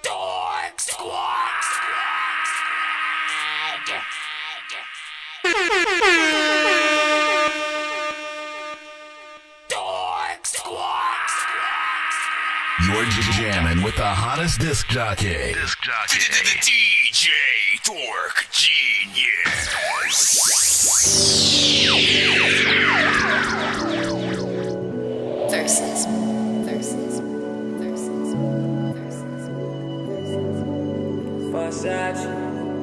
Dork Squad. Dork Squad. You're jamming with the hottest disc jockey. DJ Dork Genius. Versus.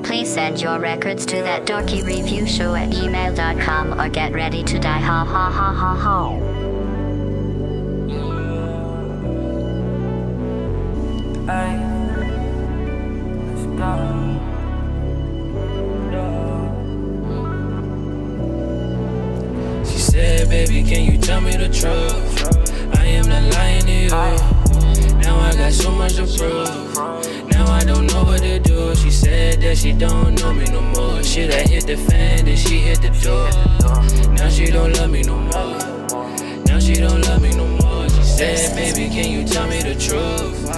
Please send your records to ThatDorkyReviewShow at gmail.com or get ready to die. Ha ha ha ha ha. She said, baby, can you tell me the truth? I am not lying to you. Now I got so much to prove. Now I don't know what to do. She said that she don't know me no more. Shit, I hit the fan, then she hit the door. Now she don't love me no more. Now she don't love me no more. She said, baby, can you tell me the truth?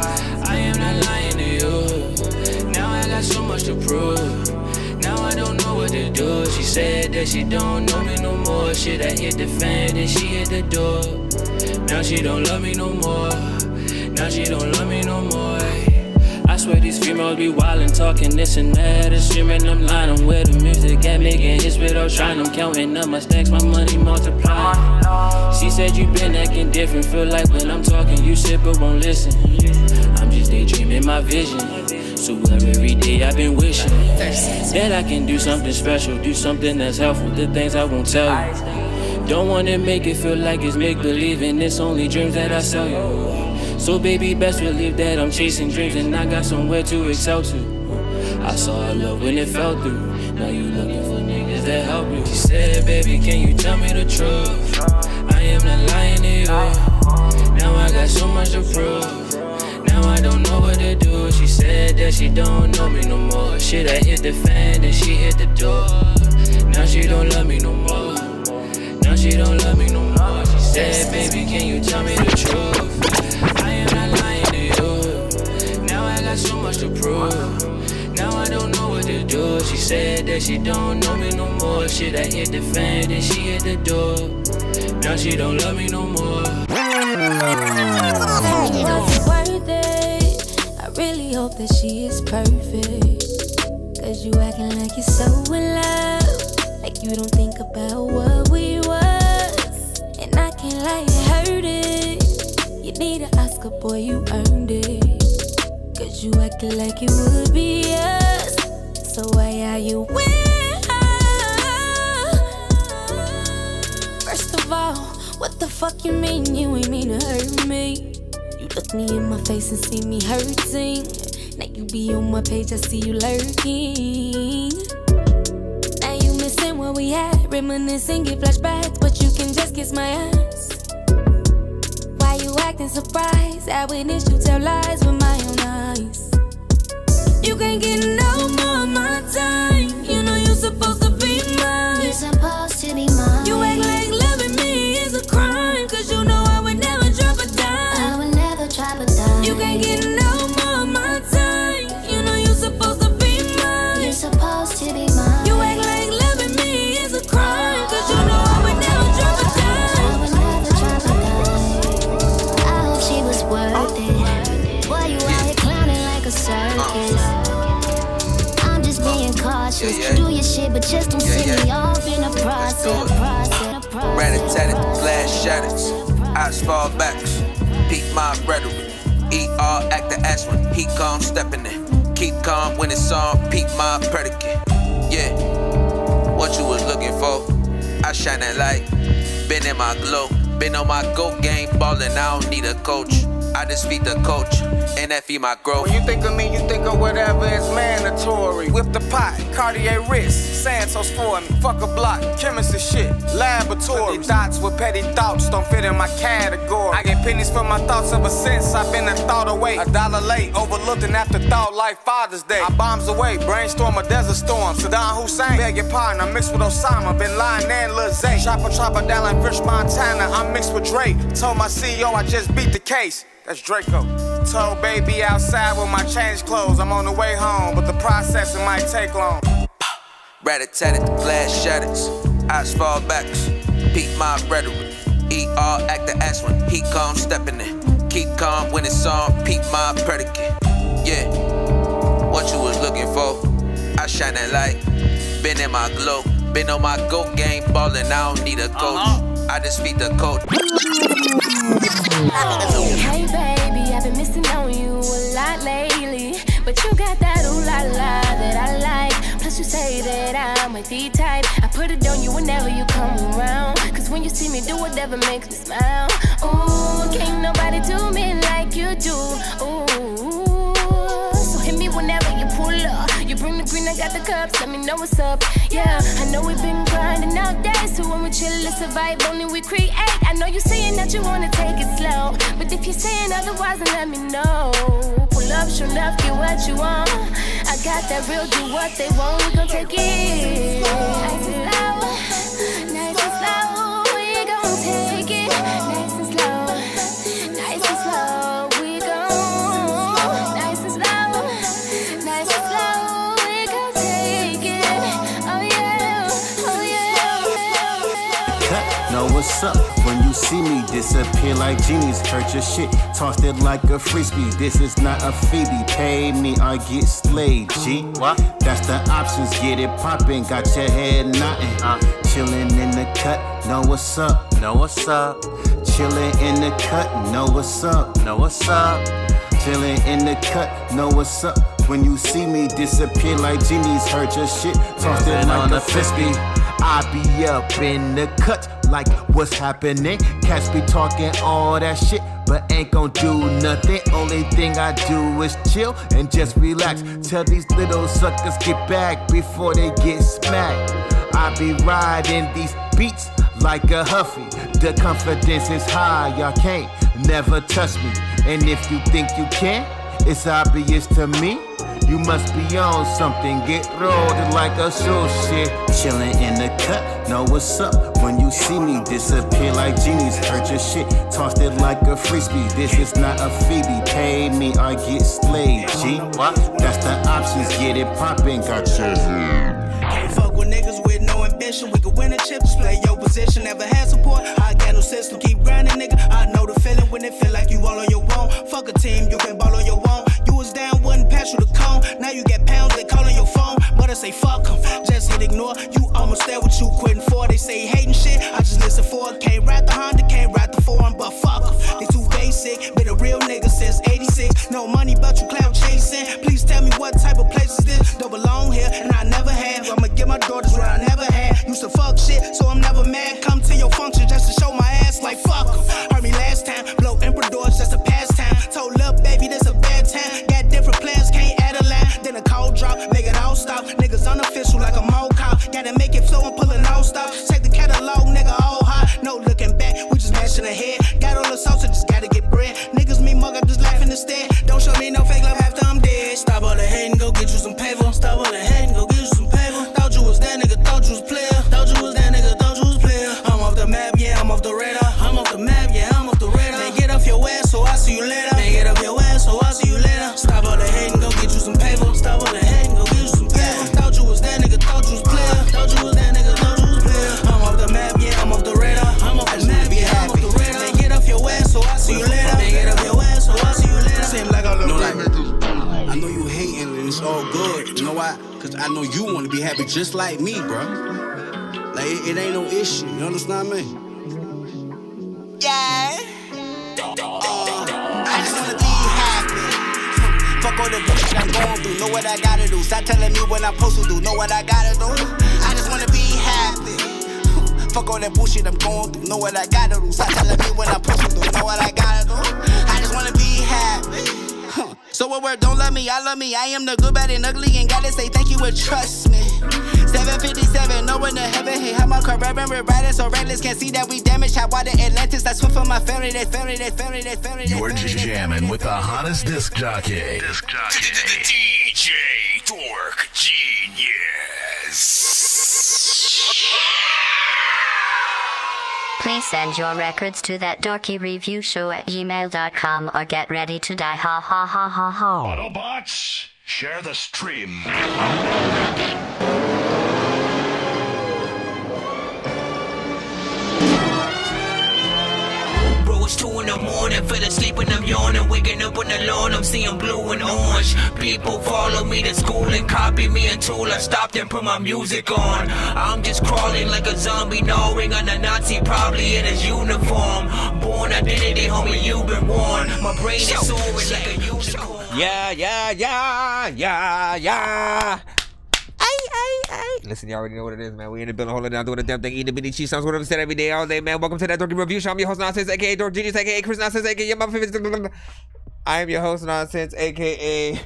I am not lying to you. Now I got so much to prove. Now I don't know what to do. She said that she don't know me no more. Shit, I hit the fan, then she hit the door. Now she don't love me no more. Now she don't love me no more. I swear these females be wildin', talking this and that, and streaming I'm lying. I'm with the music and making hits without trying. I'm counting up my stacks, my money multiplying. She said you been acting different, feel like when I'm talking you sit but won't listen. I'm just daydreaming my vision. So every day I've been wishing that I can do something special, do something that's helpful, the things I won't tell you. Don't wanna make it feel like it's make-believe, and it's only dreams that I sell you. So baby, best believe that I'm chasing dreams and I got somewhere to excel to. I saw her love when it fell through. Now you looking for niggas that help you. She said, baby, can you tell me the truth? I am not lying to you. Now I got so much to prove. Now I don't know what to do. She said that she don't know me no more. Shit, I hit the fan, then she hit the door. Now she don't love me no more. Now she don't love me no more. She said, baby, can you tell me the truth? I am not lying to you. Now I got so much to prove. Now I don't know what to do. She said that she don't know me no more. Shit, I hit the fan, then she hit the door. Now she don't love me no more. You know it's worth it. I really hope that she is perfect. Cause you acting like you're so in love. Like you don't think about what we was. And I can't lie, it hurt it. You need an Oscar, boy, you earned it. Cause you acted like it would be us. So why are you with her? First of all, what the fuck you mean you ain't mean to hurt me? You look me in my face and see me hurting. Now you be on my page, I see you lurking. Now you missing what we had, reminiscing, get flashbacks, but you can just kiss my ass. Why you acting surprised? I witnessed you tell lies with my own eyes. You can't get no more of my time. You know you're supposed to be mine. You're supposed to be mine. You act like loving me is a crime. Cause you know I would never drop a dime. I would never drop a dime. You can't get no more of my time. You know you're supposed to be mine. You're supposed to be mine. You act like loving me is a crime. Cause you know I would never drop a dime. I would never drop a dime. I hope she was worth it. Boy, you out here clowning like a circus. I'm just being cautious. Do your shit, but just don't set me off in the process. Rat-a-tat-tat, glass shatters, eyes fall backs, peak my rhetoric, ER act the aspirin, he calm stepping in, keep calm when it's on, peak my predicate, yeah, what you was looking for, I shine that light, been in my glow, been on my GOAT game, ballin', I don't need a coach, I just feed the culture, and that feed my growth. When you think of me, you think of whatever is mandatory. Whip the pot, Cartier wrist, Santos for me. Fuck a block, chemistry shit, laboratory. Dots with petty thoughts don't fit in my category. I get pennies for my thoughts ever since I've been a thought away. $1 late, overlooked an afterthought like Father's Day. I bombs away, brainstorm a desert storm. Saddam Hussein, beg your pardon, I'm mixed with Osama, Bin Laden and Lil Zay. Chopper down like French Montana, I'm mixed with Drake. Told my CEO I just beat the case. That's Draco. Told baby outside with my change clothes. I'm on the way home, but the processing might take long. Rat-a-tat-tat, glass shatters, eyes fall backs. Peep my rhetoric. ER act the ass when he come stepping in. Keep calm when it's on. Peep my predicate. Yeah, what you was looking for? I shine that light. Been in my glow. Been on my go game ballin'. I don't need a coach. I just feed the coach. Hey baby, I've been missing on you a lot lately, but you got that ooh la la that I like. Plus you say that I'm with the type. I put it on you whenever you come around, cause when you see me do whatever makes me smile. Ooh, can't nobody do me like you do. Ooh, so hit me whenever you pull up. You bring the green, I got the cups, let me know what's up. Yeah, I know we've been grinding all day, so when we chill, it's a vibe, only we create. I know you're saying that you wanna take it slow, but if you're saying otherwise, then let me know. Pull up, sure enough, get what you want. I got that real, do what they want, we gon' take it. Nice and slow, nice and slow, we gon' take it. Nice and slow, nice and slow, we gon' nice and slow, nice and slow, we gon' take it. Oh yeah, oh yeah. Know what's up when you see me disappear like genies. Hurt your shit, tossed it like a frisbee. This is not a Phoebe. Pay me, I get slayed. G, what? That's the options. Get it poppin', got your head nodding. Chillin' in the cut. Know what's up? Know what's up? Chillin' in the cut. Know what's up? Know what's up? Chillin' in the cut. Know what's up? When you see me disappear like genies. Hurt your shit, tossed it like a frisbee. I be up in the cut, like what's happening? Cats be talking all that shit, but ain't gon' do nothing. Only thing I do is chill and just relax. Tell these little suckers get back before they get smacked. I be riding these beats like a huffy. The confidence is high, y'all can't never touch me. And if you think you can, it's obvious to me. You must be on something, get rolled like a sushi. Chillin' in the cut, know what's up. When you see me disappear like genies. Hurt your shit, tossed it like a frisbee. This is not a Phoebe, pay me, I get slayed. G, that's the options, get it poppin', got your Can't fuck with niggas with no ambition. We can win a chip, display your position. Never had support, I got no system. Keep grinding, nigga. I know the feeling when it feel like you all on your own. Fuck a team, you can ball on your own. You was down, wouldn't pass you the cone. Now you get pounds, they call on your phone. But I say fuck em, just hit ignore. You almost there, what you quitting for. They say hating shit, I just listen for it. Can't rap the Honda, can't rap the foreign, but fuck em. They too basic, been a real nigga since 86. No money, but you clout chasing. Please tell me what type of place is this? Don't belong here, and I never had. I'ma get my daughters what I never had. Used to fuck shit, so I'm never mad. Come to your function just to show my ass like fuck em. Heard me last time, blow emperor doors just a pastime. Told lil' baby this a bad time. Got different plans, can't add a line. Then a cold drop, make it all stop. Niggas unofficial like a mall cop. Gotta make it flow and pull it all stop. Check the catalog, nigga all hot. No looking back, we just mashing ahead. Got all the sauce, so just gotta get bread. Niggas me mug, I'm just laughing instead. Don't show me no fake love after I'm dead. Stop all the hating, go get you some paper. Stop all the hating, go get you some paper. Thought you was that nigga, thought you was player. Thought you was that nigga, thought you was player. I'm off the map, yeah, I'm off the radar. I'm off the map, yeah, I'm off the radar. Man, get off your ass, so I see you later. Man, get off your ass, so I see you later. Stop all the hating, go get you some paper. Stop all the hating, go get you some paper. Thought you was that nigga, thought you was player. Thought you was that nigga, thought you was player. I'm off the map, yeah, I'm off the radar. I'm off the map, yeah, I'm off the radar. Man, get off your ass, so I see you later. Man, get off your ass, so I see you later. Seem like all the I know you hating and it's all good. You know why? Cause I know you wanna be happy just like me, bro. Like it ain't no issue. You understand me? yeah. I just wanna be happy. Fuck all the bullshit I'm going through. Know what I gotta do. Stop telling me what I'm supposed to do. Know what I gotta do. I just wanna be happy. Fuck all that bullshit I'm going through. Know what I gotta do. Stop telling me what I'm supposed to do. Know what I gotta do. I just wanna be happy. So what word don't love me, I love me. I am the good, bad, and ugly, and gotta say thank you and trust me. 757, no one to heaven. Hey, how my car rapping, we're riding so reckless. Can't see that we damaged. How why the Atlantis? I swim for my family, they family. You're jamming with the hottest disc jockey. DJ Dork Genius. Please send your records to ThatDorkyReviewShow@gmail.com or get ready to die. Ha ha ha ha ha. Autobots, share the stream. It's 2 in the morning, fell asleep and I'm yawning. Waking up on the lawn, I'm seeing blue and orange. People follow me to school and copy me until I stopped and put my music on. I'm just crawling like a zombie, gnawing on a Nazi, probably in his uniform. Born identity, homie, you've been warned. My brain is soaring like a unicorn. Yeah. Listen, you already know what it is, man. We in the building, holding down, doing the damn thing, eating the bitty cheese sounds, whatever said every day, all day, man. Welcome to that Dorky Review Show. I'm your host, Nonsenze, aka Dork Genius, aka Chris Nonsenze, aka my favorite. I am your host, Nonsenze, aka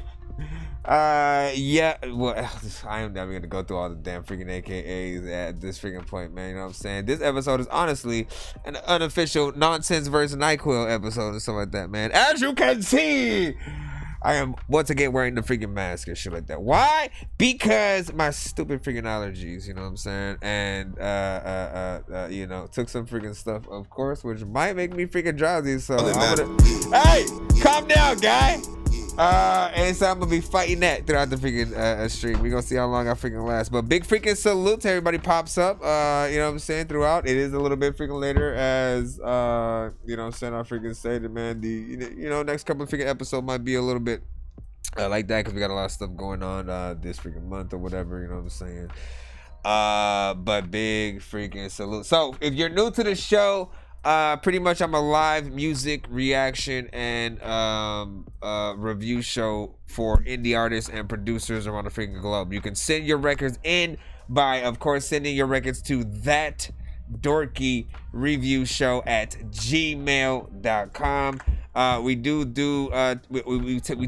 well, I am never gonna go through all the damn freaking AKAs at this freaking point, man. You know what I'm saying? This episode is honestly an unofficial Nonsense versus NyQuil episode or something like that, man. As you can see, I am once again wearing the freaking mask and shit like that. Why? Because my stupid freaking allergies, you know what I'm saying? And you know, took some freaking stuff, of course, which might make me freaking drowsy. So hey, calm down, guy. And so I'm gonna be fighting that throughout the freaking stream. We're gonna see how long I freaking last. But big freaking salute to everybody pops up, you know what I'm saying, throughout. It is a little bit freaking later as you know what I'm saying, I freaking say that, man, the you know, next couple of freaking episode might be a little bit like that because we got a lot of stuff going on this freaking month or whatever, you know what I'm saying. But big freaking salute. So if you're new to the show, pretty much I'm a live music reaction and review show for indie artists and producers around the freaking globe. You can send your records in by, of course, sending your records to ThatDorkyReviewShow@gmail.com. We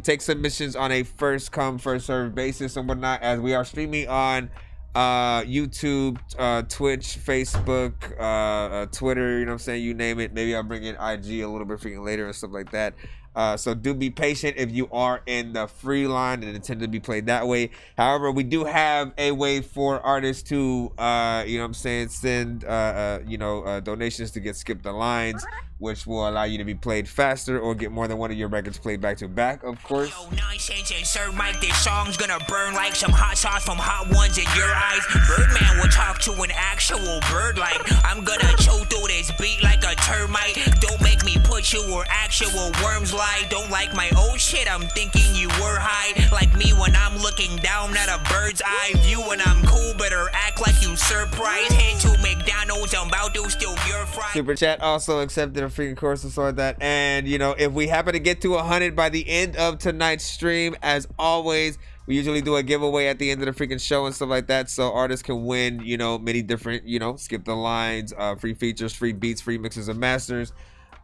take submissions on a first come first served basis and whatnot, as we are streaming on YouTube, Twitch, Facebook, Twitter, you know what I'm saying, you name it. Maybe I'll bring in IG a little bit freaking later and stuff like that. So do be patient if you are in the free line and intend to be played that way. However, we do have a way for artists to you know what I'm saying, send you know, donations to get skipped the lines, which will allow you to be played faster or get more than one of your records played back to back, of course. Yo, Nonsenze and Sir Mike, this song's gonna burn like some hot sauce from hot ones in your eyes. Birdman will talk to an actual bird like I'm gonna chew through this beat like a termite. Don't make me put you where actual worms lie. Don't like my old shit, I'm thinking you were high. Like me when I'm looking down at a bird's eye view. When I'm cool, better act like you surprised. Head to McDonald's, I'm about to steal your fries. Super chat also accepted a freaking course and sort that. And you know, if we happen to get to 100 by the end of tonight's stream, as always, we usually do a giveaway at the end of the freaking show and stuff like that, so artists can win, you know, many different, you know, skip the lines, free features, free beats, free mixes and masters.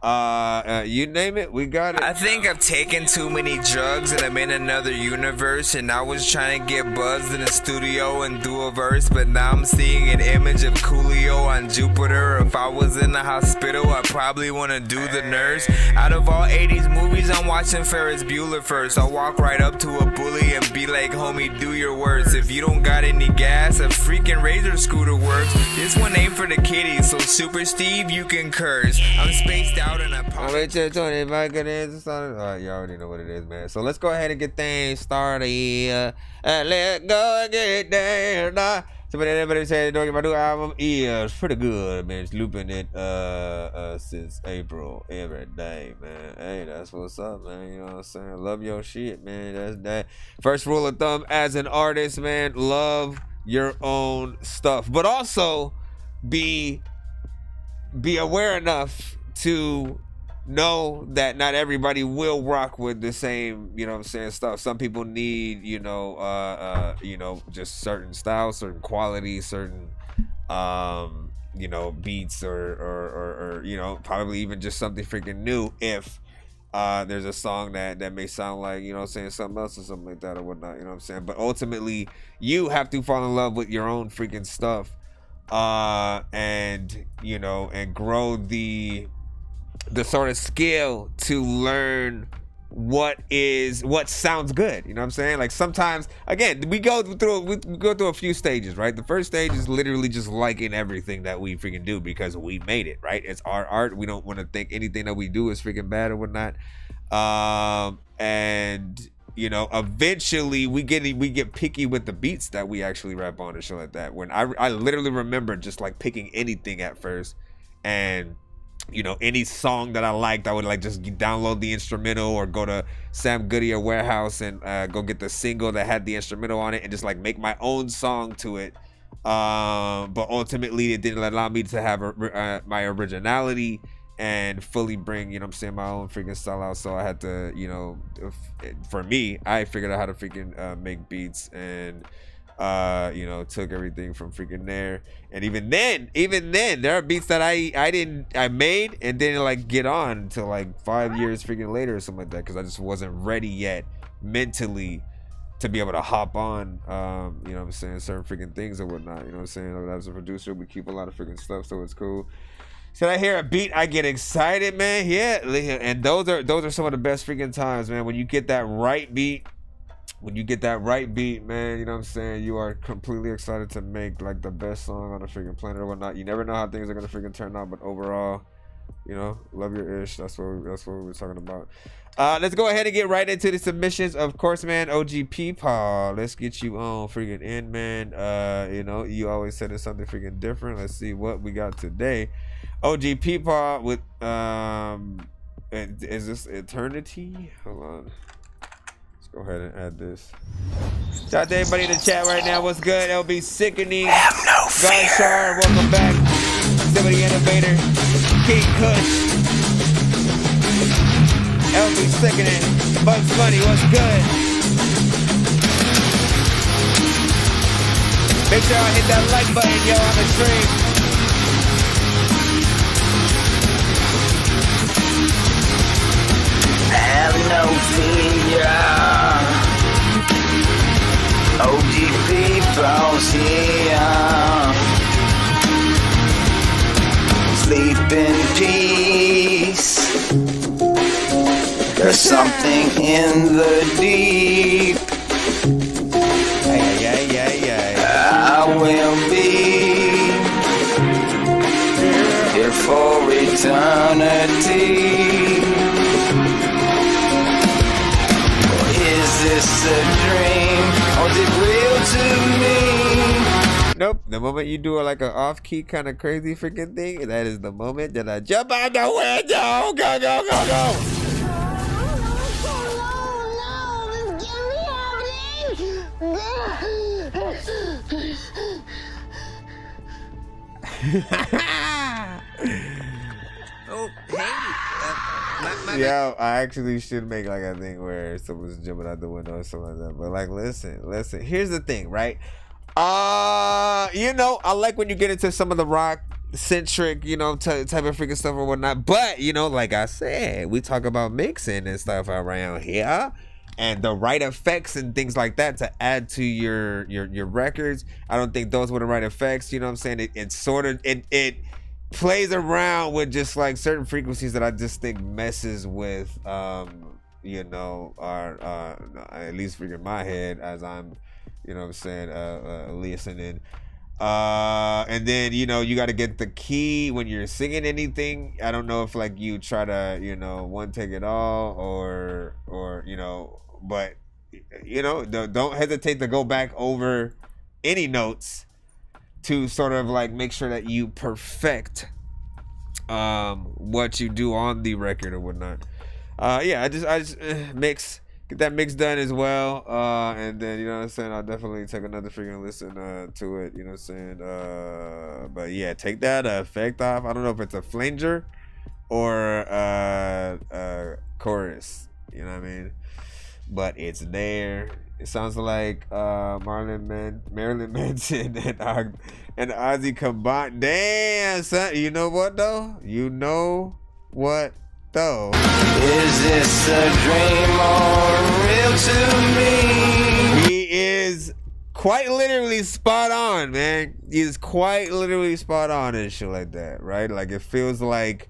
You name it, we got it. I think I've taken too many drugs and I'm in another universe, and I was trying to get buzzed in the studio and do a verse, but now I'm seeing an image of Coolio on Jupiter. If I was in the hospital, I probably want to do the nurse. Out of all 80s movies, I'm watching Ferris Bueller first. I'll walk right up to a bully and be like, homie, do your worst. If you don't got any gas, a freaking Razor scooter works. This one ain't for the kiddies, so Super Steve, you can curse. I'm spaced out. You already know what it is, man. So let's go ahead and get things started. Let's go and get there. So everybody said the Dorky, my new album is pretty good, man. It's looping it since April every day, man. Hey, that's what's up, man. You know what I'm saying? Love your shit, man. That's that. First rule of thumb as an artist, man, love your own stuff, but also be aware enough to know that not everybody will rock with the same, you know what I'm saying, stuff. Some people need, you know, just certain styles, certain qualities, certain, you know, beats or you know, probably even just something freaking new if there's a song that may sound like, you know what I'm saying, something else or something like that or whatnot, you know what I'm saying? But ultimately, you have to fall in love with your own freaking stuff, and, you know, and grow the sort of skill to learn what sounds good, you know what I'm saying? Like sometimes, again, we go through a few stages, right? The first stage is literally just liking everything that we freaking do because we made it, right? It's our art. We don't want to think anything that we do is freaking bad or whatnot. And you know, eventually we get picky with the beats that we actually rap on and shit like that. When I literally remember just like picking anything at first, and you know, any song that I liked, I would like just download the instrumental or go to Sam Goody or Warehouse and go get the single that had the instrumental on it and just like make my own song to it. But ultimately, it didn't allow me to have my originality and fully bring, you know what I'm saying, my own freaking style out. So I had to, you know, for me, I figured out how to freaking make beats and you know, took everything from freaking there. And even then there are beats that I made and didn't like get on until like 5 years freaking later or something like that, because I just wasn't ready yet mentally to be able to hop on you know what I'm saying, certain freaking things or whatnot, you know what I'm saying. As a producer, we keep a lot of freaking stuff, so it's cool. So I hear a beat, I get excited, man. Yeah, and those are some of the best freaking times, man, when you get that right beat. When you get that right beat, man, you know what I'm saying, you are completely excited to make like the best song on the freaking planet or whatnot. You never know how things are gonna freaking turn out, but overall, you know, love your ish. That's what we were talking about. Let's go ahead and get right into the submissions. Of course, man, OG Peepaw, let's get you on freaking in, man. You know, you always said it's something freaking different. Let's see what we got today. OG Peepaw with is this Eternity? Hold on. Go ahead and add this. Shout out to everybody in the chat right now. What's good? LB Sickening. Godshar, welcome back. Somebody Innovator. King Kush. LB Sickening. Bugs Bunny, what's good? Make sure y'all hit that like button, yo, on the stream. Have no fear. OG people's here. Sleep in peace. There's something in the deep. I will be here for eternity. Is this a dream, or is it real to me? Nope. The moment you do like an off-key kind of crazy freaking thing, that is the moment that I jump out the window. Go, go, go, go. Oh, hey. Yeah, I actually should make like a thing where someone's jumping out the window or something like that. But like, listen. Here's the thing, right? You know, I like when you get into some of the rock centric, you know, type of freaking stuff or whatnot. But you know, like I said, we talk about mixing and stuff around here, and the right effects and things like that to add to your records. I don't think those were the right effects. You know what I'm saying? It sort of it plays around with just like certain frequencies that I just think messes with you know, our at least freaking my head as I'm, you know what I'm saying, listening. And then, you know, you got to get the key when you're singing anything. I don't know if like you try to, you know, one take it all or you know, but you know, don't hesitate to go back over any notes to sort of like make sure that you perfect what you do on the record or whatnot. Yeah, I just get that mix done as well, and then, you know what I'm saying, I'll definitely take another freaking listen to it, you know what I'm saying. But yeah, take that effect off. I don't know if it's a flanger or chorus, you know what I mean, but it's there. It sounds like Marilyn Manson and Ozzy combined. Damn, son. You know what though? You know what though. Is this a dream or real to me? He is quite literally spot on, man. He is quite literally spot on and shit like that, right? Like it feels like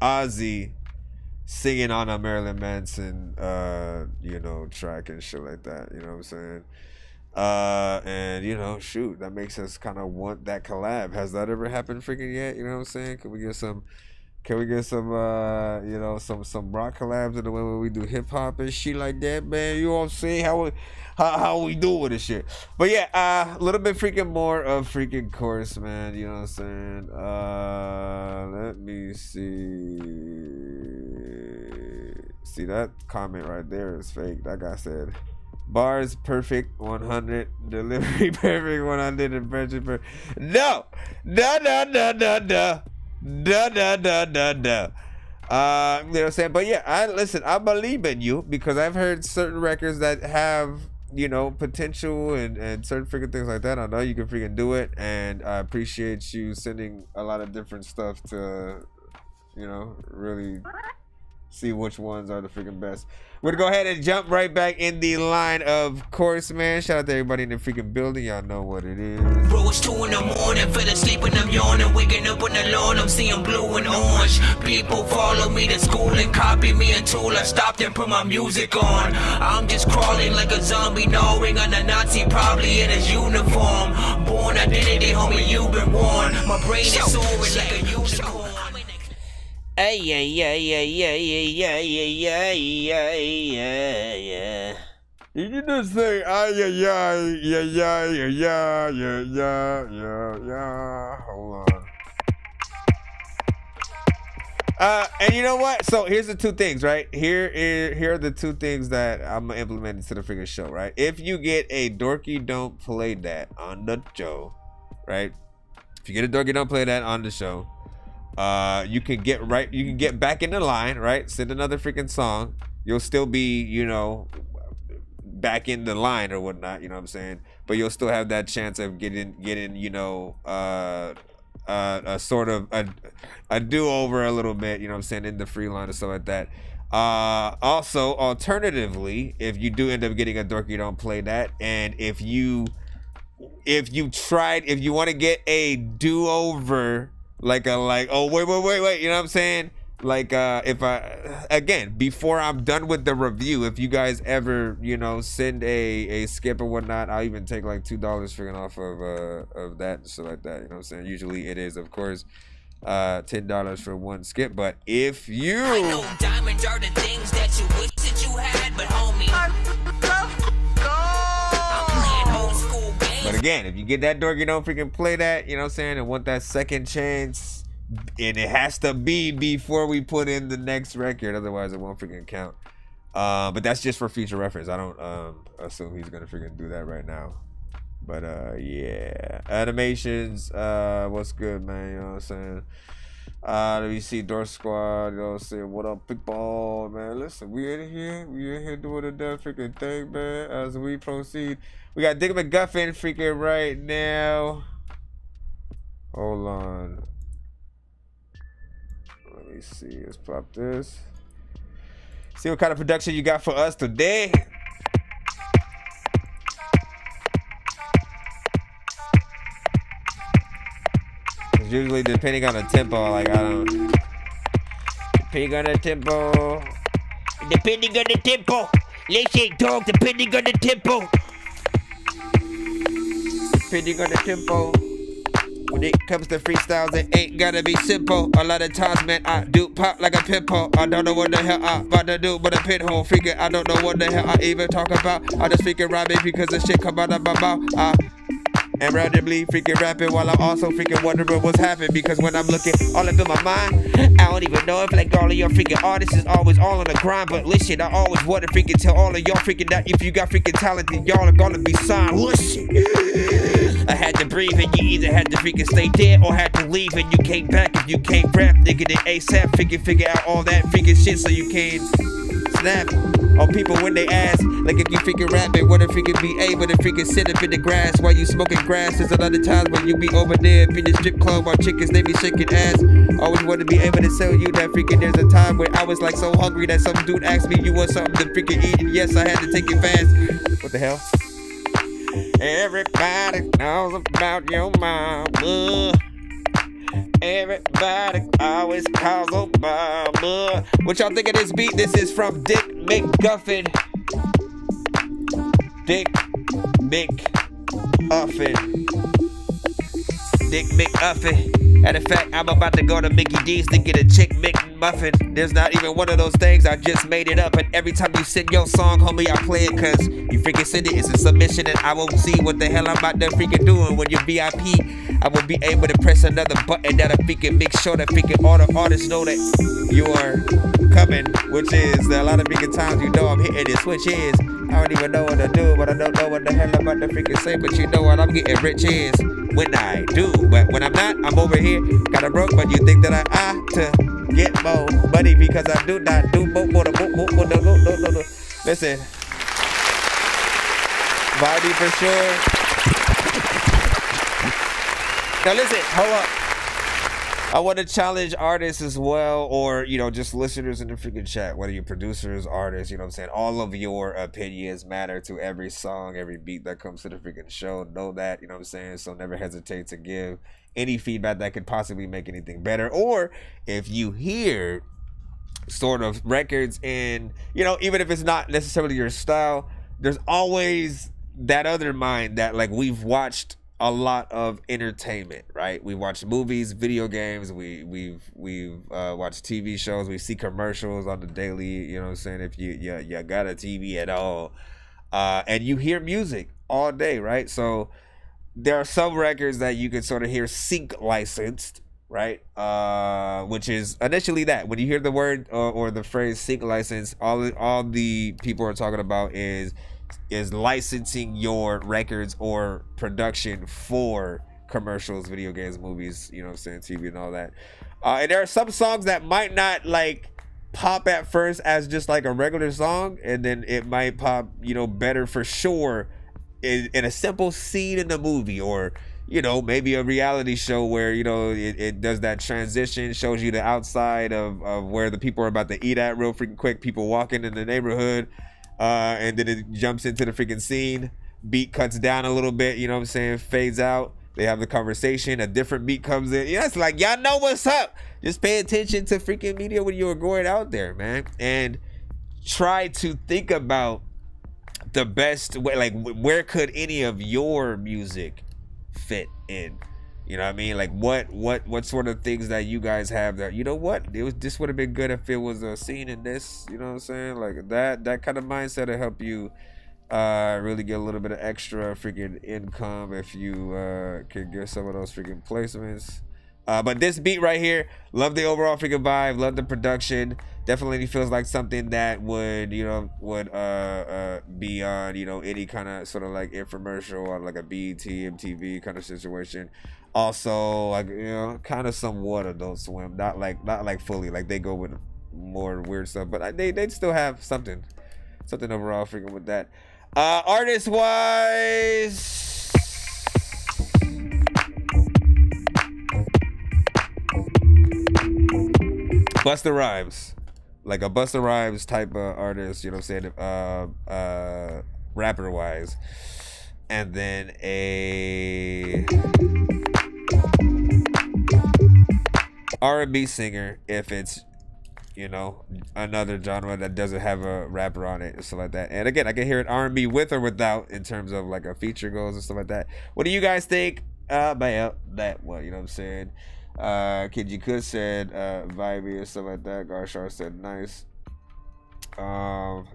Ozzy singing on a Marilyn Manson track and shit like that, you know what I'm saying? And shoot, that makes us kind of want that collab. Has that ever happened freaking yet? You know what I'm saying? Can we get some some rock collabs in the way where we do hip hop and shit like that, man? You know what I'm saying? How we do with this shit? But yeah, a little bit freaking more of freaking course, man. You know what I'm saying? Let me see. See, that comment right there is fake. That guy said, bars perfect 100, delivery perfect 100, impression perfect. No. You know what I'm saying? But yeah, I believe in you because I've heard certain records that have, potential and certain freaking things like that. I know you can freaking do it, and I appreciate you sending a lot of different stuff to, really see which ones are the freaking best. We're gonna go ahead and jump right back in the line of course, man. Shout out to everybody in the freaking building. Y'all know what it is. Bro, it's 2 in the morning, fell asleep and I'm yawning, waking up on the lawn, I'm seeing blue and orange. People follow me to school and copy me until I stopped and put my music on. I'm just crawling like a zombie, gnawing on a Nazi, probably in his uniform. Born identity, homie, you've been warned. My brain is soaring like a unicorn. Ay, yeah. You can just say, yeah. Hold on. And you know what? So here's the two things, right? Here are the two things that I'm gonna implement into the freaking show, right? If you get a Dorky Don't Play That on the show, right? If you get a Dorky Don't Play That on the show, you can get back in the line, right? Send another freaking song. You'll still be, back in the line or whatnot, you know what I'm saying? But you'll still have that chance of getting a sort of a do-over a little bit, you know what I'm saying, in the free line or stuff like that. Also, alternatively, if you do end up getting a Dorky Don't Play That, and if you want to get a do-over, wait, you know what I'm saying? Before I'm done with the review, if you guys ever, send a skip or whatnot, I'll even take like $2 freaking off of that and stuff like that. You know what I'm saying? Usually it is, of course, $10 for one skip. But if you, I know diamonds are the things that you wish that you had, but homie, I'm playing old school games. But again, if you get that Dorky Don't freaking Play That, you know what I'm saying, and want that second chance. And it has to be before we put in the next record, otherwise it won't freaking count. But that's just for future reference. I don't assume he's gonna freaking do that right now. But yeah, animations. What's good, man? You know what I'm saying? Let me see Dork Squad. You know what I'm saying? What up, people, man? Listen, we in here doing a damn freaking thing, man. As we proceed, we got Dick McGuffin freaking right now. Hold on. Let me see. Let's pop this. See what kind of production you got for us today. It's usually depending on the tempo. Depending on the tempo. Depending on the tempo. Let's say dog. Depending on the tempo. Depending on the tempo. When it comes to freestyles, it ain't gotta be simple. A lot of times, man, I do pop like a pimple. I don't know what the hell I about to do but a pinhole. Freaking, I don't know what the hell I even talk about. I just freaking rhyming because the shit come out of my mouth. And randomly freaking rapping while I'm also freaking wondering what's happening. Because when I'm looking all up in my mind, I don't even know if like all of your freaking artists is always all on the grind. But listen, I always want to freaking tell all of y'all freaking that if you got freaking talent, then y'all are gonna be signed. Listen, I had to breathe and you either had to freaking stay dead or had to leave and you came back. If you can't rap, nigga, then ASAP freaking figure out all that freaking shit so you can snap on people when they ask, like if you freaking rapping, what if freaking be able to freaking sit up in the grass while you smoking grass? There's another time when you be over there in the strip club while chickens they be shaking ass. Always want to be able to tell you that freaking there's a time where I was like so hungry that some dude asked me you want something to freaking eat, and yes I had to take it fast. What the hell? Everybody knows about your mama. Everybody always calls Obama. What y'all think of this beat? This is from Dick McGuffin. Dick McGuffin. Dick McGuffin. Matter of fact, I'm about to go to Mickey D's to get a chick McMuffin. There's not even one of those things, I just made it up. And every time you send your song, homie, I play it cause you freaking send it. It's a submission and I won't see what the hell I'm out there freaking doing. When you're VIP, I will be able to press another button that'll freaking make sure that freaking all the artists know that you are coming. Which is a lot of freaking times you know I'm hitting it. Which is, I don't even know what to do, but I don't know what the hell I'm about to freaking say. But you know what I'm getting rich is when I do. But when I'm not, I'm over here kinda broke. But you think that I ought to get more money because I do not do more. No. Listen, Body for sure. Now listen, hold up. I want to challenge artists as well, or, you know, just listeners in the freaking chat, whether you're producers, artists, you know what I'm saying? All of your opinions matter to every song, every beat that comes to the freaking show. Know that, you know what I'm saying? So never hesitate to give any feedback that could possibly make anything better. Or if you hear sort of records in, you know, even if it's not necessarily your style, there's always that other mind that, like, we've watched a lot of entertainment, right? We watch movies, video games, we've watched TV shows, we see commercials on the daily, you know what I'm saying, if you got a TV at all, and you hear music all day, right? So there are some records that you can sort of hear sync licensed, right? Which is initially that when you hear the word or the phrase sync license, all the people are talking about is licensing your records or production for commercials, video games, movies, you know what I'm saying, TV and all that. And there are some songs that might not like pop at first as just like a regular song, and then it might pop, you know, better for sure in a simple scene in the movie, or, you know, maybe a reality show where, you know, it does that transition, shows you the outside of where the people are about to eat at real freaking quick, people walking in the neighborhood. And then it jumps into the freaking scene, beat cuts down a little bit, you know what I'm saying, fades out, they have the conversation, a different beat comes in. Yeah, it's like, y'all know what's up. Just pay attention to freaking media when you're going out there, man, and try to think about the best way, like where could any of your music fit in, you know what I mean? Like what sort of things that you guys have that, you know what, this would have been good if it was a scene in this, you know what I'm saying? Like that kind of mindset will help you really get a little bit of extra freaking income if you can get some of those freaking placements. But this beat right here, love the overall freaking vibe, love the production. Definitely feels like something that would, you know, be on, you know, any kind of sort of like infomercial on like a BET, MTV kind of situation. Also, like, you know, kind of somewhat Adult Swim, not like fully, like they go with more weird stuff, but they still have something overall freaking with that. Artist wise, Busta Rhymes, like a Busta Rhymes type of artist, you know what I'm saying, rapper wise, and then a R&B singer if it's, you know, another genre that doesn't have a rapper on it and stuff like that. And again, I can hear it R&B with or without in terms of like a feature goes and stuff like that. What do you guys think about that one? You know what I'm saying? Kid You Could said vibey or stuff like that. Garshar said nice. And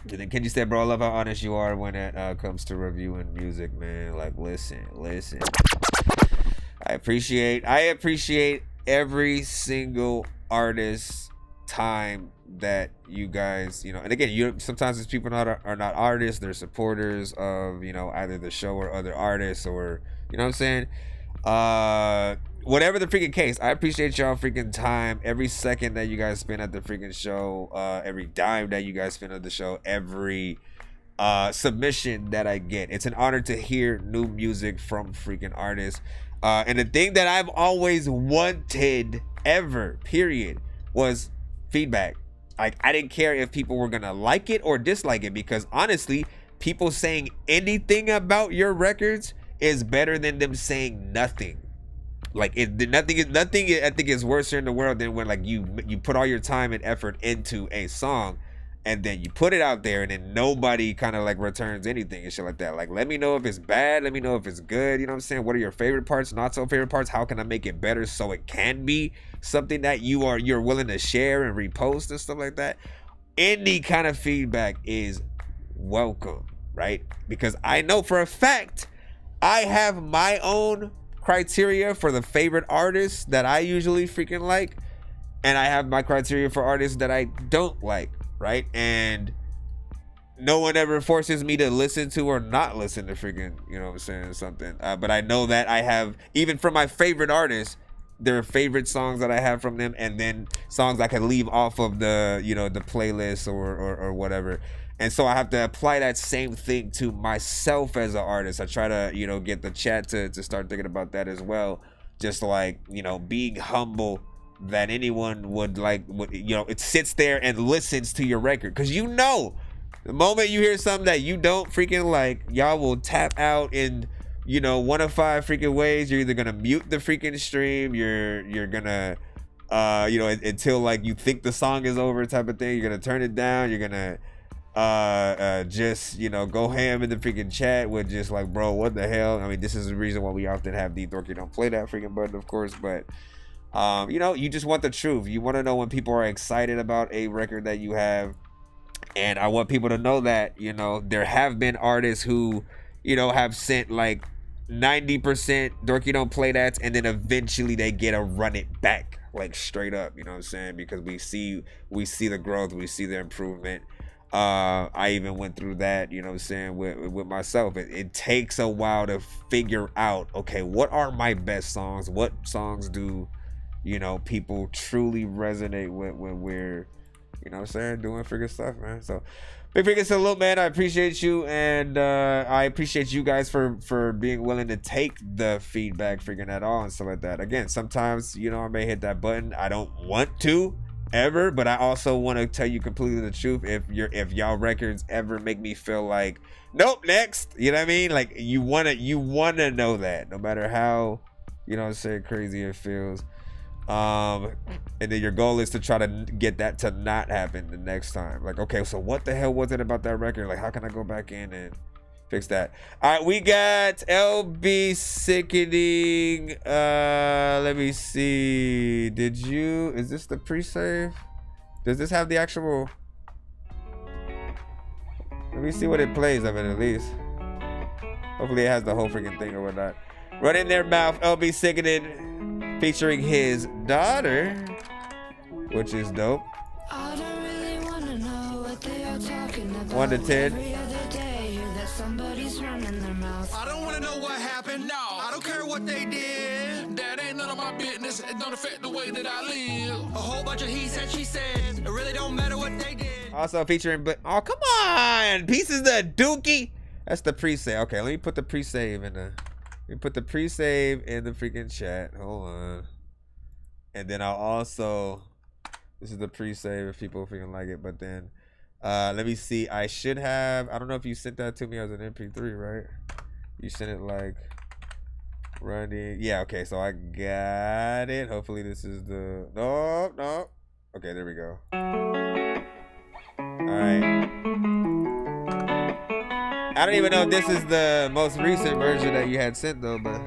then Kenji said, bro, I love how honest you are when it comes to reviewing music, man. Like, listen. I appreciate every single artist's time that you guys, you know, and again, sometimes these people are not artists, they're supporters of, you know, either the show or other artists, or, you know what I'm saying? whatever the freaking case, I appreciate y'all freaking time, every second that you guys spend at the freaking show, every dime that you guys spend at the show, every submission that I get. It's an honor to hear new music from freaking artists. And the thing that I've always wanted ever, period, was feedback. Like, I didn't care if people were gonna like it or dislike it, because honestly, people saying anything about your records is better than them saying nothing. Like, nothing I think is worse in the world than when, like, you put all your time and effort into a song and then you put it out there and then nobody kind of like returns anything and shit like that. Like, let me know if it's bad, let me know if it's good, you know what I'm saying? What are your favorite parts, not so favorite parts? How can I make it better so it can be something that you're willing to share and repost and stuff like that? Any kind of feedback is welcome, right? Because I know for a fact I have my own criteria for the favorite artists that I usually freaking like, and I have my criteria for artists that I don't like, right? And no one ever forces me to listen to or not listen to freaking, you know what I'm saying, something. But I know that I have, even from my favorite artists, there are favorite songs that I have from them, and then songs I can leave off of the, you know, the playlist or whatever. And so I have to apply that same thing to myself as an artist. I try to, you know, get the chat to start thinking about that as well. Just like, you know, being humble that anyone would you know, it sits there and listens to your record. Because you know, the moment you hear something that you don't freaking like, y'all will tap out in, you know, one of 5 freaking ways. You're either gonna mute the freaking stream, you're gonna you know, until like you think the song is over type of thing, you're gonna turn it down, you're gonna just, you know, go ham in the freaking chat with just like, bro, what the hell? I mean, this is the reason why we often have the Dorky don't play that freaking button, of course, but you know, you just want the truth. You want to know when people are excited about a record that you have, and I want people to know that, you know, there have been artists who, you know, have sent like 90% Dorky don't play that, and then eventually they get to run it back, like straight up, you know what I'm saying? Because we see the growth, we see the improvement. I even went through that, you know what I'm saying, with myself. It takes a while to figure out, okay, what are my best songs? What songs do, you know, people truly resonate with when we're, you know what I'm saying, doing freaking stuff, man. So big freaking salute, man. I appreciate you, and I appreciate you guys for being willing to take the feedback, freaking at all and stuff like that. Again, sometimes, you know, I may hit that button. I don't want to ever, but I also want to tell you completely the truth. If y'all records ever make me feel like, nope, next, you know what I mean? Like, you wanna know that, no matter how, you know what I'm saying, crazy it feels. And then your goal is to try to get that to not happen the next time. Like, okay, so what the hell was it about that record? Like, how can I go back in and fix that? All right, we got LB Sickening. Let me see. Is this the pre-save? Does this have the actual? Let me see what it plays of it at least. Hopefully it has the whole freaking thing or whatnot. Run in their mouth, LB Sickening, featuring his daughter, which is dope. 1 to 10. I don't wanna know what happened. No, I don't care what they did. That ain't none of my business. It don't affect the way that I live. A whole bunch of he said, she said. It really don't matter what they did. Also featuring, oh come on, Pieces the Dookie. That's the pre-save. Okay, let me put the pre-save in the. Let me put the pre-save in the freaking chat. Hold on. And then I'll also. This is the pre-save if people freaking like it. But then, let me see. I should have. I don't know if you sent that to me as an MP3, right? You sent it like running. Yeah. Okay. So I got it. Hopefully this is the. No. Okay. There we go. All right. I don't even know if this is the most recent version that you had sent though, but.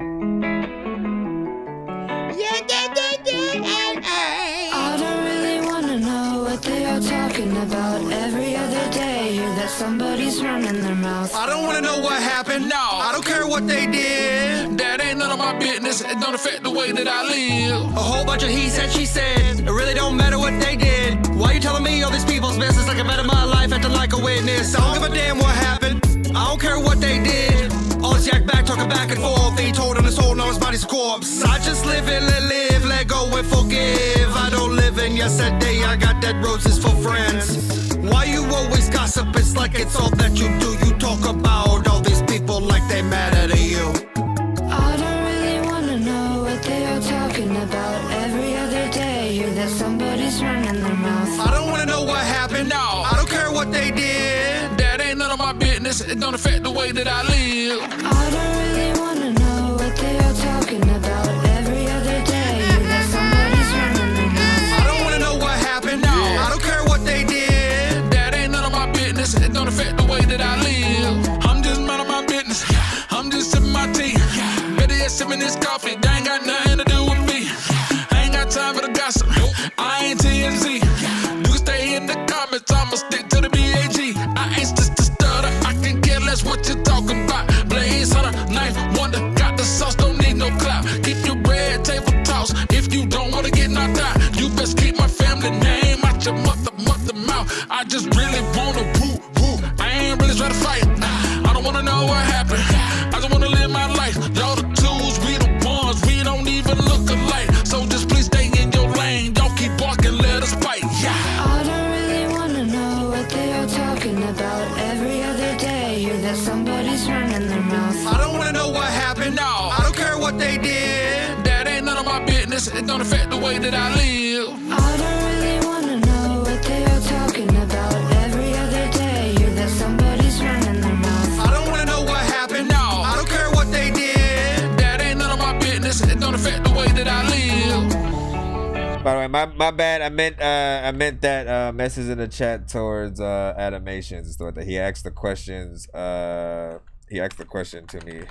I don't really wanna know what they are talking about. Every other day, hear that somebody's running their mouth. I don't wanna know what happened. No, I don't care what they did. That ain't none of my business. It don't affect the way that I live. A whole bunch of he said, she said. It really don't matter what they did. Why you telling me all these people's business like I bet in my life acting like a witness? I don't give a damn what happened. I don't care what they did. All this yak back, talking back and forth. They told on his whole, now his body's his corpse. I just live and let go and forgive. I don't live in yesterday, I got dead roses for friends. Why you always gossip? It's like it's all that you do. You talk about all these people like they matter to you. I don't really wanna know what they are talking about. Every other day, hear that somebody's running their mouth. I don't wanna know what happened. No, I don't care what they did. That ain't none of my business. It don't affect the way that I live. I don't really wanna know what they are talking about. Every other day, hear that somebody's running their mouth. I don't wanna know what happened. No, I don't care what they did. That ain't none of my business. It don't affect the way that I live. I'm just minding my business. I'm just sipping my tea. Better yet, sipping this coffee. That ain't got nothing to do with me. I ain't got time for the gossip. I ain't TNZ. You can stay in the comments. I'ma stick to the BAG. I ain't just a stutter. I can care less what you're talking about. Blaze on a knife, wonder. Got the sauce, don't need no clout. Keep your red table toss. If you don't wanna get knocked out, you best keep my family name out your mother mouth. I just really wanna woo. I ain't really trying to fight. I don't wanna know what happened. I just wanna live my life. Y'all the tools, we the ones. We don't even look alike. So just please stay in your lane. Don't keep barking, let us fight. Yeah. I don't really wanna know what they are talking about. Every other day, hear that somebody's running their mouth. I don't wanna know what happened. No, I don't care what they did. That ain't none of my business. It don't affect the way that I live. I don't really wanna know what they are talking about. Every other day, hear that somebody's running their mouth. I don't wanna know what happened. No, I don't care what they did. That ain't none of my business. It don't affect the way that I live. By the way, my bad. I meant that message in the chat towards animations and stuff like that. He asked the questions. He asked the question to me.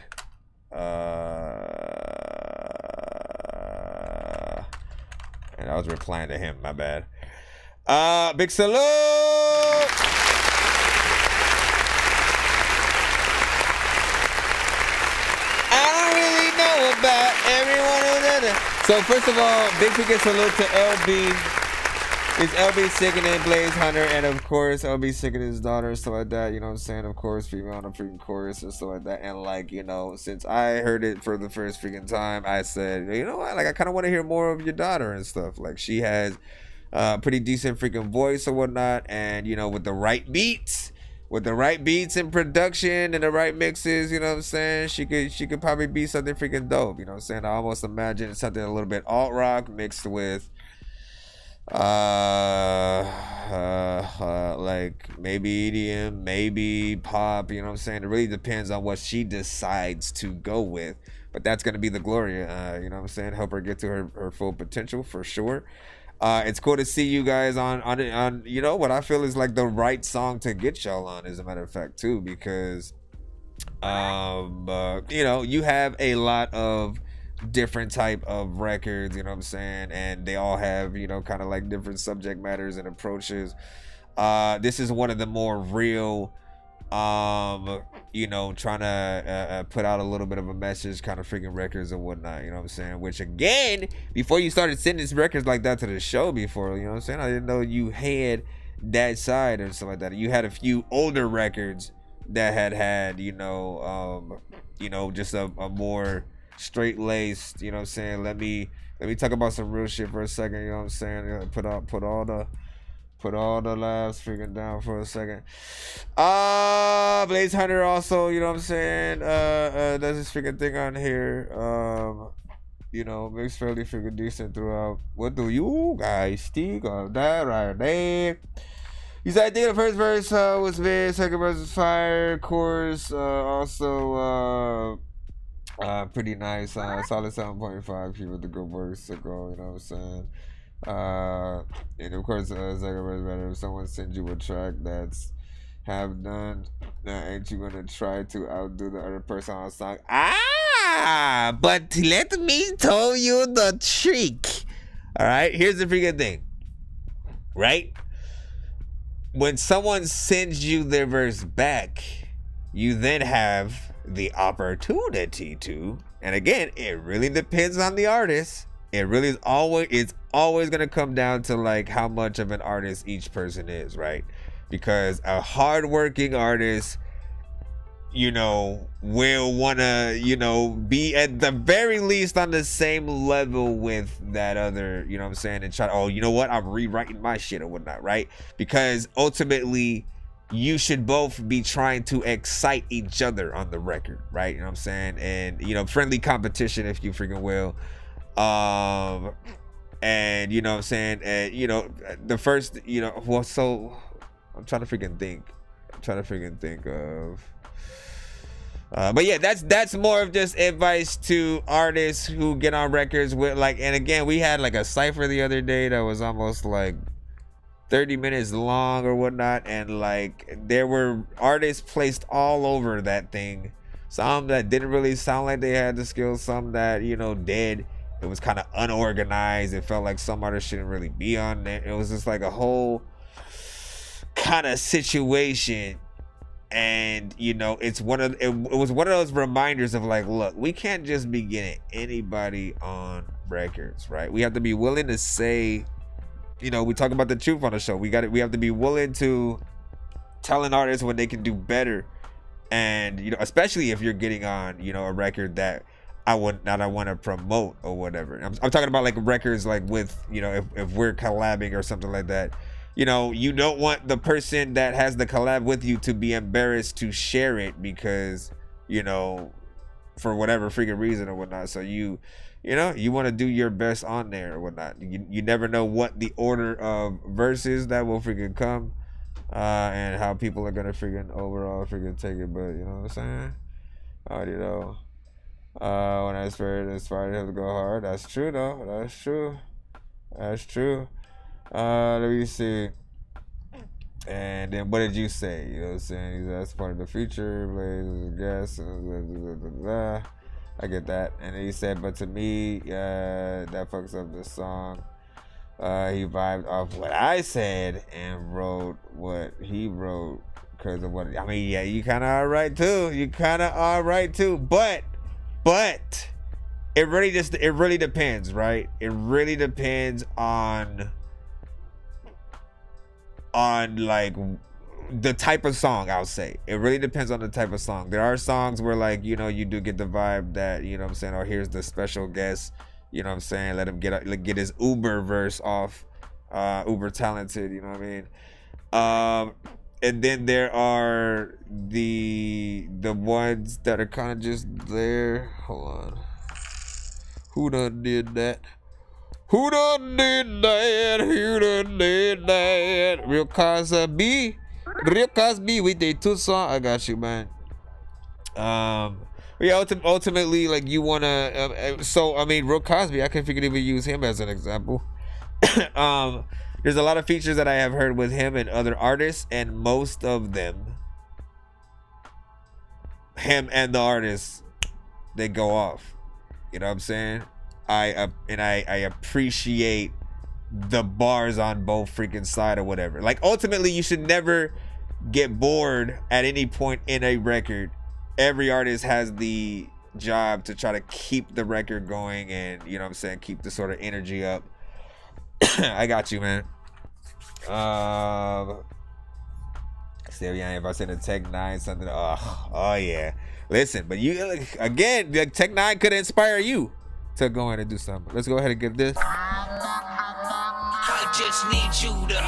And I was replying to him. My bad. Big salute. I don't really know about everyone who's in it. So first of all, big freaking salute to LB. It's LB sickening Blaze Hunter, and of course LB sickening his daughter, stuff like that. You know what I'm saying? Of course, female on the freaking chorus and stuff like that. And like, you know, since I heard it for the first freaking time, I said, you know what? Like, I kind of want to hear more of your daughter and stuff. Like, she has a pretty decent freaking voice or whatnot, and you know, with the right beats. With the right beats and production and the right mixes, you know what I'm saying? She could probably be something freaking dope, you know what I'm saying? I almost imagine something a little bit alt rock mixed with like maybe EDM, maybe pop, you know what I'm saying? It really depends on what she decides to go with. But that's gonna be the glory, you know what I'm saying? Help her get to her full potential for sure. It's cool to see you guys on you know what I feel is like the right song to get y'all on, as a matter of fact, too, because you know, you have a lot of different type of records, you know what I'm saying, and they all have, you know, kind of like different subject matters and approaches. This is one of the more real, you know, trying to put out a little bit of a message kind of freaking records and whatnot, you know what I'm saying? Which again, before you started sending records like that to the show before, you know what I'm saying, I didn't know you had that side and stuff like that. You had a few older records that had you know, just a more straight-laced, you know what I'm saying? Let me talk about some real shit for a second, you know what I'm saying? Put all the laughs freaking down for a second. Blaze Hunter also, you know what I'm saying, does this freaking thing on here. You know, makes fairly freaking decent throughout. What do you guys think of that right there? He said, I think the first verse was mid, second verse was fire, chorus also pretty nice, solid 7.5, keep with the good verse to go, you know what I'm saying? And of course, second verse better. If someone sends you a track that's have done, then ain't you gonna try to outdo the other person on a song? But let me tell you the trick. All right, here's the freaking thing, right? When someone sends you their verse back, you then have the opportunity to, and again, it really depends on the artist. It really is it's always gonna come down to like how much of an artist each person is, right? Because a hardworking artist you know, will wanna, you know, be at the very least on the same level with that other, you know what I'm saying, and try, oh, you know what, I'm rewriting my shit or whatnot, right? Because ultimately you should both be trying to excite each other on the record, right? You know what I'm saying? And, you know, friendly competition, if you freaking will. And you know what I'm saying, and you know, the first, you know, well, so I'm trying to freaking think of but yeah, that's more of just advice to artists who get on records with, like, and again, we had like a cypher the other day that was almost like 30 minutes long or whatnot, and like there were artists placed all over that thing, some that didn't really sound like they had the skills, some that, you know, did. It was kind of unorganized. It felt like some artists shouldn't really be on there. It was just like a whole kind of situation. And, you know, it was one of those reminders of like, look, we can't just be getting anybody on records, right? We have to be willing to say, you know, we talk about the truth on the show. We have to be willing to tell an artist when they can do better. And, you know, especially if you're getting on, you know, a record that I want to promote or whatever. I'm talking about like records like with, you know, if we're collabing or something like that, you know, you don't want the person that has the collab with you to be embarrassed to share it because, you know, for whatever freaking reason or whatnot. So you know, you want to do your best on there or whatnot. You never know what the order of verses that will freaking come and how people are gonna freaking overall freaking take it. But you know what I'm saying? I already know. When I inspired him to go hard. That's true though. That's true. Let me see. And then what did you say? You know what I'm saying? That's part of the feature. Blaze, guess. I get that. And then he said, but to me, that fucks up the song. He vibed off what I said and wrote what he wrote because of what. I mean, yeah, you kind of are right too. But it really depends, right? It really depends on like the type of song. I'll say it really depends on the type of song. There are songs where, like, you know, you do get the vibe that, you know what I'm saying, or here's the special guest, you know what I'm saying, let him get his Uber verse off, uber talented, you know what I mean. And then there are the ones that are kind of just there. Hold on. Who done did that? Real Cosby with the two song. I got you, man. Yeah, ultimately, like, you wanna. So I mean, Real Cosby, I can figuratively use him as an example. There's a lot of features that I have heard with him and other artists, and most of them, him and the artists, they go off. You know what I'm saying? I appreciate the bars on both freaking side or whatever. Like, ultimately, you should never get bored at any point in a record. Every artist has the job to try to keep the record going and, you know what I'm saying, keep the sort of energy up. I got you, man. Still, yeah, if I send a Tech 9 something, oh yeah. Listen, but you, again, like, Tech 9 could inspire you to go in and do something. Let's go ahead and get this. I just need you to.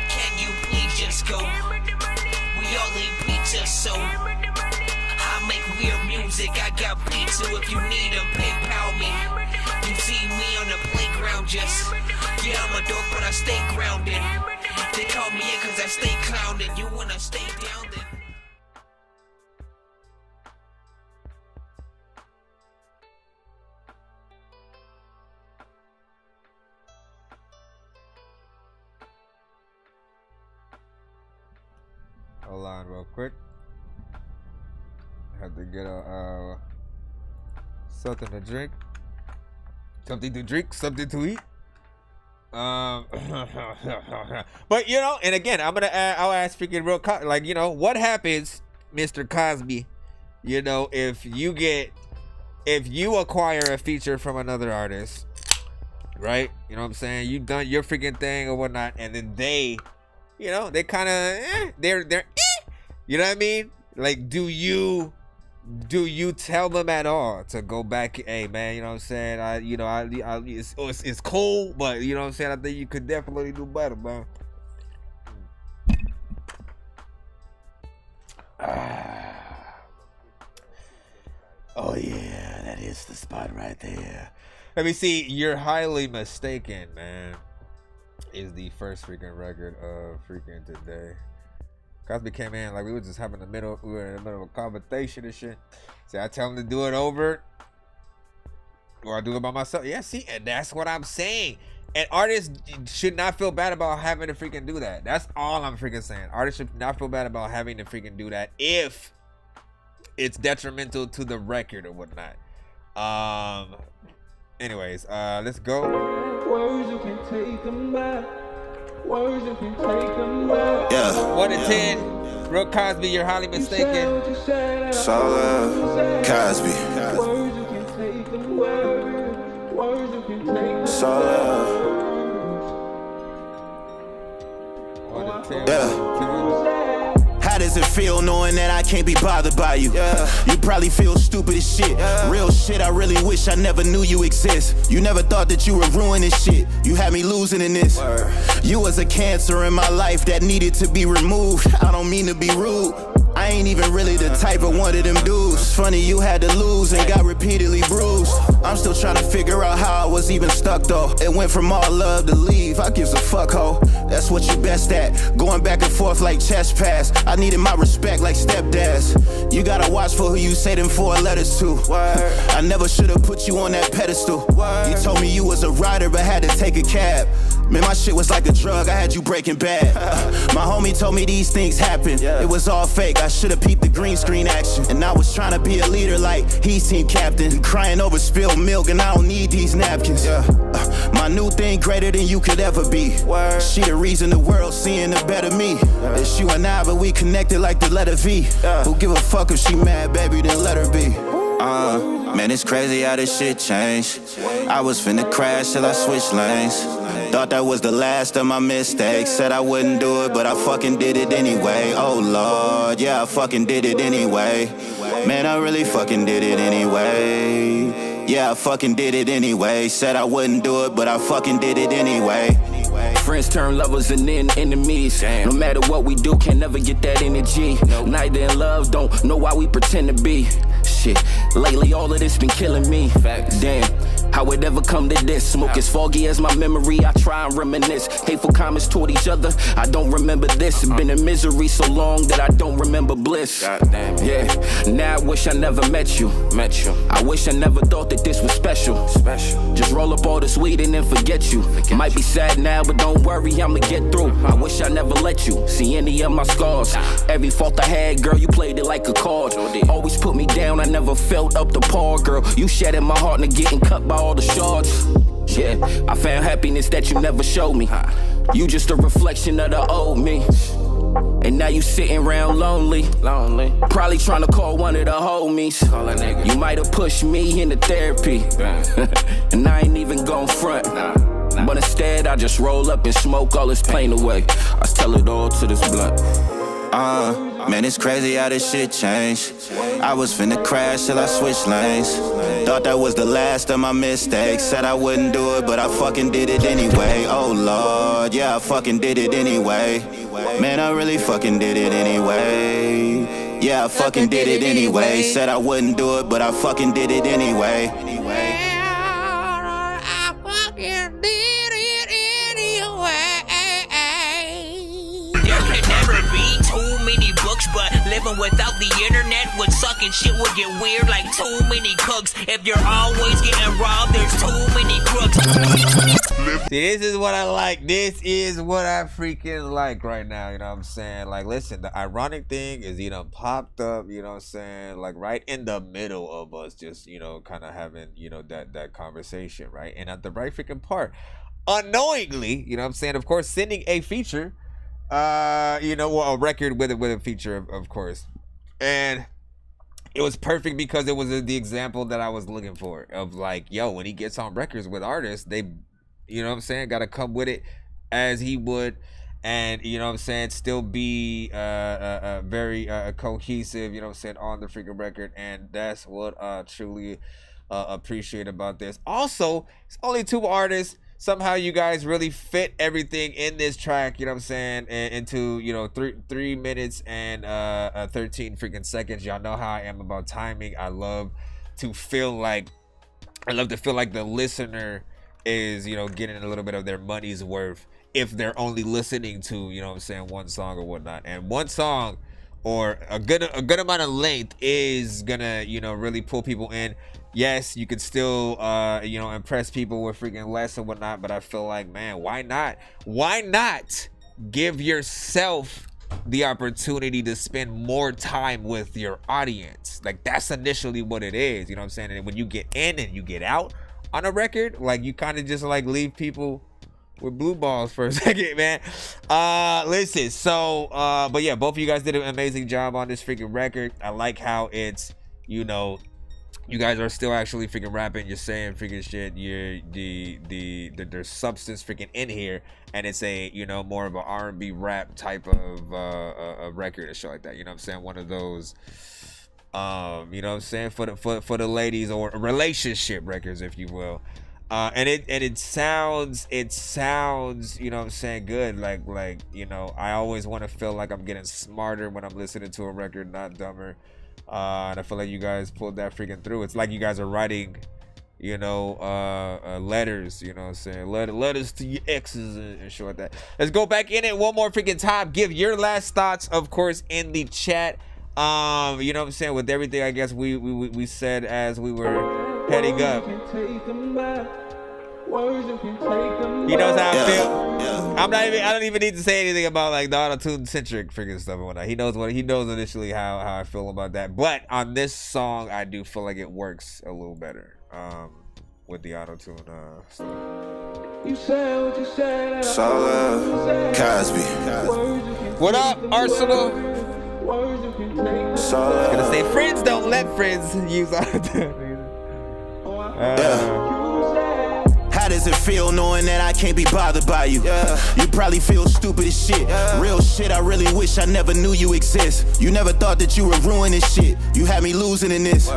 Can you please just go? We all eat pizza, so I make weird music. I got beats, so if you need them, PayPal me. You see me on the playground, just yeah, I'm a dork, but I stay grounded. They call me in 'cause I stay clowning. You wanna stay down then? Hold on real quick. I have to get a something to drink. Something to drink, something to eat. But you know, and again, I'll ask freaking Real like, you know, what happens, Mr. Cosby, you know, if you acquire a feature from another artist, right? You know what I'm saying? You've done your freaking thing or whatnot, and then they, you know, they kind of, they're you know what I mean? Like, do you tell them at all to go back? Hey man, you know what I'm saying? It's cool, but you know what I'm saying? I think you could definitely do better, man. Oh yeah, that is the spot right there. Let me see. You're highly mistaken, man. Is the first freaking record of freaking today. Cosby came in like we were just having we were in the middle of a conversation and shit. See, I tell him to do it over, or I do it by myself. Yeah, see, and that's what I'm saying. And artists should not feel bad about having to freaking do that. That's all I'm freaking saying. Artists should not feel bad about having to freaking do that if it's detrimental to the record or whatnot. Anyways, let's go. Words you can take them back. Words you can take them back. Yeah. 1 to 10. Real Cosby, you're highly mistaken. It's all Cosby. Words you can take them back. Words you can take them It's all love. 1 to 10. Yeah. How does it feel knowing that I can't be bothered by you? You probably feel stupid as shit. Real shit, I really wish I never knew you exist. You never thought that you were ruining shit. You had me losing in this. You was a cancer in my life that needed to be removed. I don't mean to be rude. I ain't even really the type of one of them dudes. It's funny you had to lose and got repeatedly bruised. I'm still trying to figure out how I was even stuck though. It went from all love to leave. I gives a fuck ho. That's what you best at. Going back and forth like chess pass. I needed my respect like stepdads. You gotta watch for who you say them 4 letters to. I never should've put you on that pedestal. You told me you was a rider but had to take a cab. Man, my shit was like a drug, I had you breaking bad. My homie told me these things happen. It was all fake, I should've peeped the green screen action. And I was trying to be a leader like he's team captain. Crying over spilled milk and I don't need these napkins. My new thing greater than you could ever be. She the reason the world's seeing a better me. It's you and I, but we connected like the letter V. Who give a fuck if she mad, baby, then let her be. Man, it's crazy how this shit changed. I was finna crash till I switched lanes. Thought that was the last of my mistakes. Said I wouldn't do it, but I fucking did it anyway. Oh Lord, yeah, I fucking did it anyway. Man, I really fucking did it anyway. Yeah, I fucking did it anyway. Said I wouldn't do it, but I fucking did it anyway. Friends turn lovers and then enemies. No matter what we do, can never get that energy. Neither in love, don't know why we pretend to be. Shit, lately all of this been killing me. Damn, how it ever come to this? Smoke as foggy as my memory, I try and reminisce. Hateful comments toward each other, I don't remember this. Been in misery so long that I don't remember bliss. Yeah, now I wish I never met you. I wish I never thought that this was special. Just roll up all this weed and then forget you. Might be sad now, but don't worry, I'ma get through. I wish I never let you see any of my scars. Every fault I had, girl, you played it like a card. Always put me down, I never felt up to par, girl. You shattered my heart and getting cut by all the shards. Yeah, I found happiness that you never showed me. You just a reflection of the old me. And now you sitting around lonely. Probably trying to call one of the homies. You might have pushed me into therapy. And I ain't even gon' front. But instead I just roll up and smoke all this pain away. I tell it all to this blunt. Man, it's crazy how this shit changed. I was finna crash till I switched lanes. Thought that was the last of my mistakes. Said I wouldn't do it, but I fucking did it anyway. Oh Lord, yeah, I fucking did it anyway. Man, I really fucking did it anyway. Yeah, I fucking did it anyway. Said I wouldn't do it, but I fucking did it anyway. I fucking did it anyway. There can never be too many books, but living without the internet would suck and shit would get weird like too many cooks. If you're always getting robbed, there's too many crooks. See, this is what I like. This is what I freaking like right now. You know what I'm saying? Like, listen, the ironic thing is, you know, popped up, you know what I'm saying? Like, right in the middle of us just, you know, kind of having, you know, that conversation, right? And at the right freaking part, unknowingly, you know what I'm saying? Of course, sending a feature, you know, well, a record with a feature, of course. And it was perfect because it was the example that I was looking for of like, yo, when he gets on records with artists, they, you know what I'm saying, got to come with it as he would. and you know what I'm saying, still be very cohesive, you know what I'm saying, on the freaking record. And that's what I truly appreciate about this. Also, it's only 2 artists. Somehow you guys really fit everything in this track, you know what I'm saying, into, you know, 3 minutes and 13 freaking seconds. Y'all know how I am about timing. I love to feel like the listener is, you know, getting a little bit of their money's worth if they're only listening to, you know what I'm saying, one song or whatnot. And one song or a good amount of length is gonna, you know, really pull people in. Yes, you could still you know, impress people with freaking less and whatnot, but I feel like, man, why not give yourself the opportunity to spend more time with your audience? Like, that's initially what it is, you know what I'm saying? And when you get in and you get out on a record, like, you kind of just like leave people with blue balls for a second, man. Listen, so but yeah, both of you guys did an amazing job on this freaking record. I like how it's, you know, you guys are still actually freaking rapping. You're saying freaking shit. There's substance freaking in here, and it's a, you know, more of an R&B rap type of a record and shit like that. You know what I'm saying? One of those, you know what I'm saying, for the ladies, or relationship records, if you will. And it sounds, you know what I'm saying, good. Like, you know, I always want to feel like I'm getting smarter when I'm listening to a record, not dumber. And I feel like you guys pulled that freaking through. It's like you guys are writing, you know, letters, you know what I'm saying, letters to your exes and shit like that. Let's go back in it one more freaking time. Give your last thoughts, of course, in the chat. You know what I'm saying, with everything I guess we said as we were heading up. He knows how I feel. Yeah. I don't even need to say anything about like the auto-tune centric freaking stuff and whatnot. He knows initially how I feel about that. But on this song, I do feel like it works a little better with the auto-tune stuff. You said what you said. Cosby. What up, Arsenal? Gonna say friends don't let friends use auto-tune. How does it feel knowing that I can't be bothered by you? You probably feel stupid as shit. Real shit, I really wish I never knew you exist. You never thought that you were ruining shit. You had me losing in this.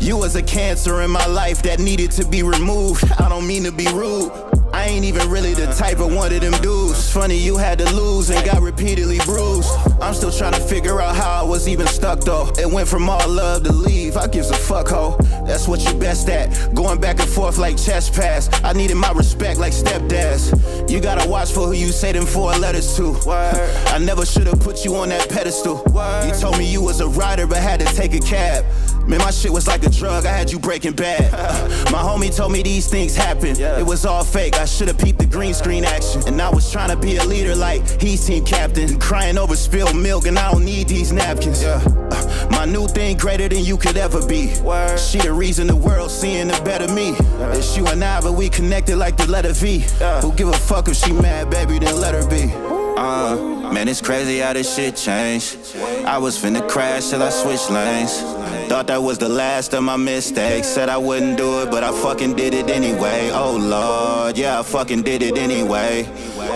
You was a cancer in my life that needed to be removed. I don't mean to be rude. I ain't even really the type of one of them dudes. Funny you had to lose and got repeatedly bruised. I'm still trying to figure out how I was even stuck though. It went from all love to leave. I gives a fuck, ho. That's what you best at. Going back and forth like chess pass. I needed my respect like stepdads. You gotta watch for who you say them 4 letters to. I never should've put you on that pedestal. You told me you was a rider but had to take a cab. Man, my shit was like a drug, I had you breaking bad. My homie told me these things happen. It was all fake, I should've peeped the green screen action. And I was trying to be a leader like he's team captain. Crying over spilled milk and I don't need these napkins. My new thing greater than you could ever be. She the reason the world's seeing a better me. It's you and I, but we connected like the letter V. Who give a fuck if she mad, baby, then let her be. Man, it's crazy how this shit changed. I was finna crash till I switched lanes. Thought that was the last of my mistakes. Said I wouldn't do it, but I fucking did it anyway. Oh Lord, yeah, I fucking did it anyway.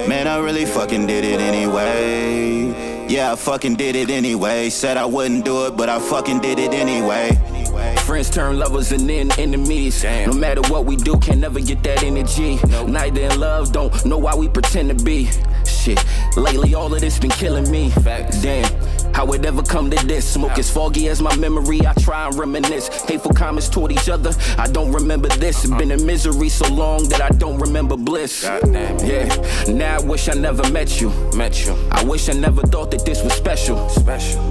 Man, I really fucking did it anyway. Yeah, I fucking did it anyway. Said I wouldn't do it, but I fucking did it anyway. Friends turn lovers and then enemies. No matter what we do, can never get that energy. Neither in love, don't know why we pretend to be. Shit, lately all of this been killing me. Damn, how it ever come to this? Smoke as foggy as my memory, I try and reminisce. Hateful comments toward each other, I don't remember this. Been in misery so long that I don't remember bliss. Yeah, now I wish I never met you. I wish I never thought that this was special.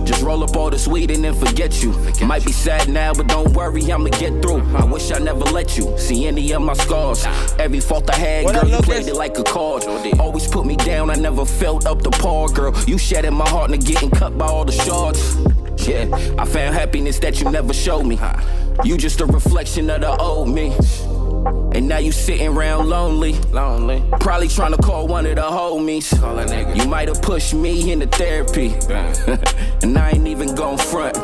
Just roll up all this weed and then forget you. Might be sad now, but don't worry, I'ma get through. I wish I never let you see any of my scars. Every fault I had, girl, you played it like a card. Always put me down, I never felt up to par, girl. You shattered my heart and getting cut by all the shards. Yeah, I found happiness that you never showed me. You just a reflection of the old me. And now you sitting around lonely. Probably trying to call one of the homies. You might have pushed me into therapy. And I ain't even gon' front.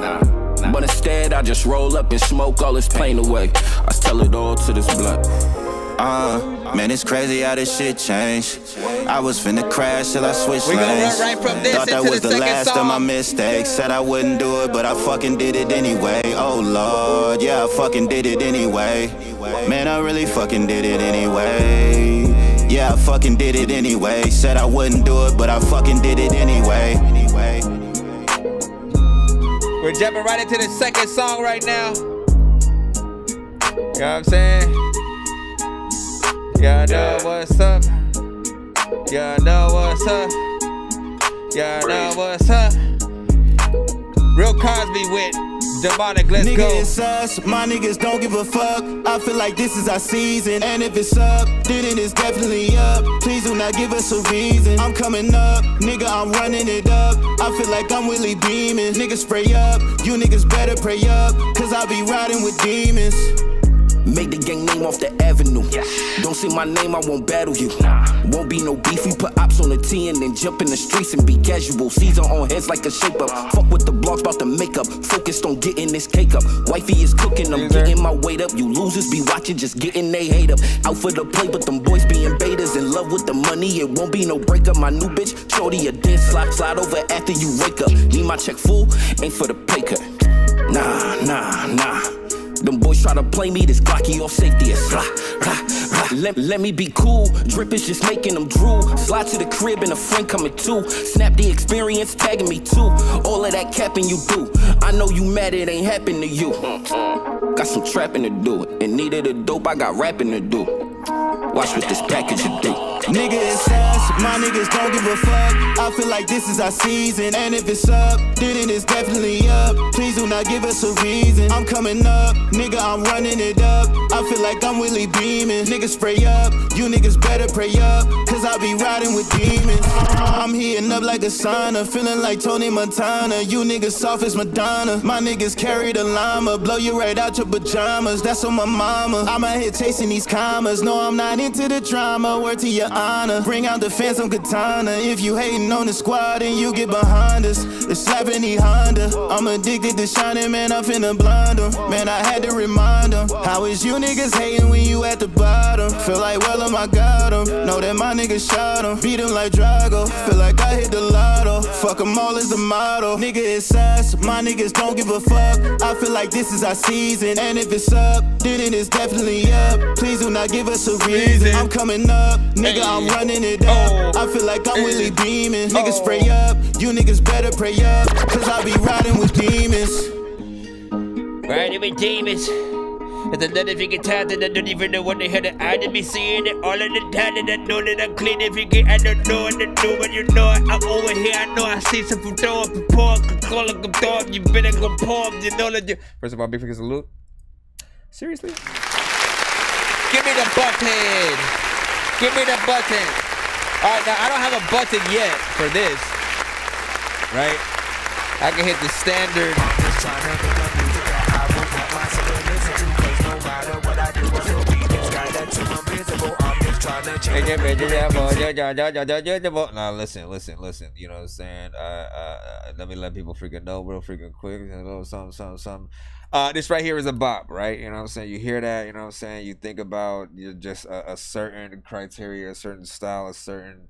But instead I just roll up and smoke all this pain away. I tell it all to this blunt. Man, it's crazy how this shit changed. I was finna crash till I switched We gonna lanes. run right from this Thought that into was the the second last song. of my mistakes. Said I wouldn't do it, but I fucking did it anyway. Oh Lord, yeah, I fucking did it anyway. Man, I really fucking did it anyway. Yeah, I fucking did it anyway. Said I wouldn't do it, but I fucking did it anyway. We're jumping right into the second song right now. You know what I'm saying? Y'all know what's up. Y'all know what's up. Y'all know what's up. Real Cosby with Demonic, let's Nigga, go. it's us, my niggas don't give a fuck. I feel like this is our season. And if it's up, then it is definitely up. Please do not give us a reason. I'm coming up, nigga, I'm running it up. I feel like I'm Willie beaming. Niggas spray up, you niggas better pray up. Cause I be riding with demons. Make the gang name off the avenue. Don't say my name, I won't battle you. Won't be no beef, we put ops on the T and then jump in the streets and be casual. Season on heads like a shape up. Fuck with the blogs about the makeup. Focused on getting this cake up. Wifey is cooking, I'm getting my weight up. You losers be watching, just getting they hate up. Out for the play, but them boys being betas. In love with the money, it won't be no breakup. My new bitch, shorty, a dead slide over after you wake up. Need my check full, ain't for the pay cut. Nah. Them boys try to play me, this Glocky off safety is Let me be cool, drip is just making them drool. Slide to the crib and a friend coming too. Snap the experience, tagging me too. All of that capping you do. I know you mad it ain't happen to you. Got some trapping to do. And needed a dope, I got rapping to do. Watch what this package will do. Nigga, it's us, my niggas don't give a fuck. I feel like this is our season. And if it's up, then it is definitely up. Please do not give us a reason. I'm coming up, nigga, I'm running it up. I feel like I'm Willie beaming. Niggas spray up, you niggas better pray up. Cause I be riding with demons. I'm heating up like a sauna, feeling like Tony Montana. You niggas soft as Madonna. My niggas carry the llama, blow you right out your pajamas. That's on my mama. I'm out here chasing these commas. No, I'm not into the drama. Word to your honor. Bring out the phantom katana. If you hating on the squad, then you get behind us. It's slapping the Honda. I'm addicted to shining, man. I'm finna blind them. Man, I had to remind them. How is you niggas hating when you at the bottom? Feel like, well, I got them. Know that my niggas shot them. Beat them like Drago. Feel like I hit the lotto. Fuck them all is the motto. Nigga, it's us. My niggas don't give a fuck. I feel like this is our season. And if it's up, then it is definitely up. Please do not give us a reason. I'm coming up, nigga, I'm running it up. I feel like I'm Willie beaming. Niggas spray up, you niggas better pray up. Cause I be riding with demons. Riding with demons. It's another freaking time that I don't even know what the hell that I to be seeing it all of the time. And I know that I'm clean if you get, I don't know what to do, but you know it. I'm over here, I know I see some from throw up and pour up, call up, come throw up, you better go pour up, you know that you. First of all, big freaking salute. Seriously? Give me the button. Give me the button. All right, now I don't have a button yet for this, right? I can hit the standard. Now listen. You know what I'm saying? Let me let people freaking know real freaking quick. Something. This right here is a bop, right? You know what I'm saying? You hear that, you know what I'm saying? You think about just a certain criteria, a certain style, a certain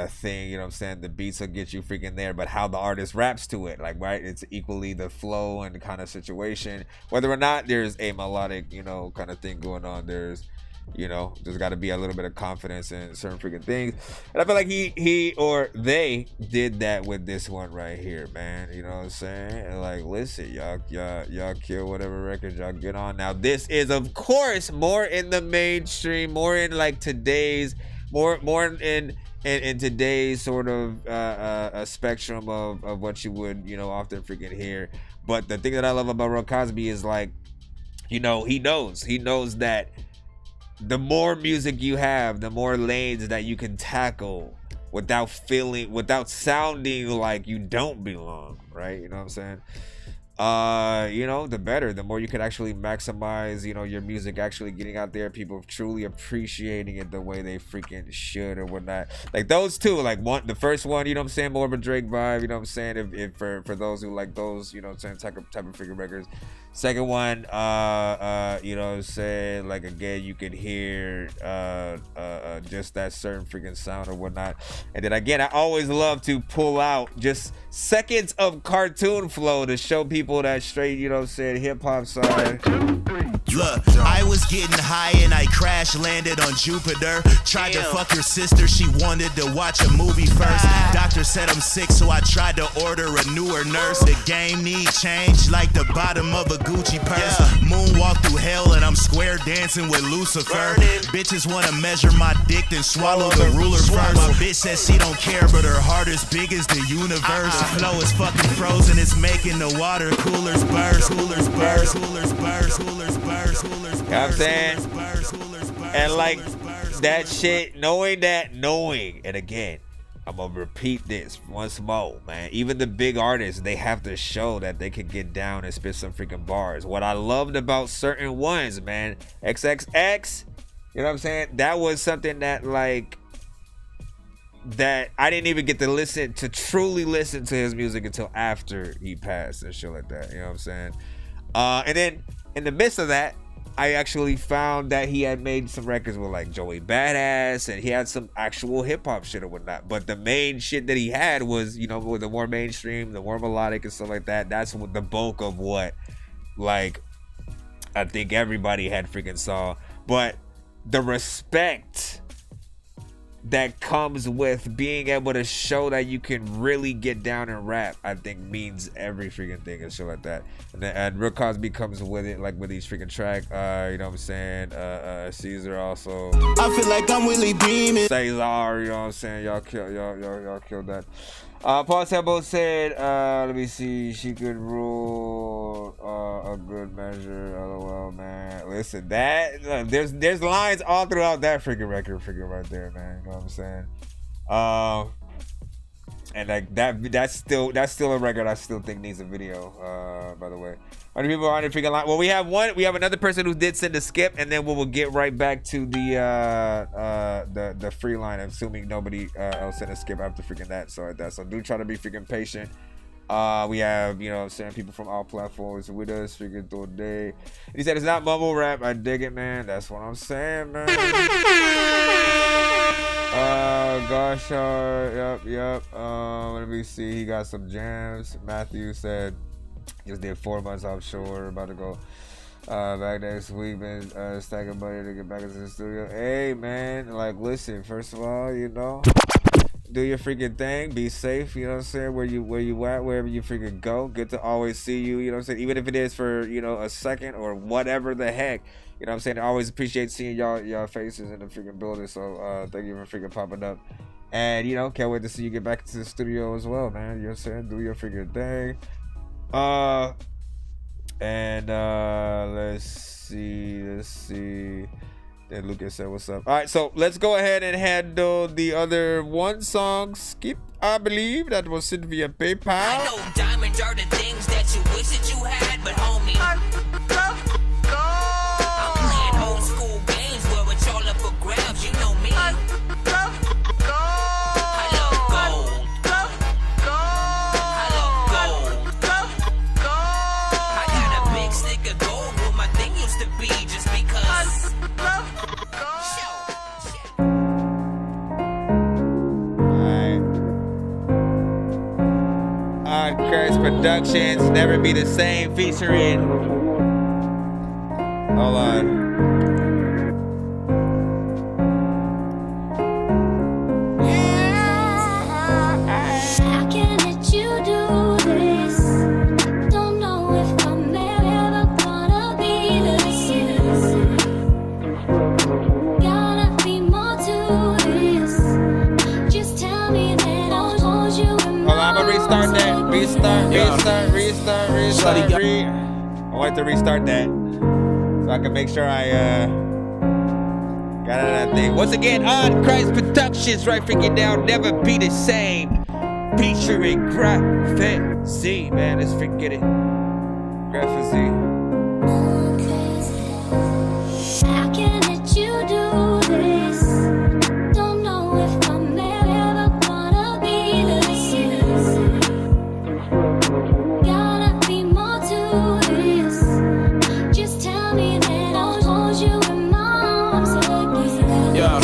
thing, you know what I'm saying? The beats will get you freaking there, but how the artist raps to it, like, right? It's equally the flow and the kind of situation. Whether or not there's a melodic, you know, kind of thing going on, there's got to be a little bit of confidence in certain freaking things. And I feel like he or they did that with this one right here, man. You know what I'm saying? And like, listen, y'all kill whatever record y'all get on. Now, this is, of course, more in the mainstream, more in like today's, more in today's sort of a spectrum of what you would, you know, often freaking hear. But the thing that I love about Real Cosby is, like, you know, he knows that the more music you have, the more lanes that you can tackle without sounding like you don't belong, right? You know what I'm saying? you know, the better, the more you can actually maximize, you know, your music actually getting out there, people truly appreciating it the way they freaking should or whatnot. Like those two, like the first one, you know what I'm saying, more of a Drake vibe, you know what I'm saying, if for those who like those, you know what I'm saying, type of freaking records. Second one, you know what I'm saying, like again, you can hear just that certain freaking sound or whatnot. And then again, I always love to pull out just seconds of cartoon flow to show people that straight, you know what I'm saying, hip-hop side. Look, I was getting high and I crash landed on Jupiter. Tried to fuck her sister, she wanted to watch a movie first. Doctor said I'm sick, so I tried to order a newer nurse. The game need change like the bottom of a Gucci purse. Moonwalk through hell and I'm square dancing with Lucifer. Bitches wanna measure my dick then swallow the ruler first. My bitch says she don't care, but her heart is big as the universe. Flow is fucking frozen, it's making the water coolers burst. Coolers burst, coolers burst, coolers burst. You know what I'm saying? And like that shit, knowing, and again, I'm gonna repeat this once more, man. Even the big artists, they have to show that they can get down and spit some freaking bars. What I loved about certain ones, man, XXX, you know what I'm saying? That was something that like, that I didn't even get to truly listen to his music until after he passed and shit like that, you know what I'm saying? And then in the midst of that, I actually found that he had made some records with like Joey Badass, and he had some actual hip hop shit or whatnot. But the main shit that he had was, you know, with the more mainstream, the more melodic and stuff like that. That's what the bulk of what, like, I think everybody had freaking saw. But the respect that comes with being able to show that you can really get down and rap, I think means every freaking thing and shit like that. And Rick Cosby comes with it, like with each freaking track. You know what I'm saying? Caesar also. I feel like I'm Willie Beeman. Cesar, you know what I'm saying? Y'all killed that. Paul Temple said, let me see, she could rule a good measure. LOL, man. Listen, that there's lines all throughout that freaking record right there, man. You know what I'm saying? And like that's still a record I still think needs a video. By the way, how many people are on the freaking line? Well, we have another person who did send a skip, and then we will get right back to the free line, assuming nobody else sent a skip after freaking that. So do try to be freaking patient. We have, you know what I'm saying, people from all platforms with us freaking through the day. And he said it's not mumble rap. I dig it, man. That's what I'm saying, man. Gosh, yep. Let me see. He got some jams. Matthew said just did 4 months offshore. About to go back next week, man. Stacking money to get back into the studio. Hey, man, like, listen. First of all, you know, do your freaking thing. Be safe. You know what I'm saying? Where you at, wherever you freaking go. Good to always see you. You know what I'm saying? Even if it is for, you know, a second or whatever the heck. You know what I'm saying? I always appreciate seeing y'all faces in the freaking building. So thank you for freaking popping up. And, you know, can't wait to see you get back to the studio as well, man. You know what I'm saying? Do your freaking thing. Let's see. Then Lucas said, what's up? All right, so let's go ahead and handle the other one song skip. I believe that was sent via PayPal. I know diamonds are the things that you wish that you had, but homie, I'm playing old school games where it's all up for grabs. You know me. I love gold. I got a big stick of gold where my thing used to be just because. Curse Productions, Never Be the Same, featuring. Hold on. How can let you do this? Don't know if I'm ever gonna be the same. Gotta be more to this. Just tell me that I'll hold you in my Hold on, I'm gonna restart that. Restart. I want to restart that so I can make sure I got out of that thing. Once again, on Christ Productions, right freaking down, Never Be the Same, featuring Graphic Z, man. Let's forget it. Graphicy. How can let you do this? Don't know if I'm ever gonna be the same. Gotta be more to this. Just tell me that I'll hold you in my arms again. Yeah.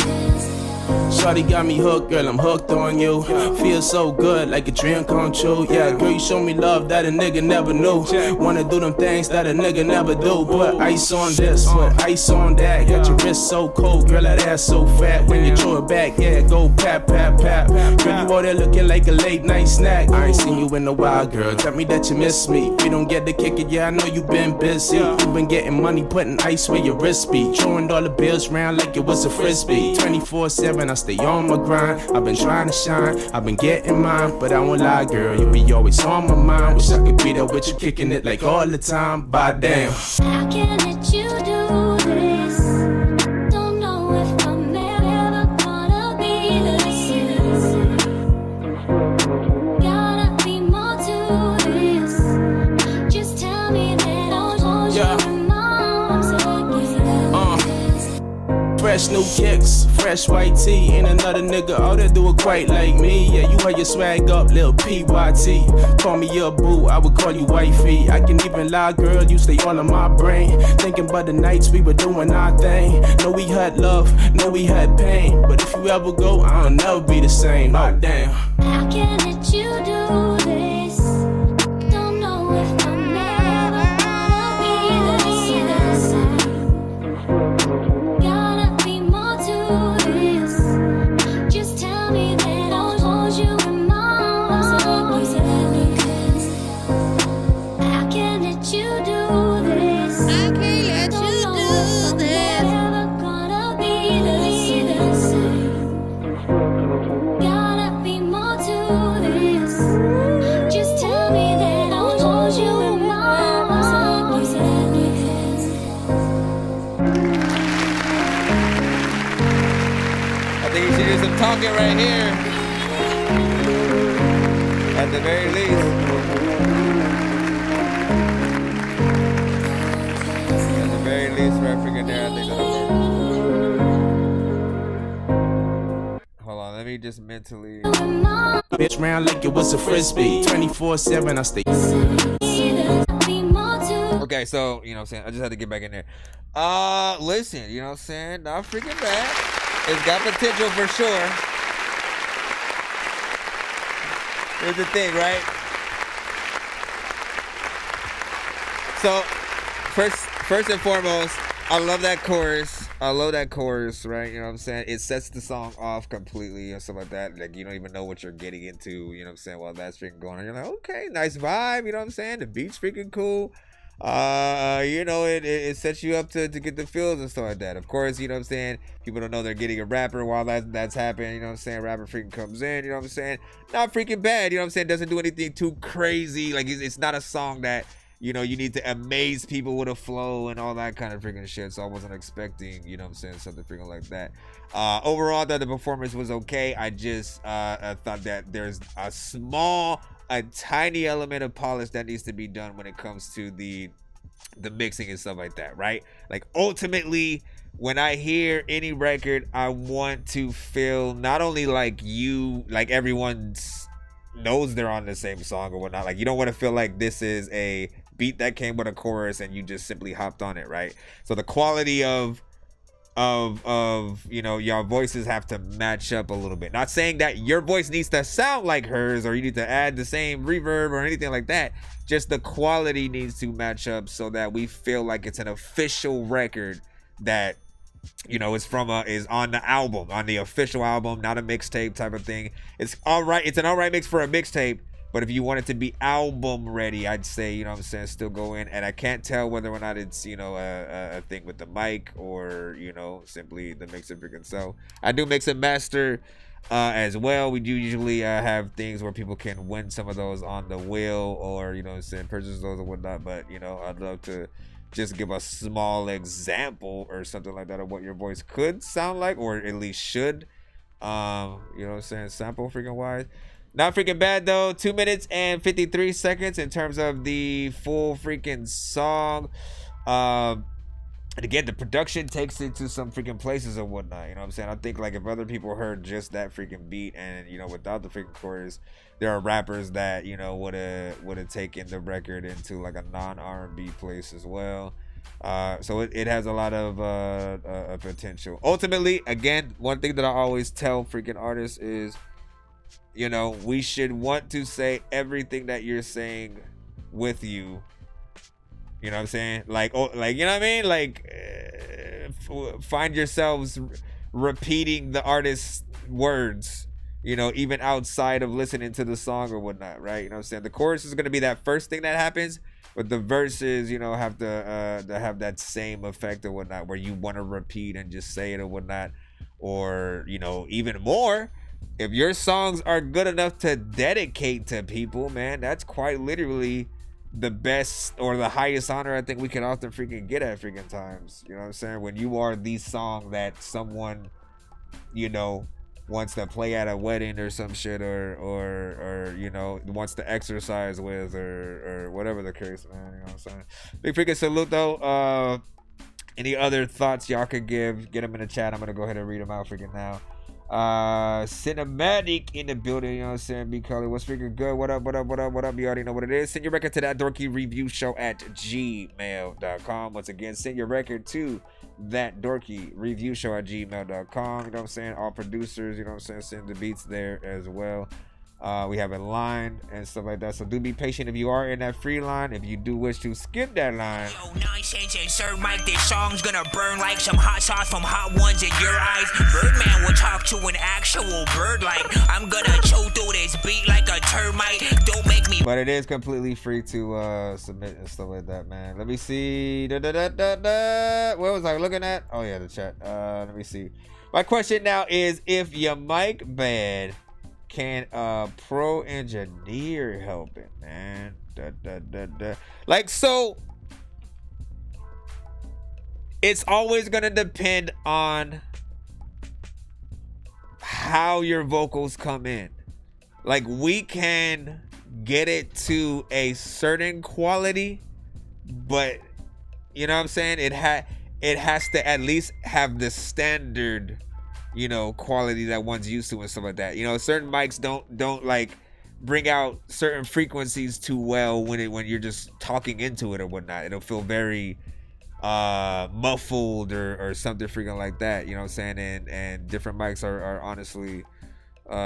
Shawty got me hooked, girl, I'm hooked on you. Feel so good, like a dream come true. Yeah, girl, you show me love that a nigga never knew. Wanna do them things that a nigga never do. Put ice on this, put ice on that. Got your wrist so cold, girl, that ass so fat. When you throw it back, yeah, go pap, pap, pap. Girl, you out there looking like a late night snack. I ain't seen you in a while, girl, tell me that you miss me. We don't get to kick it, yeah, I know you been busy. You been getting money, putting ice where your wrist be. Throwing all the bills round like it was a frisbee. 24/7, I stay on my grind. I've been trying to shine, I've been getting mine, but I won't lie, girl, you be always on my mind. Wish I could be there with you, kicking it like all the time. By damn. How can let you do this? Don't know if I'm ever gonna be the same. Gotta be more to this. Just tell me that I'll hold you in my arms again. Fresh new kicks, fresh white tee. Ain't another nigga out there do it quite like me. Yeah, you had your swag up, lil' PYT. Call me your boo, I would call you wifey. I can even lie, girl, you stay all in my brain. Thinking about the nights we were doing our thing. Know we had love, know we had pain. But if you ever go, I'll never be the same. Oh, damn. How can let you do this? Don't know if I'm ever gonna be the same. Gotta be more to this. Just tell me that I'll hold you in my arms again. How can let you do this? I can't let you do this. Never gonna be the same. Gotta be more to this. Just tell me that I'll hold you in my arms again. I think you should do some talking right here. At the very least. At the very least, right freaking there, I think that'll work. Hold on, let me just mentally. Bitch round like it was a frisbee. 24/7, I stay. Okay, so, you know what I'm saying? I just had to get back in there. Listen, you know what I'm saying? Not freaking bad. It's got potential for sure. Here's the thing, right? So, first and foremost, I love that chorus. I love that chorus, right? You know what I'm saying? It sets the song off completely and stuff like that. Like, you don't even know what you're getting into, you know what I'm saying? While that's freaking going on. You're like, okay, nice vibe, you know what I'm saying? The beat's freaking cool. You know, it sets you up to get the feels and stuff like that. Of course, you know what I'm saying? People don't know they're getting a rapper while that's happening, you know what I'm saying? Rapper freaking comes in, you know what I'm saying? Not freaking bad, you know what I'm saying? Doesn't do anything too crazy. Like, it's not a song that, you know, you need to amaze people with a flow and all that kind of freaking shit. So I wasn't expecting, you know what I'm saying, something freaking like that. Overall, I thought the performance was okay. I just I thought that there's a tiny element of polish that needs to be done when it comes to the mixing and stuff like that, right? Like, ultimately, when I hear any record, I want to feel not only like everyone knows they're on the same song or whatnot. Like, you don't want to feel like this is a beat that came with a chorus and you just simply hopped on it, right? So the quality of you know, your voices have to match up a little bit. Not saying that your voice needs to sound like hers or you need to add the same reverb or anything like that. Just the quality needs to match up so that we feel like it's an official record that, you know, is on the album, on the official album, not a mixtape type of thing. It's all right. It's an all right mix for a mixtape. But if you want it to be album ready, I'd say, you know what I'm saying, still go in. And I can't tell whether or not it's, you know, a thing with the mic or, you know, simply the mixer freaking. So I do mix and master as well. We do usually have things where people can win some of those on the wheel or, you know what I'm saying, purchase those or whatnot. But, you know, I'd love to just give a small example or something like that of what your voice could sound like, or at least should, you know what I'm saying, sample freaking wise. Not freaking bad though. 2 minutes and 53 seconds in terms of the full freaking song. And again, the production takes it to some freaking places or whatnot. You know what I'm saying? I think like if other people heard just that freaking beat and without the freaking chorus, there are rappers that would have taken the record into like a non-R&B place as well. So it has a lot of potential. Ultimately, again, one thing that I always tell freaking artists is, we should want to say everything that you're saying with you. You know what I'm saying? Like, you know what I mean? Like, find yourselves repeating the artist's words, even outside of listening to the song or whatnot, right? You know what I'm saying? The chorus is going to be that first thing that happens, but the verses, have to have that same effect or whatnot, where you want to repeat and just say it or whatnot. Or, even more, if your songs are good enough to dedicate to people, man, that's quite literally the best or the highest honor I think we can often freaking get at freaking times. You know what I'm saying? When you are the song that someone, wants to play at a wedding or some shit, or wants to exercise with, or whatever the case, man. You know what I'm saying? Big freaking salute though. Any other thoughts y'all could give? Get them in the chat. I'm gonna go ahead and read them out freaking now. Cinematic in the building, you know what I'm saying? B Cully, what's freaking good? What up? You already know what it is. Send your record to ThatDorkyReviewShow at gmail.com. Once again, send your record to ThatDorkyReviewShow at gmail.com. You know what I'm saying? All producers, you know what I'm saying? Send the beats there as well. We have a line and stuff like that, so do be patient if you are in that free line. If you do wish to skip that line, Yo, Nonsenze and Sir Mike, this song's gonna burn like some hot sauce from hot ones in your eyes. Birdman will talk to an actual bird like I'm gonna chew through this beat like a termite. Don't make me. But it is completely free to submit and stuff like that, man. Let me see. What was I looking at? Oh yeah, the chat. Let me see. My question now is, if your mic bad, can a pro engineer help it, man? Like, so it's always gonna depend on how your vocals come in. Like, we can get it to a certain quality, but you know what I'm saying? It has to at least have the standard, quality that one's used to and stuff like that. Certain mics don't like bring out certain frequencies too well when you're just talking into it or whatnot. It'll feel very muffled or something freaking like that. You know what I'm saying? And different mics are honestly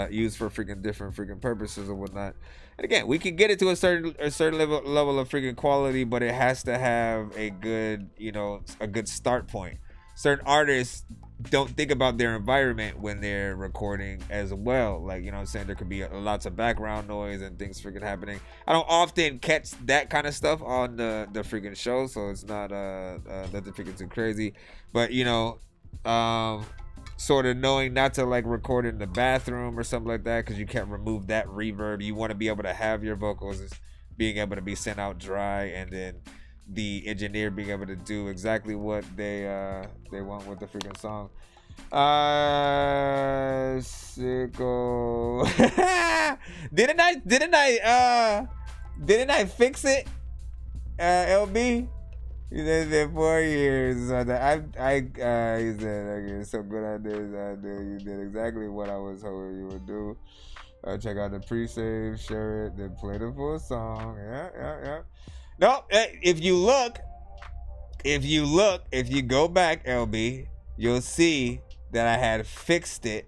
used for freaking different freaking purposes or whatnot. And again, we can get it to a certain level of freaking quality, but it has to have a good, a good start point. Certain artists don't think about their environment when they're recording as well. Like, you know what I'm saying? There could be lots of background noise and things freaking happening. I don't often catch that kind of stuff on the freaking show, so it's not nothing freaking too crazy. But, sort of knowing not to like record in the bathroom or something like that, because you can't remove that reverb. You want to be able to have your vocals being able to be sent out dry, and then the engineer being able to do exactly what they want with the freaking song. Sicko. Didn't I fix it? LB? He said 4 years. He said, okay, so good at this. You did exactly what I was hoping you would do. Check out the pre-save, share it, then play the full song. Yeah. No, if you go back, LB, you'll see that I had fixed it.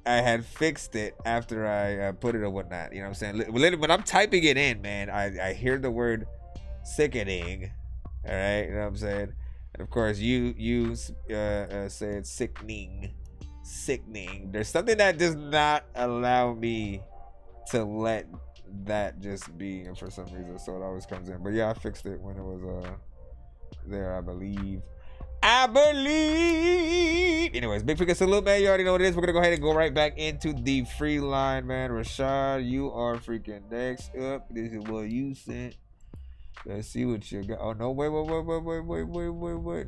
After I put it or whatnot. You know what I'm saying? When I'm typing it in, man, I hear the word sickening. All right, you know what I'm saying? And of course, you say it's sickening. There's something that does not allow me to let that just be, and for some reason, so it always comes in. But yeah, I fixed it when it was there, I believe. Anyways, big freaking salute, man. You already know what it is. We're gonna go ahead and go right back into the free line, man. Rashad, you are freaking next up. This is what you sent. Let's see what you got. Oh no, wait.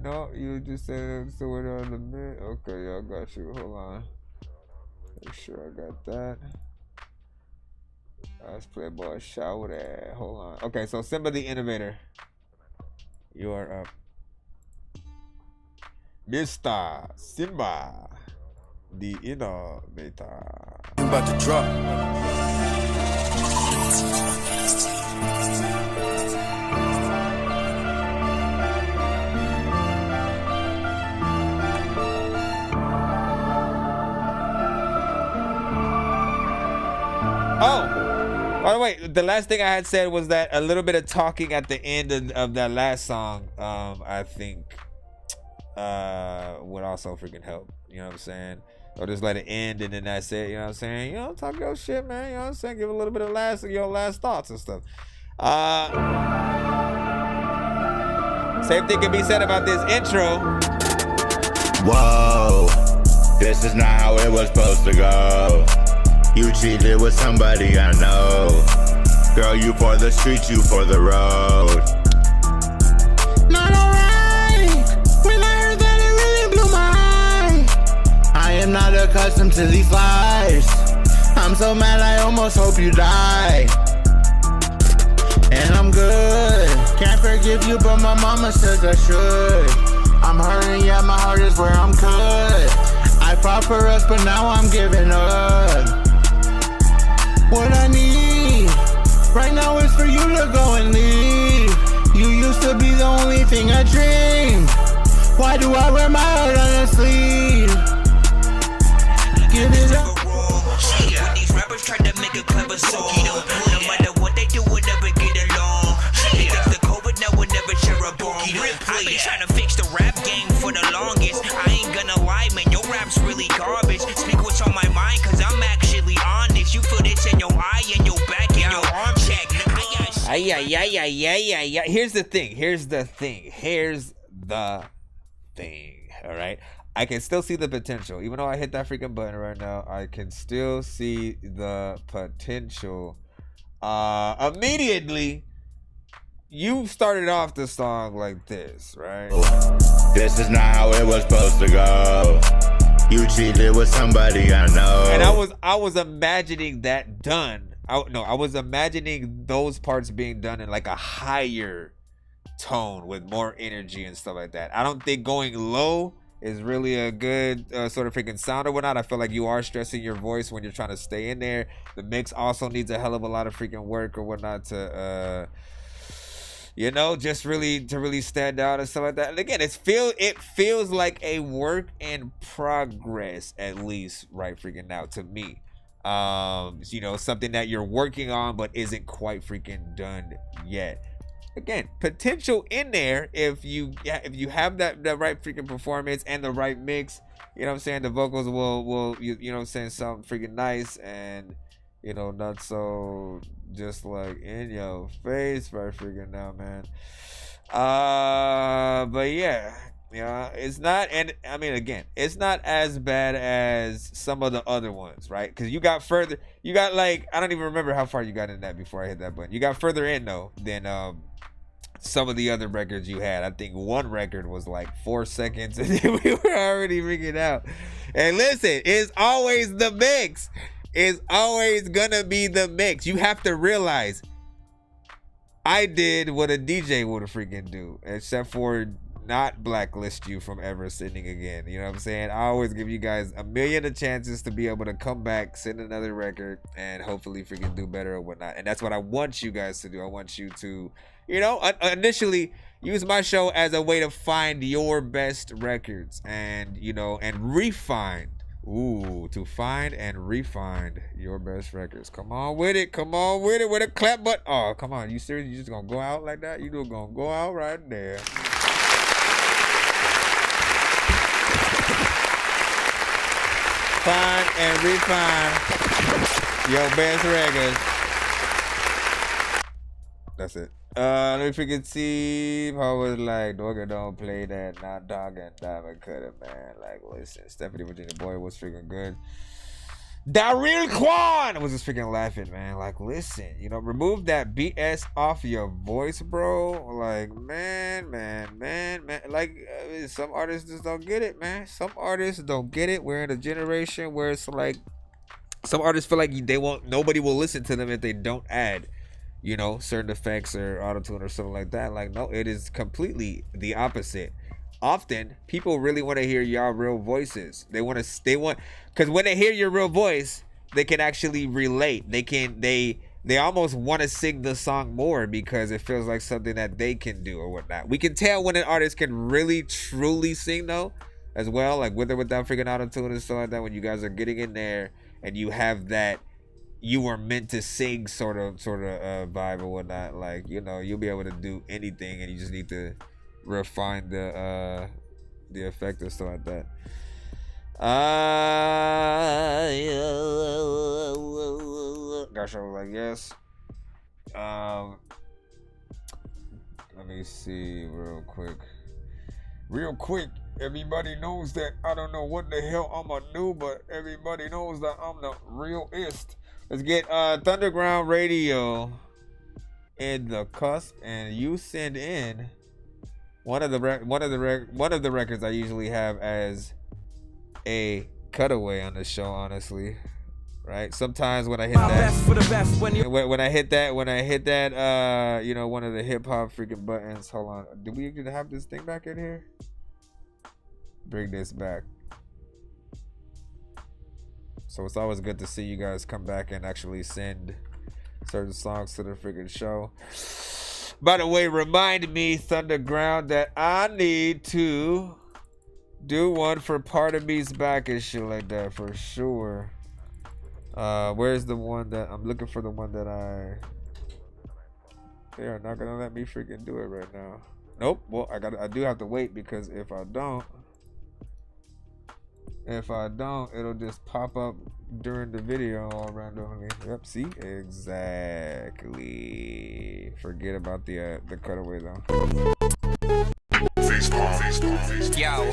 No, you just said so on the minute. Okay, yeah, I got you. Hold on. Make sure I got that. Let's play boy shout that. Hold on. Okay, so Simba the Innovator. You are up. Mr. Simba the Innovator. I'm about to drop. Oh, by the way, the last thing I had said was that a little bit of talking at the end of that last song, I think, would also freaking help. You know what I'm saying? Or just let it end and then that's it. You know what I'm saying? You know, talk your shit, man. You know what I'm saying? Give a little bit of your last thoughts and stuff. Same thing can be said about this intro. Whoa, this is not how it was supposed to go. You cheated with somebody I know. Girl, you for the streets, you for the road. Not alright. When I heard that, it really blew my mind. I am not accustomed to these lies. I'm so mad, I almost hope you die. And I'm good. Can't forgive you, but my mama says I should. I'm hurting, yeah, my heart is where I'm cut. I fought for us, but now I'm giving up. What I need right now is for you to go and leave. You used to be the only thing I dreamed. Why do I wear my heart on a sleeve? Give it up. When these rappers try to make a clever song, no matter what they do, we'll never get along. They think the COVID now will never share a bomb. I've been trying to fix the rap game for the longest. I ain't gonna lie, man, your rap's really garbage. Speak what's on my mind, cause I'm actually honest. You feel this in your eye, in your back, in your arm check. Here's the thing. All right. I can still see the potential. Even though I hit that freaking button right now, I can still see the potential. Immediately, you started off the song like this, right? This is not how it was supposed to go. You cheated with somebody I know. And I was imagining that done. I was imagining those parts being done in like a higher tone with more energy and stuff like that. I don't think going low is really a good sort of freaking sound or whatnot. I feel like you are stressing your voice when you're trying to stay in there. The mix also needs a hell of a lot of freaking work or whatnot to you know, just really to really stand out and stuff like that. And again, it feels like a work in progress, at least right freaking now to me. You know, something that you're working on but isn't quite freaking done yet. Again, potential in there if you have that right freaking performance and the right mix. You know what I'm saying? The vocals will you know what I'm saying, sound freaking nice and, you know, not so just like in your face right freaking now, man. But yeah, you know, it's not, and I mean, again, it's not as bad as some of the other ones, right? Because you got like, I don't even remember how far you got in that before I hit that button. You got further in though than some of the other records you had. I think one record was like 4 seconds and then we were already freaking out. And listen, it's always the mix. It's always gonna be the mix. You have to realize I did what a DJ would freaking do, except for not blacklist you from ever sending again. You know what I'm saying? I always give you guys a million of chances to be able to come back, send another record, and hopefully freaking do better or whatnot. And that's what I want you guys to do. I want you to, you know, initially use my show as a way to find your best records and, you know, and refine. To find and refine your best records. Come on with it. Come on with it. With a clap button. Oh, come on. You serious? You just gonna go out like that? You gonna go out right there. Find and refine your best records. That's it. Let me freaking see if I was like, Dorky don't play that, not dog and diamond cutter, man. Like, listen, Stephanie Virginia Boy was freaking good. Daryl Kwan was just freaking laughing, man. Like, listen, you know, remove that BS off your voice, bro. Like, man. Like, some artists just don't get it, man. Some artists don't get it. We're in a generation where it's like, Some artists feel like nobody will listen to them if they don't add, you know, certain effects or autotune or something like that. Like, no, it is completely the opposite. Often people really want to hear y'all real voices. They want, because when they hear your real voice, they can actually relate. They almost want to sing the song more because it feels like something that they can do or whatnot. We can tell when an artist can really truly sing though, as well, like with or without freaking autotune and stuff like that. When you guys are getting in there and you have that, you were meant to sing sort of vibe or whatnot. Like, you know, you'll be able to do anything, and you just need to refine the effect and stuff like that. Gosh, I was like, yes. Let me see real quick. Everybody knows that I don't know what the hell I'm gonna do, but everybody knows that I'm the realist. Let's get Thunderground Radio in the cusp, and you send in one of the records I usually have as a cutaway on the show, honestly. Right? Sometimes when I hit that, you know, one of the hip hop freaking buttons. Hold on, do we even have this thing back in here? Bring this back. So it's always good to see you guys come back and actually send certain songs to the freaking show. By the way, remind me, Thunderground, that I need to do one for Part of Me's back and shit like that for sure. Where's the one that I'm looking for? The one that they are not gonna let me freaking do it right now. Nope. Well, I do have to wait, because if I don't, it'll just pop up during the video all randomly. Yep, see? Exactly. Forget about the cutaway though. Yo,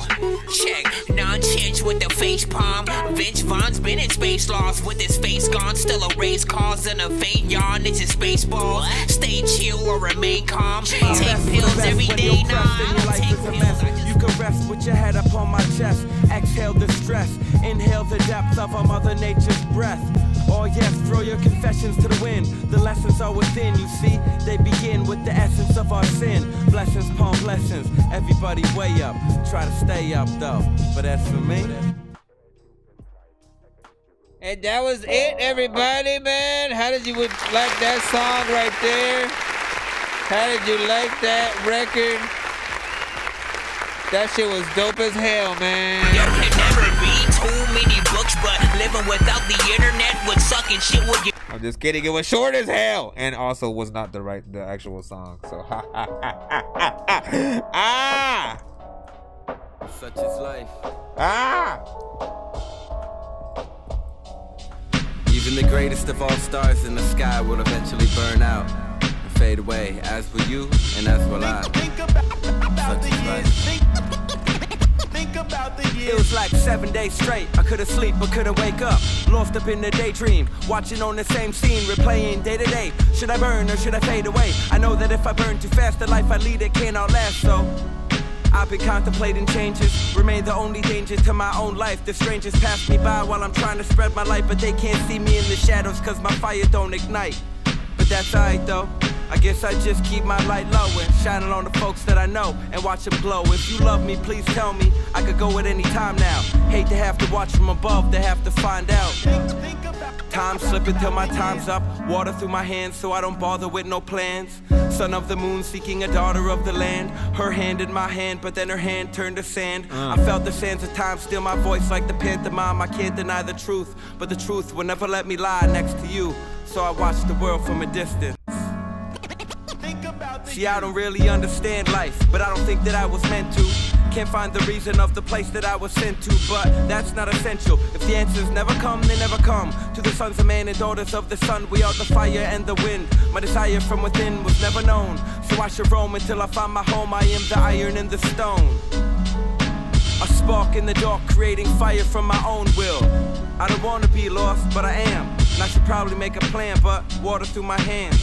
check, Nonsenze with the face palm. Vince Vaughn's been in space lost with his face gone. Still a race cause and a faint yawn. It's a space ball. Stay chill or remain calm. Take pills every day. Nah, I don't take pills. You can rest with your head up on my chest. Exhale the stress. Inhale the depth of a Mother Nature's breath. Oh yes, throw your confessions to the wind. The lessons are within, you see. They begin with the essence of our sin. Blessings upon blessings. Everybody way up. Try to stay up though. But as for me. And that was it, everybody, man. How did you like that song right there? How did you like that record? That shit was dope as hell, man. There can never be too many books, but living without the internet would suck and shit would get. I'm just kidding. It was short as hell, and also was not the actual song. So Such is life. Even the greatest of all stars in the sky will eventually burn out and fade away, as will you and as will I. Such is life. It was like 7 days straight. I couldn't sleep but couldn't wake up. Lost up in the daydream, watching on the same scene, replaying day to day. Should I burn or should I fade away? I know that if I burn too fast, the life I lead it can't outlast. So I've been contemplating changes. Remain the only danger to my own life. The strangers pass me by while I'm trying to spread my light, but they can't see me in the shadows cause my fire don't ignite. But that's alright though. I guess I just keep my light low and shining on the folks that I know and watch them glow. If you love me, please tell me. I could go at any time now. Hate to have to watch from above, to have to find out. Time slipping till my time's up. Water through my hands so I don't bother with no plans. Son of the moon seeking a daughter of the land. Her hand in my hand, but then her hand turned to sand. I felt the sands of time steal my voice like the pantomime. I can't deny the truth, but the truth will never let me lie next to you. So I watch the world from a distance. See, I don't really understand life, but I don't think that I was meant to. Can't find the reason of the place that I was sent to, but that's not essential. If the answers never come, they never come. To the sons of man and daughters of the sun, we are the fire and the wind. My desire from within was never known, so I should roam until I find my home. I am the iron and the stone. A spark in the dark, creating fire from my own will. I don't wanna be lost, but I am. And I should probably make a plan, but water through my hands.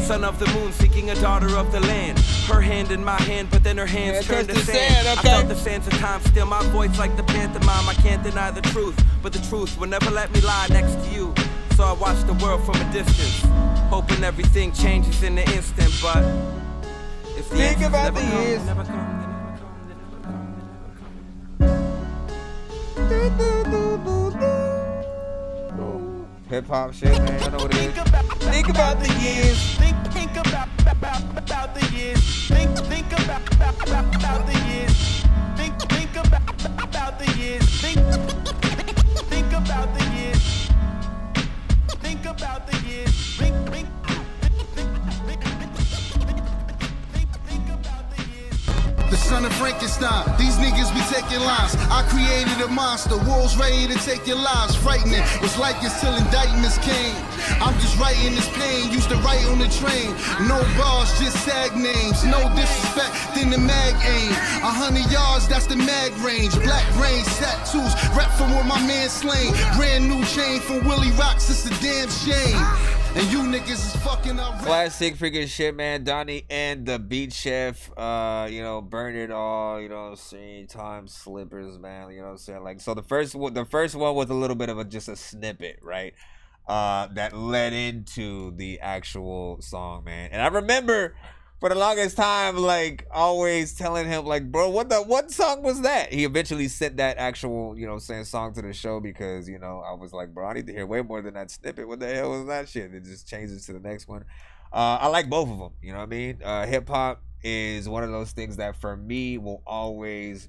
Son of the moon seeking a daughter of the land. Her hand in my hand, but then her hands turned to sand. Okay. I felt the sands of time steal my voice like the pantomime. I can't deny the truth, but the truth will never let me lie next to you. So I watch the world from a distance, hoping everything changes in an instant. But if the Think answers about never the come, years. they never come. Hip hop shit, man. You know what it is. Think about the years. Think about the years. Think about the years. Think about the years. Think about the years. Think about the years. The son of Frankenstein, these niggas be taking lives. I created a monster, wolves ready to take your lives. Frightening, was like this till indictments came. I'm just writing this pain, used to write on the train. No bars, just sag names. No disrespect, then the mag aim. 100 yards, that's the mag range. Black range, tattoos, rep from where my man slain. Brand new chain from Willie Rocks, it's a damn shame. And you niggas is fucking up. Classic freaking shit, man. Donnie and the Beat Chef, you know, burn it all, you know what I'm saying? Time slippers, man, you know what I'm saying? Like, so the first one was a little bit of just a snippet, right? That led into the actual song, man. And I remember for the longest time, like, always telling him, like, bro, what song was that? He eventually sent that actual, you know what I'm saying, song to the show because, you know, I was like, bro, I need to hear way more than that snippet. What the hell was that shit? It just changes to the next one. I like both of them, you know what I mean? Hip hop is one of those things that for me will always,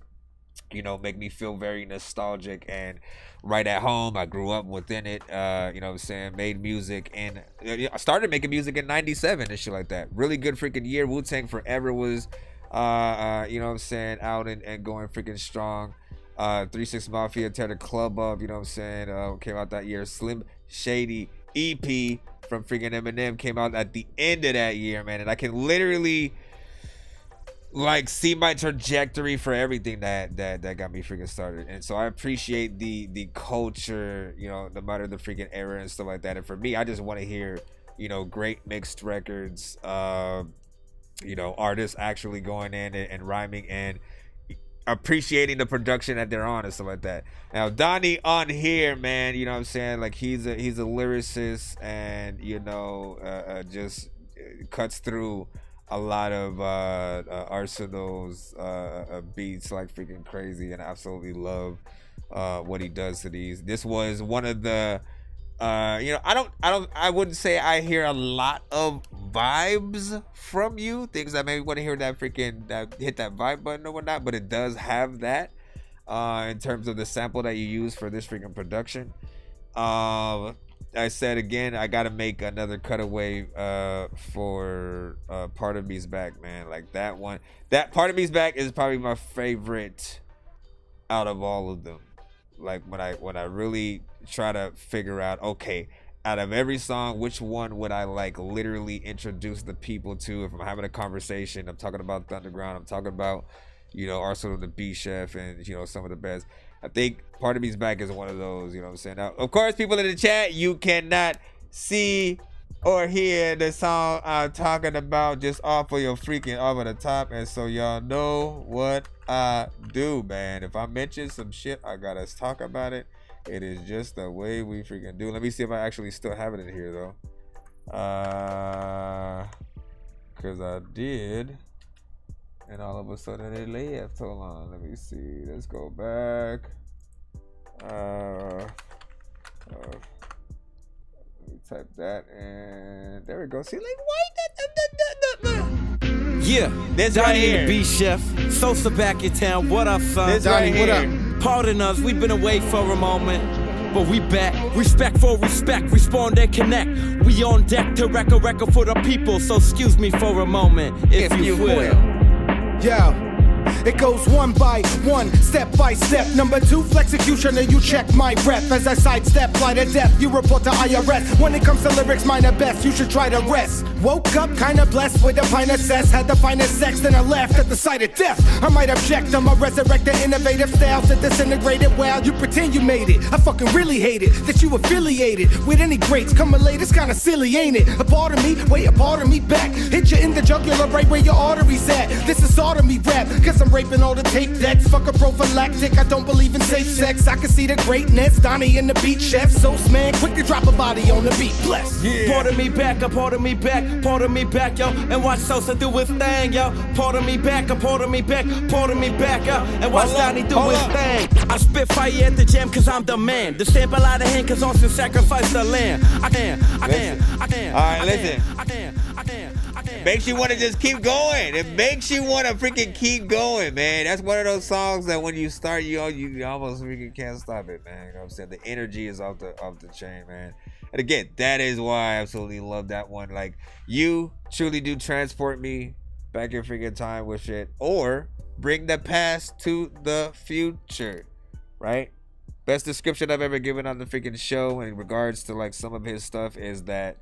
you know, make me feel very nostalgic and right at home. I grew up within it, you know what I'm saying, made music, and I started making music in 97 and shit like that. Really good freaking year. Wu-Tang Forever was, you know what I'm saying, out and going freaking strong. 3 6 Mafia, Tear the Club Up, you know what I'm saying, came out that year. Slim Shady EP from freaking Eminem came out at the end of that year, man, and I can literally like see my trajectory for everything that got me freaking started. And so I appreciate the culture, you know, no matter the freaking era and stuff like that. And for me, I just want to hear, you know, great mixed records, you know, artists actually going in and rhyming and appreciating the production that they're on and stuff like that. Now Donnie on here, man, you know what I'm saying, like he's a lyricist, and you know, just cuts through a lot of Arsenal's beats like freaking crazy, and I absolutely love what he does to these. This was one of the you know, I wouldn't say I hear a lot of vibes from you, things that maybe want to hear that freaking hit that vibe button or whatnot, but it does have that in terms of the sample that you use for this freaking production. I said again, I gotta make another cutaway for Part of Me's Back, man. Like that one, that Part of Me's Back is probably my favorite out of all of them. Like when I really try to figure out, okay, out of every song, which one would I like literally introduce the people to? If I'm having a conversation, I'm talking about Thunderground, I'm talking about, you know, Arsenal the Beat Chef, and you know, some of the best. I think Part of Me's Back is one of those, you know what I'm saying? Now, of course, people in the chat, you cannot see or hear the song I'm talking about just off of your freaking over the top, and so y'all know what I do, man. If I mention some shit, I gotta talk about it. It is just the way we freaking do. Let me see if I actually still have it in here though, cause I did, and all of a sudden it left. Hold on, let me see. Let's go back. Let me type that, and there we go. See, like, yeah, this Donnie right here. and the Beat Chef, Sosa back in town. What up, son? This right Donnie, what here. up? Pardon us, we've been away for a moment, but we back. Respect for respect, respond and connect. We on deck to wreck a record for the people, so excuse me for a moment, if you will. Yo, It goes one by one, step by step. Number 2, flexecution, and you check my rep. As I sidestep, fly to death, you report to IRS. When it comes to lyrics, mine are best, you should try to rest. Woke up kinda blessed with a pint of cess. Had the finest sex, then I left at the sight of death. I might object, I'ma resurrect the innovative styles that disintegrated. While you pretend you made it, I fucking really hate it that you affiliated with any greats. Coming late, it's kinda silly, ain't it? A part of me, way a part of me back. Hit you in the jugular right where your arteries at. This is sodomy rap, cause I'm raping all the tape decks. Fuck a prophylactic, I don't believe in safe sex. I can see the greatness, Donnie and the beat chef. So man, quick to drop a body on the beat, bless. Pardon me back, pardon me back, yo. And watch Sosa do his thing, yo. Pardon me back, pardon me back, yo. And watch Donnie do his thing. I spit fire at the jam cause I'm the man. The sample out of hand cause Austin sacrificed the land. I can. Alright, listen. It makes you want to just keep going. It makes you want to freaking keep going, man. That's one of those songs that when you start, you almost freaking can't stop it, man. You know what I'm saying? The energy is off the chain, man. And again, that is why I absolutely love that one. Like, you truly do transport me back in freaking time with shit, or bring the past to the future, right? Best description I've ever given on the freaking show in regards to like some of his stuff is that,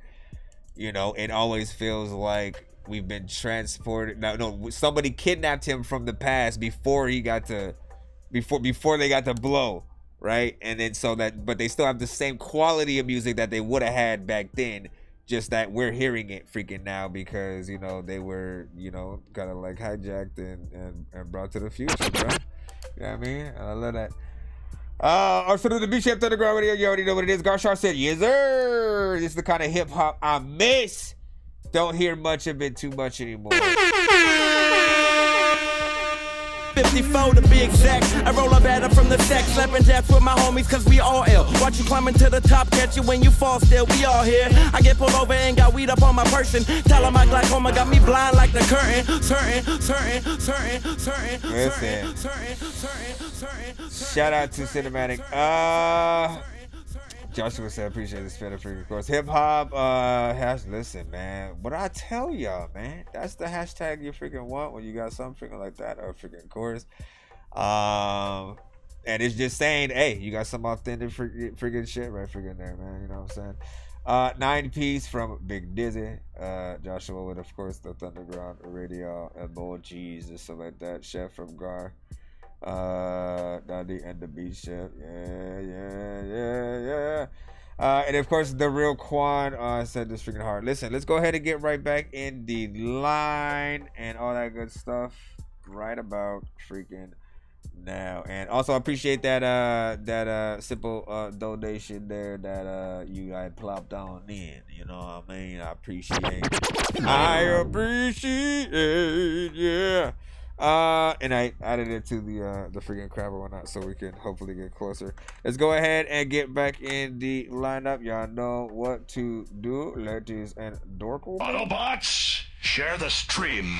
you know, it always feels like we've been transported. No, somebody kidnapped him from the past before he got to, before they got to blow, right? And then so that, but they still have the same quality of music that they would have had back then. Just that we're hearing it freaking now because, you know, they were, you know, kind of like hijacked and brought to the future, bro. You know what I mean? I love that. Our sort of the B-Shape Underground Radio, you already know what it is. Garshar said, yes, sir. This is the kind of hip hop I miss. Don't hear much of it too much anymore. 54 to be exact. I roll a batter from the sack, slapping jacks with my homies cause we all ill. Watch you climbing to the top, catch you when you fall still. We all here. I get pulled over and got weed up on my person. Tell them my glaucoma got me blind like the curtain. Listen. Shout out to Cinematic. Joshua said, appreciate the spin of freaking course. Hip hop, listen, man. What I tell y'all, man, that's the hashtag you freaking want when you got something freaking like that or freaking chorus. And it's just saying, hey, you got some authentic freaking shit right freaking there, man. You know what I'm saying? 9-piece from Big Dizzy. Joshua with, of course, the Thunderground Radio emojis and stuff like that. Chef from Gar. Dundee and the Beach Chef. Yeah. And of course, the real Quan said this freaking hard. Listen, let's go ahead and get right back in the line and all that good stuff right about freaking now. And also appreciate that simple donation there that you guys plopped on in. You know what I mean? I appreciate, yeah. And I added it to the freaking crab or whatnot so we can hopefully get closer. Let's go ahead and get back in the lineup. Y'all know what to do, ladies and dorkles. Autobots, share the stream.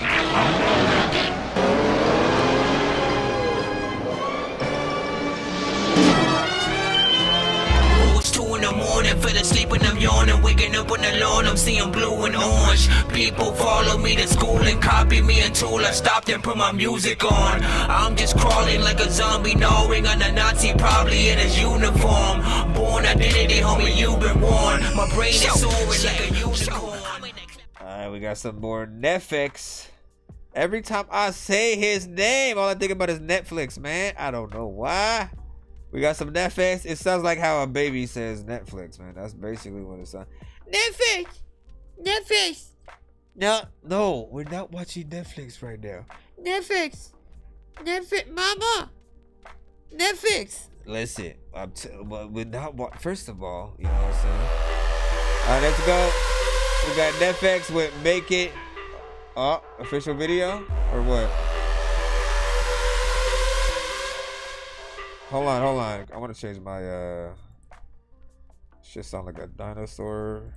It's 2 in the morning, fell asleep and I'm yawning, waking up on the lawn, I'm seeing blue and orange. People follow me to school and copy me until I stopped and put my music on. I'm just crawling like a zombie, gnawing on a Nazi, probably in his uniform. Born identity, homie, you've been warned. My brain is soaring like a unicorn. Alright, we got some more Netflix. Every time I say his name, all I think about is Netflix, man. I don't know why. We got some Netflix. It sounds like how a baby says Netflix, man. That's basically what it sounds. Netflix. No, we're not watching Netflix right now. Netflix, mama. Netflix. Listen, we're not. First of all, you know what I'm saying. All right, let's go. We got Netflix with Make It. Official video or what? Hold on. I want to change my shit sound like a dinosaur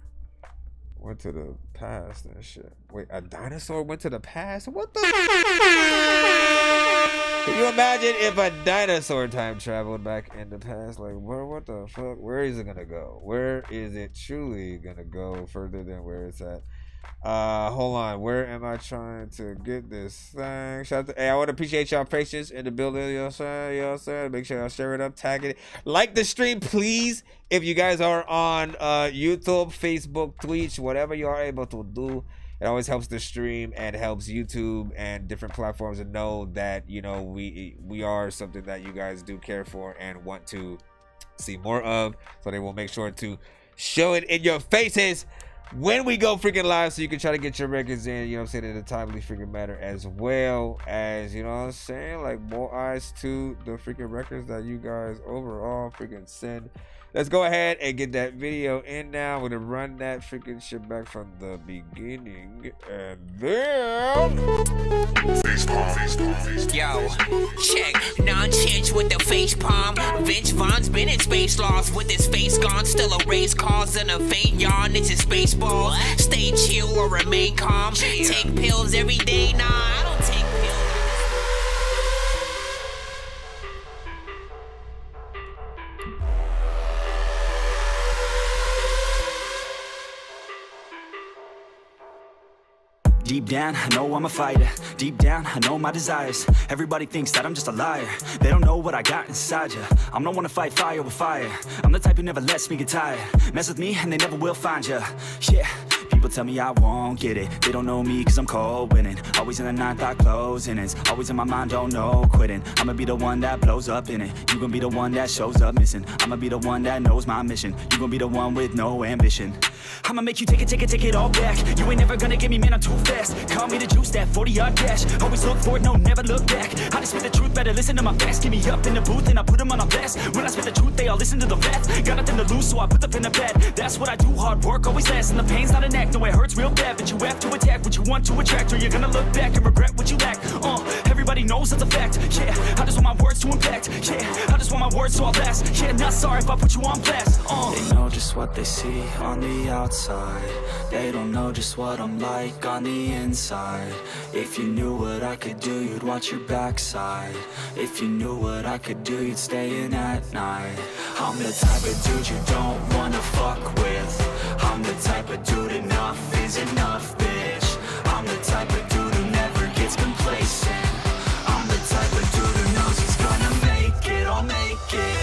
went to the past and shit. Wait, a dinosaur went to the past? What the? Can you imagine if a dinosaur time traveled back in the past? Like, what the fuck? Where is it gonna go? Where is it truly gonna go further than where it's at? Hold on. Where am I trying to get this thing? Shout out to, hey, I want to appreciate y'all patience in the building. You know what I'm saying? Make sure y'all share it up, tag it. Like the stream, please. If you guys are on YouTube, Facebook, Twitch, whatever you are able to do, it always helps the stream and helps YouTube and different platforms to know that, you know, we are something that you guys do care for and want to see more of. So they will make sure to show it in your faces when we go freaking live, so you can try to get your records in, you know what I'm saying, in a timely freaking manner, as well as, you know what I'm saying, like more eyes to the freaking records that you guys overall freaking send. Let's go ahead and get that video in now. We're gonna run that freaking shit back from the beginning, and then Yo, check Nonsenze with the face palm. Vince Vaughn's been in space lost with his face gone. Still a race cause and a faint yawn. It's his space ball. Stay chill or remain calm. Take pills every day. Nah, I don't take pills. Deep down, I know I'm a fighter. Deep down, I know my desires. Everybody thinks that I'm just a liar. They don't know what I got inside ya. I'm not one to fight fire with fire. I'm the type who never lets me get tired. Mess with me and they never will find ya. Yeah. People tell me I won't get it. They don't know me cause I'm cold winning. Always in the ninth, I closing. It's always in my mind, don't know quitting. I'ma be the one that blows up in it. You gon' be the one that shows up missing. I'ma be the one that knows my mission. You gon' be the one with no ambition. I'ma make you take it all back. You ain't never gonna get me, man, I'm too fast. Call me the juice, that 40-yard dash. Always look forward, no, never look back. I just spit the truth, better listen to my facts. Get me up in the booth and I put them on a blast. When I spit the truth, they all listen to the wrath. Got nothing to lose, so I put the pen to bed. That's what I do, hard work always lasts. And the pain's not an act, no, it hurts real bad. But you have to attack what you want to attract, or you're gonna look back and regret what you lack. Everybody knows that's a fact. Yeah, I just want my words to impact. Yeah, I just want my words to all last. Yeah, not sorry if I put you on blast. They know just what they see on the outside. They don't know just what I'm like on the inside. If you knew what I could do, you'd watch your backside. If you knew what I could do, you'd stay in at night. I'm the type of dude you don't wanna fuck with. I'm the type of dude enough is enough, bitch. I'm the type of dude who never gets complacent. I'm the type of dude who knows he's gonna make it, I'll make it.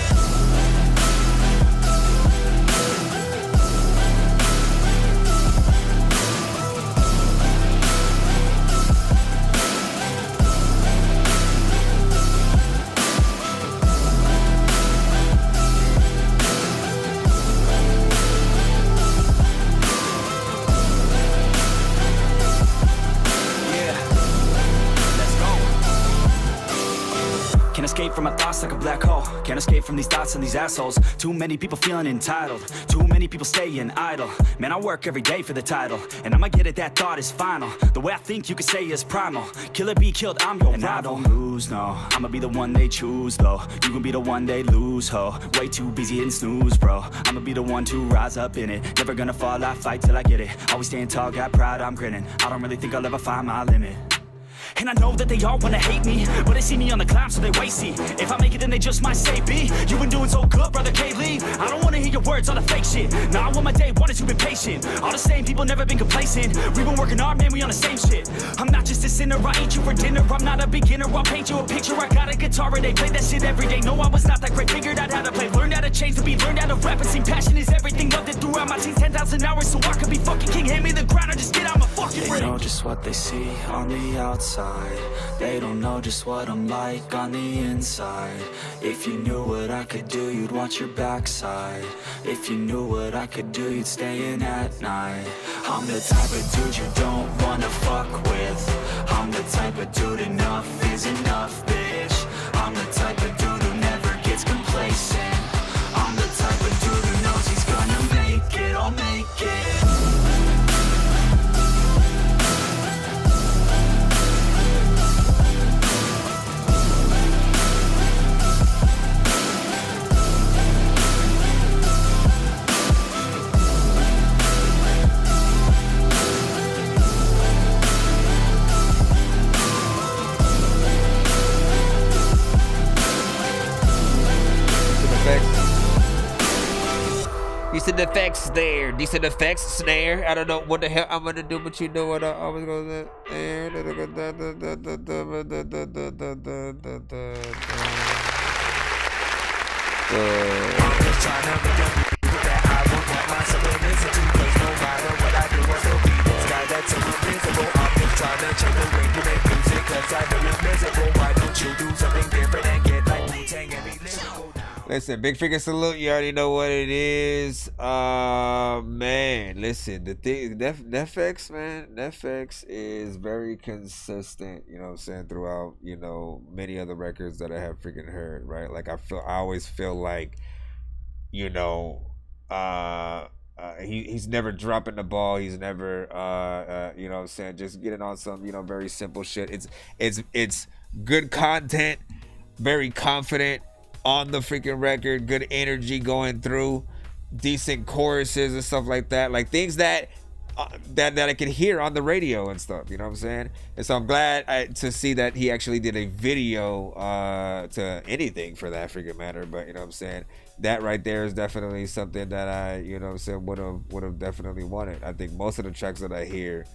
Can't escape from my thoughts like a black hole. Can't escape from these thoughts and these assholes. Too many people feeling entitled. Too many people staying idle. Man, I work every day for the title, and I'ma get it, that thought is final. The way I think you could say is primal. Kill or be killed, I'm your rival. I don't lose, no. I'ma be the one they choose, though. You gon' be the one they lose, ho. Way too busy hitting snooze, bro. I'ma be the one to rise up in it. Never gonna fall, I fight till I get it. Always staying tall, got pride, I'm grinning. I don't really think I'll ever find my limit. And I know that they all wanna hate me, but they see me on the climb, so they wait, see. If I make it, then they just might say, B, you been doing so good, brother K-Lee. I don't wanna hear your words, all the fake shit. Now I want my day, wanted to be patient. All the same people, never been complacent. We've been working hard, man, we on the same shit. I'm not just a sinner, I eat you for dinner. I'm not a beginner, I'll paint you a picture. I got a guitar and they play that shit every day. No, I was not that great, figured out how to play. Learned how to change the beat, learned how to rap and sing. Passion is everything, loved it throughout my teens. 10,000 hours, so I could be fucking king. Hand me the ground or just get out my fucking ring. They know just what they see on the outside. They don't know just what I'm like on the inside. If you knew what I could do, you'd watch your backside. If you knew what I could do, you'd stay in at night. I'm the type of dude you don't wanna fuck with. I'm the type of dude enough is enough, bitch. I'm the type of dude who never gets complacent. I'm the type of dude who knows he's gonna make it, I'll make it. Decent effects there. Decent effects snare. I don't know what the hell I'm gonna do, but you know what I was gonna Listen, big freaking salute. You already know what it is. Man, listen, the thing, Netflix, man, Netflix is very consistent, you know what I'm saying, throughout, you know, many other records that I have freaking heard, right? Like, I always feel like, you know, he's never dropping the ball. He's never, you know what I'm saying, just getting on some, you know, very simple shit. It's good content, very confident on the freaking record, good energy going through, decent choruses and stuff like that, like things that I could hear on the radio and stuff, you know what I'm saying? And so I'm glad to see that he actually did a video to anything for that freaking matter. But you know what I'm saying, that right there is definitely something that I, you know what I'm saying, would have definitely wanted. I think most of the tracks that I hear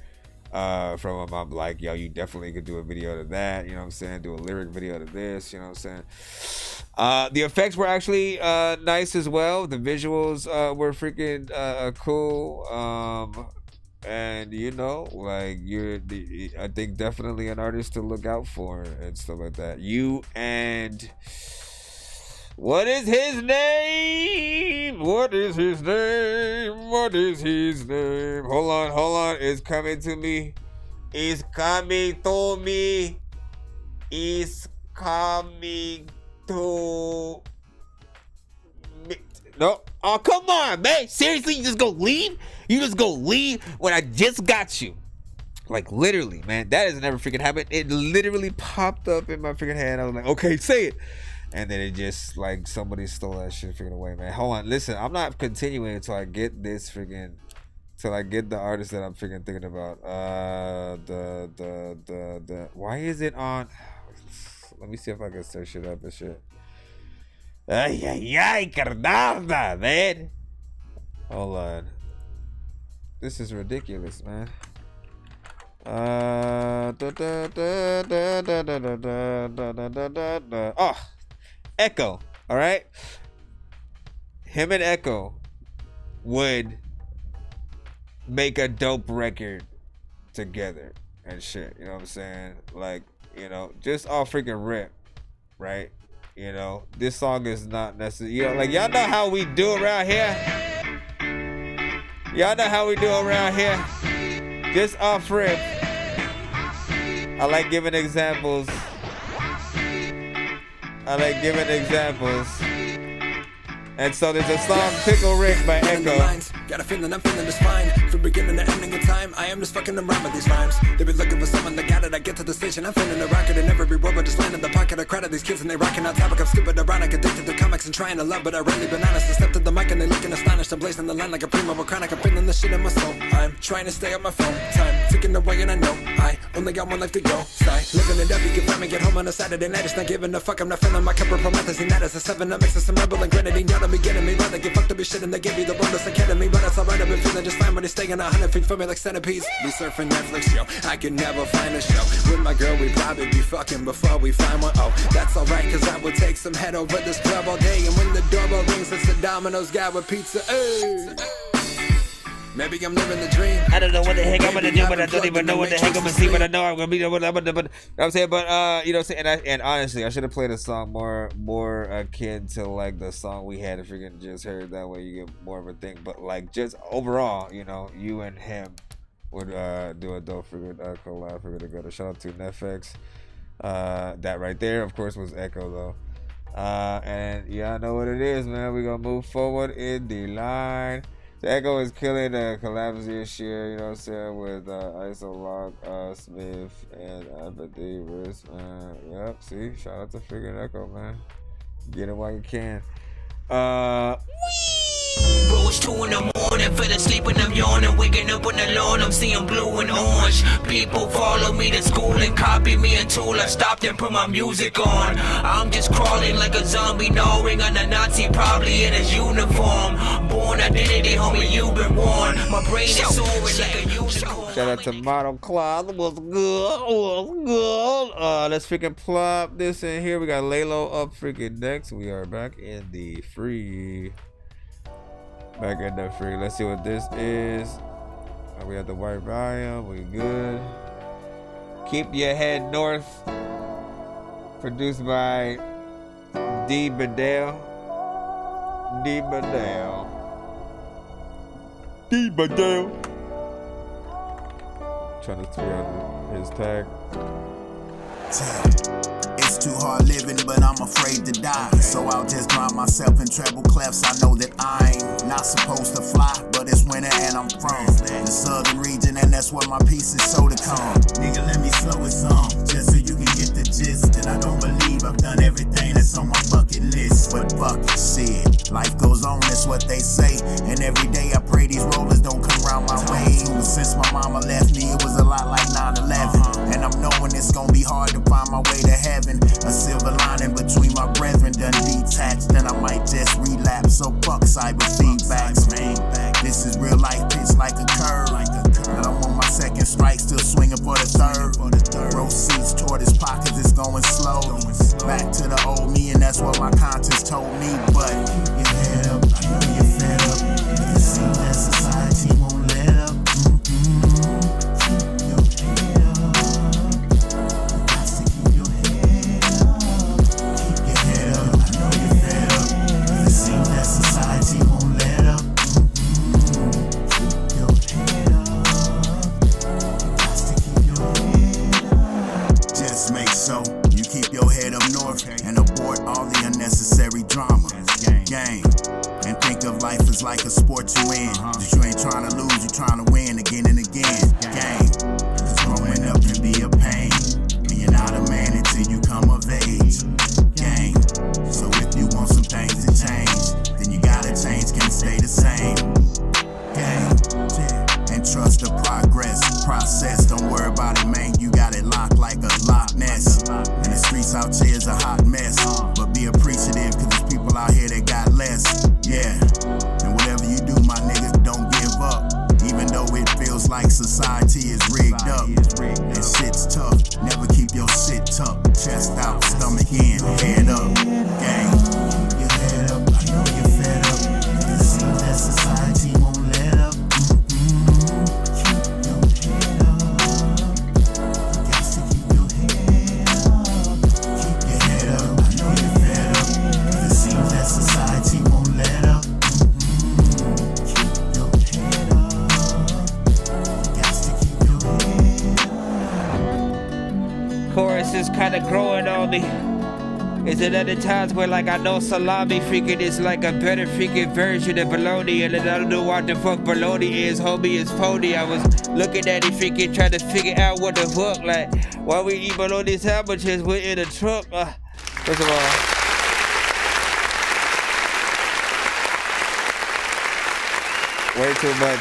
from him, I'm like, yo, you definitely could do a video to that, you know what I'm saying, do a lyric video to this, you know what I'm saying. The effects were actually nice as well. The visuals were freaking cool. And you know, like, I think definitely an artist to look out for and stuff like that. You and what is his name? What is his name? What is his name? Hold on. It's coming to me. It's coming to me. It's coming to me. No. Oh, come on, man. Seriously, you just go leave? You just go leave when I just got you? Like, literally, man. That has never freaking happened. It literally popped up in my freaking head. I was like, okay, say it. And then it just, like, somebody stole that shit freaking away, man. Hold on. Listen, I'm not continuing until I get this freaking, till I get the artist that I'm freaking thinking about. Why is it on? Let me see if I can search it up and shit. Ay, carnada, man. Hold on. This is ridiculous, man. Oh, Echo. All right. Him and Echo would make a dope record together and shit. You know what I'm saying? Like, you know, just all freaking rip, right? You know, this song is not necessarily, you know, like, y'all know how we do around here. Y'all know how we do around here. Just off rip. I like giving examples. And so there's a song, Pickle Rick by Echo. Got a feeling I'm feeling this fine. From beginning to ending of time, I am just fucking around with these rhymes. They be looking for someone that got it. I get to the station, I'm feeling a rocket in every word, but just land in the pocket. I crowd of these kids and they rocking on topic. I'm stupid, ironic, addicted to comics and trying to love, but I rarely been honest. I stepped to the mic and they looking astonished. I'm blazing the line like a primo or chronic. I'm feeling the shit in my soul. I'm trying to stay on my phone. Time ticking away and I know I only got one life to go. Side living it up, you can find me get home on a Saturday night. It's not giving a fuck. I'm not filling my cup of promethazine. That is a 7. I'm mixing some rebel and grenadine. Y'all don't be getting me right. Like get fucked up your shit and they give you the bonus academy. But that's alright. I've been feeling just fine when it's staying 100 feet from me like centipedes. We surfing Netflix, yo. I can never find a show. With my girl, we probably be fucking before we find one. Oh, that's alright, cause I would take some head over this club all day. And when the doorbell rings, it's a Domino's guy with pizza. Hey. Maybe I'm living the dream. I don't know what the heck I'm gonna do, but I don't even know what the heck I'm gonna see. But I know I'm gonna be what I'm gonna. But you know what I'm saying. But you know what I'm saying. And honestly, I should have played a song more akin to like the song we had freaking just heard. That way you get more of a thing. But like just overall, you know, you and him would do a dope freaking collab for together. Shout out to Netflix. That right there, of course, was Echo though. And yeah, I know what it is, man. We gonna move forward in the line. The Echo is killing the collabs this year, you know what I'm saying, with Isolock, Smith, and Apathy, Risk, man. Yep, see, shout out to freaking Echo, man. Get it while you can. Bro, it's 2 in the morning, fell asleep and I'm yawning. Waking up on the lawn, I'm seeing blue and orange. People follow me to school and copy me until I stopped and put my music on. I'm just crawling like a zombie, gnawing on a Nazi, probably in his uniform. Born identity, homie, you've been warned. My brain is soaring like a unicorn. Shout out to Model Cloud. What's good? What's good? Let's freaking plop this in here. We got Laylo up freaking next. We are back in the free. Back in the free. Let's see what this is. We have the white volume. We good. Keep Your Head North. Produced by D. Bedell. D. Bedell. D. Bedell. Trying to figure out his tag. It's too hard living, but I'm afraid to die. So I'll just drown myself in treble clefs. I know that I'm not supposed to fly, but it's winter and I'm from the southern region, and that's where my peace is so to come. Nigga, let me slow it some, just so you can get the gist. And I don't believe I've done everything that's on my bucket list. But fuck it, shit, life goes on, that's what they say. And every day I pray these rollers don't come around my way. Since my mama left me, it was a lot like 9/11. And I'm knowing it's gonna be hard to find my way to heaven. A silver lining between my brethren done detached, then I might just relapse. So fuck cyber feedbacks, man. This is real life, pitch like a curve. And I'm on my second strike, still swinging for the third. Row seats toward his pockets, it's going slow. Back to the old me, and that's what my conscience told me. But keep your head up, I know you're fed up. It seems that society won't let up. So you keep your head up north and abort all the unnecessary drama. Game. And think of life as like a sport you in. That you ain't trying to lose, you trying to win again and again. Game. Cause growing up can be a pain. And you're not a man until you come of age. Game. So if you want some things to change, then you gotta change, can't stay the same. Game. And trust the process. Don't worry about it, man. You got it locked like a Loch Ness. And the streets out here is a hot mess. But be appreciative, cause there's people out here that got less. Yeah. And whatever you do, my nigga, don't give up. Even though it feels like society is rigged up. And shit's tough. Never keep your shit tucked. Chest out, stomach in, head up. Gang. Keep your head up. I know you're fed up. It seems that society won't let up. Chorus is kind of growing on me. Is it other times where like I know salami freaking is like a better freaking version of bologna, and then I don't know what the fuck bologna is, homie, it's phony. I was looking at it freaking trying to figure out what the fuck, like why we eat bologna sandwiches, we're in a truck. First of all, way too much.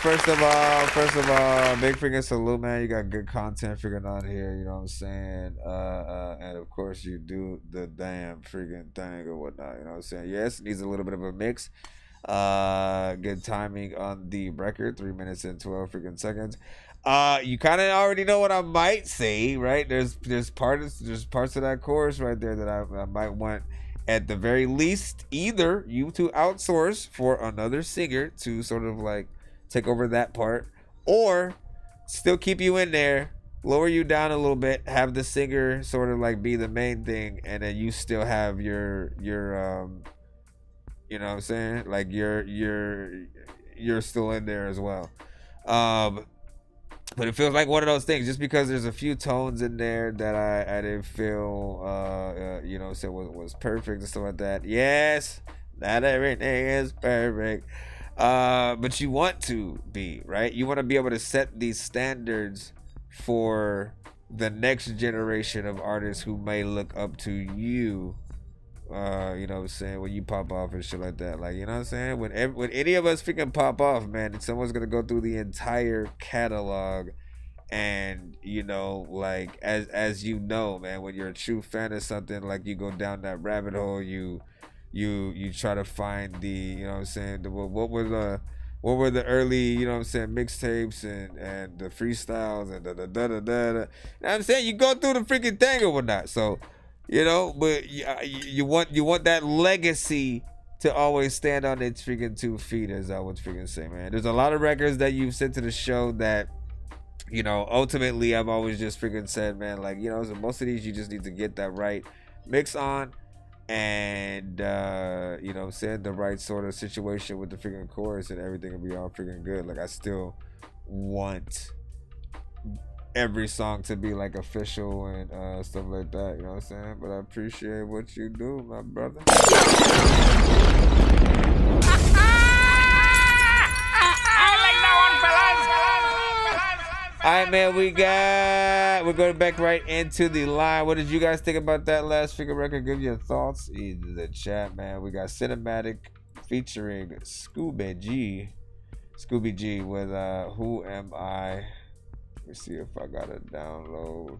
First of all, big freaking salute, man. You got good content freaking on here, you know what I'm saying? And of course you do the damn freaking thing or whatnot, you know what I'm saying? Yes, it needs a little bit of a mix. Good timing on the record, 3 minutes and 12 freaking seconds. You kind of already know what I might say, right? There's parts of that chorus right there that I might want, at the very least, either you to outsource for another singer to sort of like take over that part, or still keep you in there, lower you down a little bit, have the singer sort of like be the main thing, and then you still have your you know what I'm saying, like you're still in there as well. But it feels like one of those things, just because there's a few tones in there that I didn't feel you know, so was perfect and stuff like that. Yes, not everything is perfect. But you want to be, right? You want to be able to set these standards for the next generation of artists who may look up to you, you know what I'm saying, when you pop off and shit like that. Like, you know what I'm saying? When any of us freaking pop off, man, someone's gonna go through the entire catalog. And, you know, like, as you know, man, when you're a true fan of something, like, you go down that rabbit hole, you try to find the, you know what I'm saying, what were the early, you know what I'm saying, mixtapes and the freestyles and da-da-da-da-da. You know what I'm saying? You go through the freaking thing or whatnot. So, you know, but you want that legacy to always stand on its freaking 2 feet, as I would freaking say, man. There's a lot of records that you've sent to the show that, you know, ultimately I've always just freaking said, man, like, you know, so most of these you just need to get that right mix on. And, you know, said the right sort of situation with the freaking chorus, and everything will be all freaking good. Like, I still want every song to be, like, official and stuff like that, you know what I'm saying? But I appreciate what you do, my brother. All right, man, we're going back right into the line. What did you guys think about that last freaking record? Give your thoughts in the chat, man. We got Cinematic featuring Scooby G with Who Am I? Let me see if I got to download.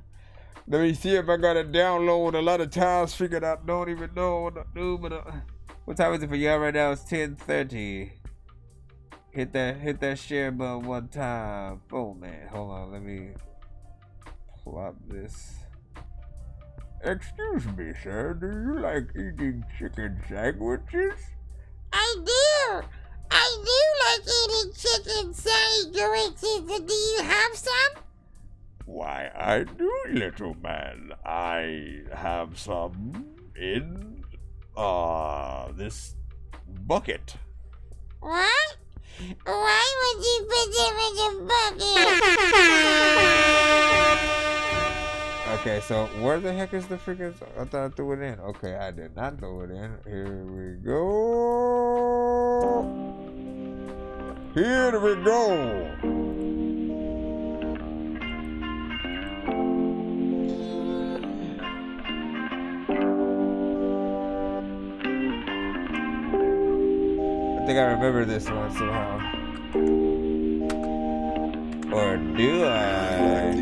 A lot of times freaking I don't even know what to do. But what time is it for y'all right now? It's 10:30. Hit that share button one time. Oh man, hold on, let me plop this. Excuse me, sir, do you like eating chicken sandwiches? I do like eating chicken sandwiches. Do you have some? Why, I do, little man. I have some in this bucket. What? Why would you put them in the bucket? Okay, so where the heck is the freaking... I thought I threw it in. Okay, I did not throw it in. Here we go. I think I remember this one somehow. Or do I?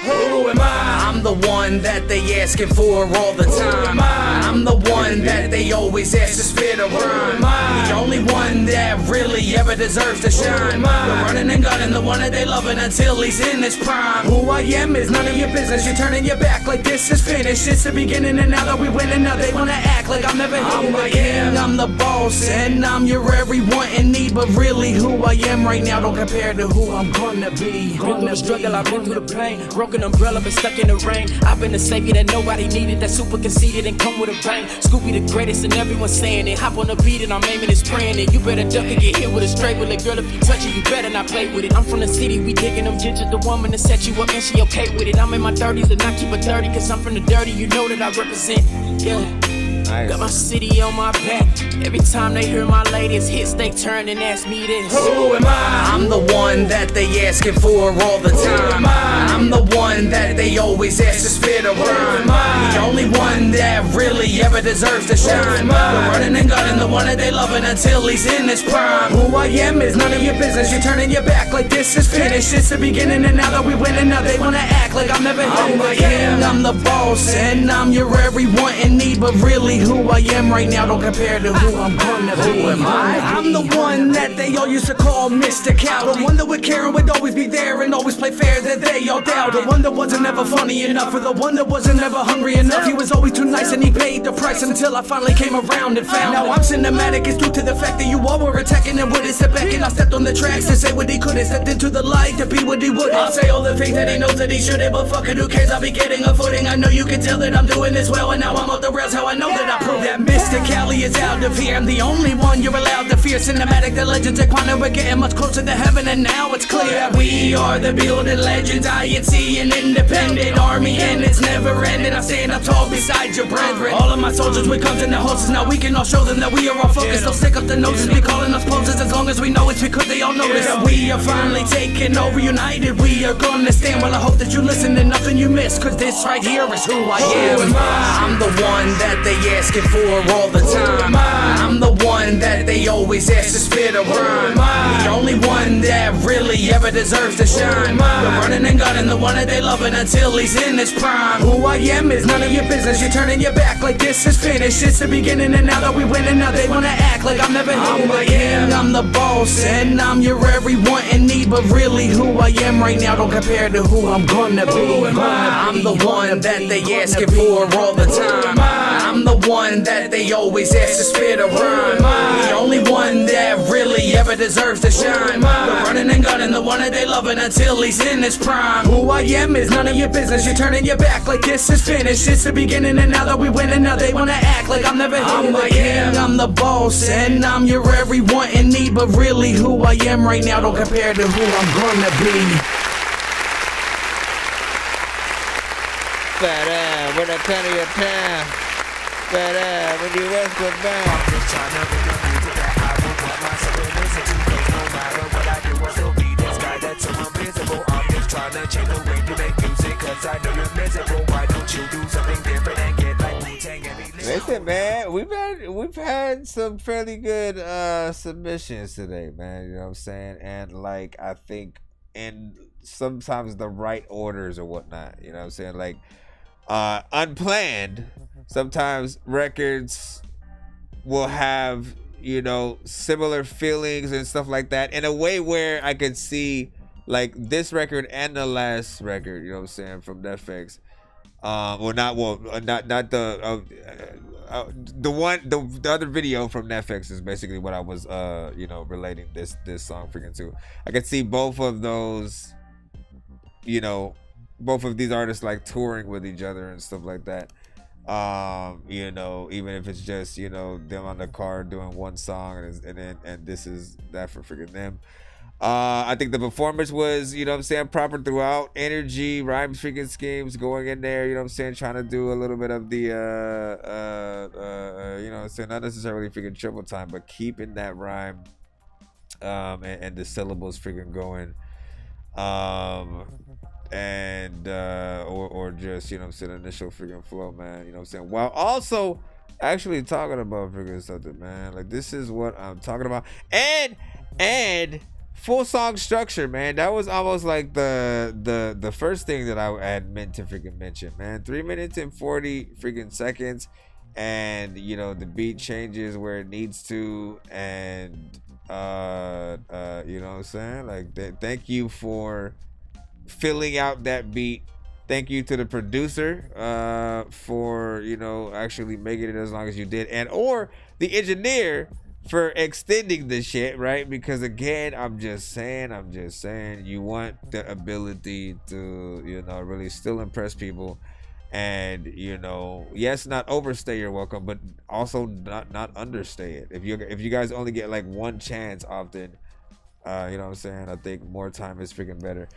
Who am I? I'm the one that they asking for all the time. I'm the one that they always ask to spit a rhyme. The only one that really ever deserves to shine. The running and gunning, the one that they loving until he's in his prime. Who I am is none of your business. You're turning your back like this is finished. It's the beginning and now that we winning, now they wanna act like I'm never who I am. I'm the boss and I'm your every want and need. But really who I am right now don't compare to who I'm gonna be. Been through the struggle, I've been through the pain. Broken umbrella, been stuck in the rain. I've been the savior that nobody needed, that super conceited and come with a bang. Scooby the greatest and everyone's saying it. Hop on the beat and I'm aiming and spraying it. You better duck and get hit with a straight bullet. Girl, if you touch it, you better not play with it. I'm from the city, we digging them digits. The woman that set you up and she okay with it. I'm in my 30s and I keep it 30 cause I'm from the dirty. You know that I represent, yeah. Nice. Got my city on my back. Every time they hear my latest hits, they turn and ask me this. Who am I? I'm the one that they asking for all the time. I'm the one that they always ask to spit a rhyme. The only one that really ever deserves to shine. The running and gunning, the one that they loving until he's in his prime. Who I am is none of your business. You're turning your back like this is finished. It's the beginning and now that we winning, now they wanna act like I'm never who I am. I'm the boss and I'm your every want and need. But really who I am right now don't compare to who I'm gonna be. Who am I? I'm the one that they all used to call Mr. Cow. The one that would care and would always be there and always play fair that they all doubt. The one that wasn't ever funny enough, or the one that wasn't ever hungry enough. He was always too nice and he paid the price until I finally came around and found. Now I'm cinematic, it's due to the fact that you all were attacking and wouldn't step back. And I stepped on the tracks to say what he couldn't, stepped into the light to be what he would. I'll say all the things that he knows that he shouldn't, but fuck it, who cares? I'll be getting a footing. I know you can tell that I'm doing this well, and now I'm off the rails. How I know that I prove that Mr. Cali is out of here. I'm the only one you're allowed to fear. Cinematic, the legends are quantum. We're getting much closer to heaven, and now it's clear that we are the building legends. INC, an independent army, and it's never ending. I stand up tall beside your brethren. All of my soldiers with guns in their holsters. Now we can all show them that we are all focused. Don't stick up the noses, be calling us poses. As long as we know it's because they all notice that we are finally taking over. United, we are gonna stand. Well, I hope that you listen and nothing you miss, cause this right here is who I am. I'm the one that they asking for all the time. I'm the one that they always ask to spit a rhyme. The only one that really ever deserves to shine. The running and gunning, the one that they loving until he's in his prime. Who I am is none of your business. You're turning your back like this is finished. It's the beginning, and now that we winning, now they wanna act like I'm never here. I'm the king, I'm the boss, and I'm your every want and need. But really, who I am right now don't compare to who I'm gonna be. I'm the one that they asking for all the time. I'm the one that they always ask to spit a rhyme. The only one that really ever deserves to shine. The running and gunning, the one that they loving until he's in his prime. Who I am is none of your business. You're turning your back like this is finished. It's the beginning, and now that we winning, now they wanna act like I'm never here. I'm the king, I'm the boss, and I'm your every want and need. But really, who I am right now don't compare to who I'm gonna be. Fat ass, with a penny of time. Fat ass, when you westward bound. I'm just trying to be the music that I will want myself to listen to. Cause no matter what I do, I'll still be this guy that's so invisible. I'm just trying to change the way you make music, cause I know you're miserable. Why don't you do something different and get like Wu-Tang and be listen, man, we've had some fairly good submissions today, man. You know what I'm saying? And like, I think in sometimes the right orders or whatnot. You know what I'm saying? Like, unplanned. Sometimes records will have, you know, similar feelings and stuff like that in a way where I could see like this record and the last record, you know what I'm saying, from Netflix. Not the other video from Netflix is basically what I was you know, relating this song freaking to. I could see both of those, you know, both of these artists like touring with each other and stuff like that. You know, even if it's just, you know, them on the car doing one song and this is that for freaking them. I think the performance was, you know what I'm saying, proper throughout. Energy, rhymes, freaking schemes going in there, you know what I'm saying, trying to do a little bit of the you know what I'm saying, not necessarily freaking triple time, but keeping that rhyme and the syllables freaking going. And or just, you know what I'm saying, initial freaking flow, man, you know what I'm saying, while also actually talking about freaking something, man. Like, this is what I'm talking about. And full song structure, man. That was almost like the first thing that I had meant to freaking mention, man. 3 minutes and 40 freaking seconds, and you know, the beat changes where it needs to, and you know what I'm saying, like, thank you for filling out that beat. Thank you to the producer for, you know, actually making it as long as you did, and or the engineer for extending the shit, right? Because again, I'm just saying, you want the ability to, you know, really still impress people, and, you know, yes, not overstay your welcome, but also not understay it. If you guys only get like one chance often, you know what I'm saying, I think more time is freaking better.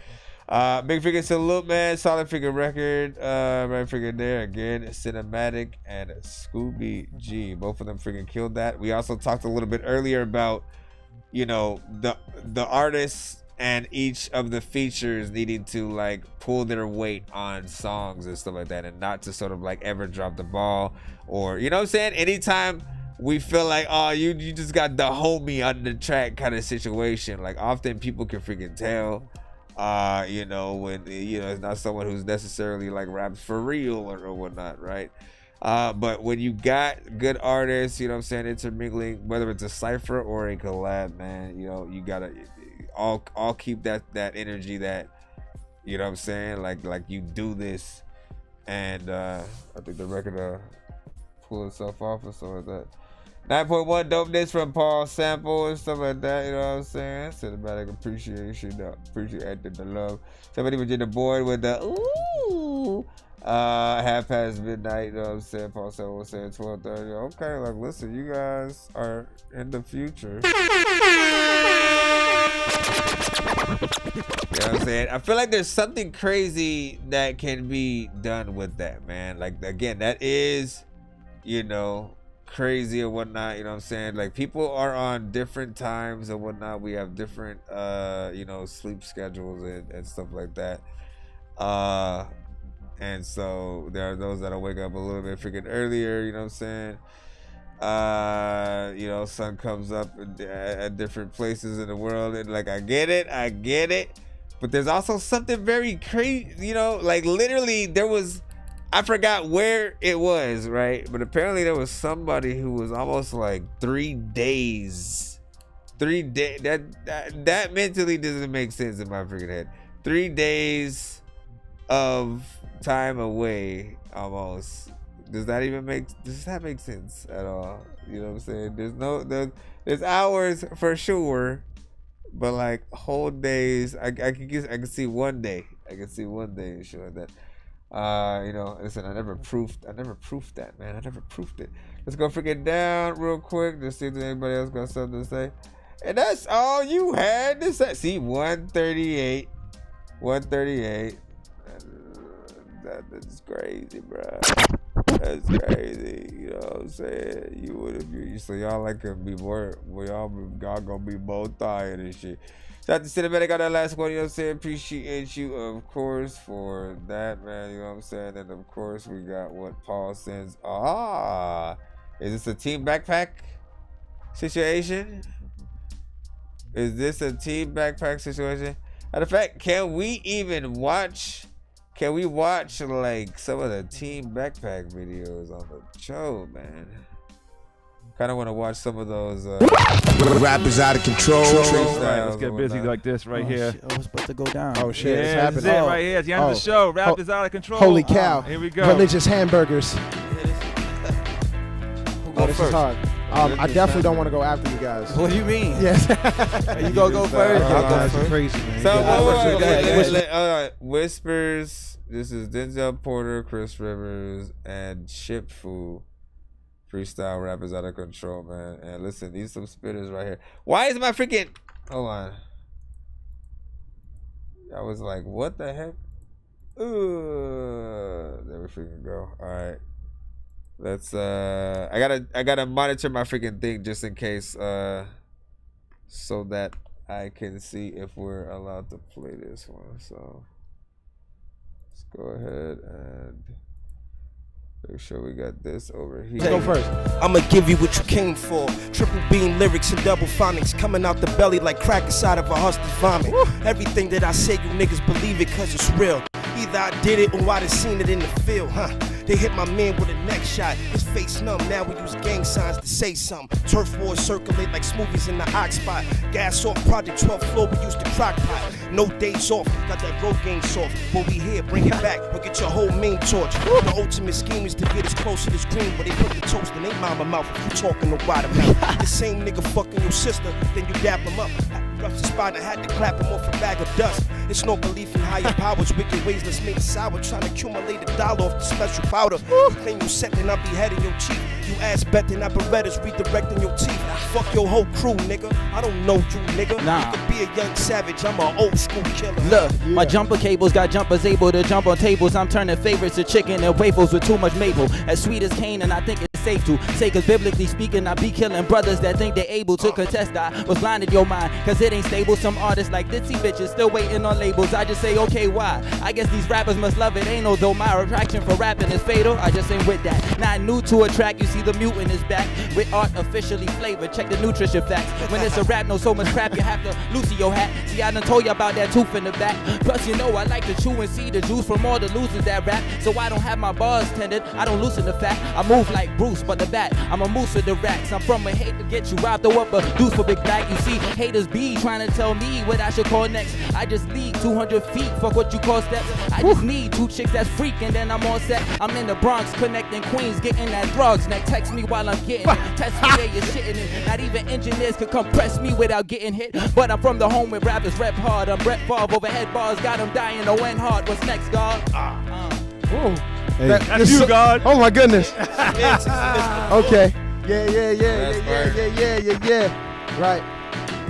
Big freaking salute, man. Solid freaking record. Right freaking there again. Cinematic and Scooby G. Both of them freaking killed that. We also talked a little bit earlier about, you know, the artists and each of the features needing to like pull their weight on songs and stuff like that, and not to sort of like ever drop the ball, or, you know what I'm saying, anytime we feel like, oh, you just got the homie on the track kind of situation. Like, often people can freaking tell. You know, when, you know, it's not someone who's necessarily like raps for real or whatnot, right? But when you got good artists, you know what I'm saying, intermingling, whether it's a cypher or a collab, man, you know, you gotta all keep that energy, that, you know what I'm saying, like you do this, and I think the record pull itself off or something like that. 9.1 dopeness from Paul Sample and stuff like that, you know what I'm saying? Cinematic appreciation, appreciate the love. Somebody was in the board with the ooh. Half past midnight, you know what I'm saying? Paul said, we'll say 12:30. Okay, like, listen, you guys are in the future. You know what I'm saying? I feel like there's something crazy that can be done with that, man. Like, again, that is, you know, crazy or whatnot, you know what I'm saying? Like, people are on different times and whatnot. We have different, you know, sleep schedules and stuff like that. And so there are those that'll wake up a little bit freaking earlier, you know what I'm saying? You know, sun comes up at different places in the world, and like, I get it, but there's also something very crazy, you know, like literally I forgot where it was, right? But apparently there was somebody who was almost like 3 days. That mentally doesn't make sense in my freaking head. 3 days of time away almost. Does that make sense at all? You know what I'm saying? There's hours for sure, but like whole days, I can see one day. I can see one day and shit like that. You know, listen, I never proofed that, man. I never proofed it. Let's go freaking down real quick. Just see if anybody else got something to say. And that's all you had to say. See, 138. 138. That's crazy, bro. That's crazy. You know what I'm saying? You would have, so y'all like to be more, y'all gonna be more tired and shit. Shout out to Cinematic on that last one, you know what I'm saying? Appreciate you, of course, for that, man. You know what I'm saying? And of course, we got what Paul sends. Is this a team backpack situation? Is this a team backpack situation? Matter of fact, can we watch like some of the team backpack videos on the show, man? Kind of want to watch some of those. Rappers out of control. Right, let's get busy like this right here. Shit. Oh, it's about to go down. Oh shit, it's happening. This is it right here. It's the end of the show. Rappers out of control. Holy cow. Here we go. Religious hamburgers. This is hard. I definitely don't want to go after you guys. What do you mean? Yes. You gonna go first? I'll go crazy, man. So, Whispers. This is Denzel Porter, Chris Rivers, and Ship Fu. Freestyle rappers out of control, man. And listen, these some spitters right here. Why is my freaking... Hold on. I was like, what the heck? There we freaking go. All right. Let's I gotta monitor my freaking thing just in case so that I can see if we're allowed to play this one. So let's go ahead and make sure we got this over here. Go first. I'ma give you what you came for. Triple beam lyrics and double phonics coming out the belly like crack inside of a hustler's vomit. Everything that I say, you niggas believe it cause it's real. Either I did it or I done seen it in the field, huh? They hit my man with a neck shot. His face numb, now we use gang signs to say something. Turf wars circulate like smoothies in the ox spot. Gas off Project 12 floor, we used the crock pot. No days off, got that road game soft. But we here, bring it back, or get your whole main torch. The ultimate scheme is to get us close to this green, but they put the toast in their mama mouth if you talking to watermelon. The same nigga fucking your sister, then you dap him up. Rush the spot and had to clap him off a bag of dust. It's no belief in higher powers, wicked ways, let's make it sour. Trying to accumulate a dollar off the special powder. You claim you set, then I be heading your chief. You ass bet, then apparatus redirecting your teeth. Fuck your whole crew, nigga. I don't know you, nigga. Nah. You could be a young savage, I'm an old school killer. Look, my jumper cables got jumpers able to jump on tables. I'm turning favorites to chicken and waffles with too much maple. As sweet as cane, and I think it's safe to say, cause biblically speaking, I be killing brothers that think they able to contest. I was blinded your mind, cause it ain't stable. Some artists like ditzy bitches still waiting on labels. I just say, okay, why? I guess these rappers must love it. Ain't no though my attraction for rapping is fatal. I just ain't with that. Not new to a track, you see the mutant is back. With art officially flavored, check the nutrition facts. When it's a rap, no so much crap, you have to loosen your hat. See, I done told you about that tooth in the back. Plus, you know I like to chew and see the juice from all the losers that rap. So I don't have my bars tended, I don't loosen the fat. I move like Bruce, but the bat, I'm a moose with the racks. I'm from a hate to get you out, throw up a deuce for big black. You see, haters be trying to tell me what I should call next. I just lead 200 feet, fuck what you call steps. I just need 2 chicks that's freaking, then I'm all set. I'm in the Bronx, connecting Queens, getting that drugs. Next, text me while I'm getting it. Test me where you're shitting it. Not even engineers could compress me without getting hit. But I'm from the home where rappers rep hard. I'm Brett Favre, overhead bars, got them dying to win hard. What's next, God? Ooh. Hey, that's you, so, God. Oh my goodness. Okay. Yeah. Right.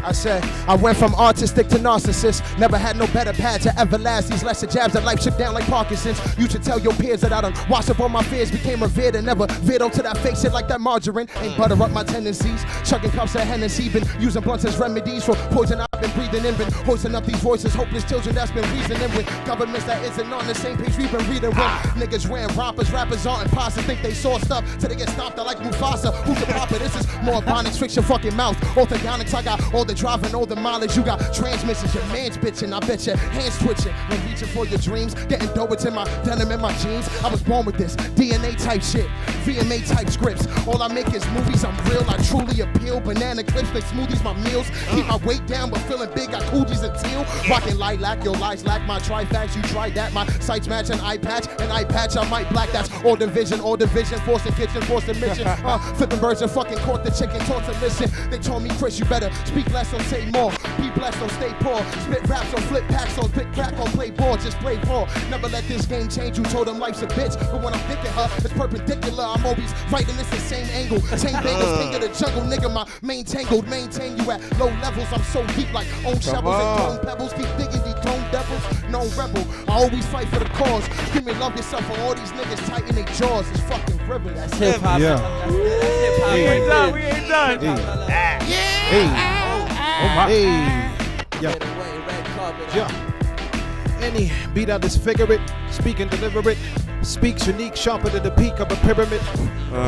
I said, I went from artistic to narcissist. Never had no better pad to ever last. These lesser jabs that life shook down like Parkinson's. You should tell your peers that I done washed up all my fears. Became revered and never veered onto that fake shit like that margarine. Ain't butter up my tendencies. Chugging cups of Hennessy. Been using blunts as remedies for poison I've been breathing in. Been hoisting up these voices. Hopeless children that's been reasoning with governments that isn't on the same page we've been reading with. Niggas wearing rompers, rappers aren't imposters. Think they saw stuff till they get stomped out like Mufasa. Who's the papa? This is more bonics, fix your fucking mouth. Orthodontics, I got all the driving, all the mileage. You got transmissions, your man's bitching. I bet your hands twitching when reaching for your dreams. Getting dough, it's in my denim and my jeans. I was born with this DNA type shit, VMA type scripts. All I make is movies, I'm real, I truly appeal. Banana clips, make smoothies my meals. Keep my weight down, but feeling big, got coogies and teal. Rocking lilac, your lies lack my trifax. You tried that, my sights match an eye patch. An eye patch, I might black, that's all division. Force the kitchen, force the mission. Flipping birds and fucking caught the chicken, taught to listen. They told me, Chris, you better speak less, don't say more. Be blessed, don't stay poor. Spit raps, don't flip packs, on pick crack, on play ball, just play ball. Never let this game change you, told them life's a bitch. But when I'm thinking her, it's perpendicular. I'm always right in this the same angle. Same bangles, king of the jungle, nigga, my main tangled. Maintain you at low levels, I'm so deep like own shovels and throwing pebbles. Keep digging these tone devils, no rebel. I always fight for the cause. Screaming love yourself for all these niggas tighten their jaws. It's fucking rivers. That's hip hop. Yeah. We ain't done. We ain't done. Oh my. Yeah. Any beat I disfigure it, speak and deliver it. Speaks unique, sharper than the peak of a pyramid.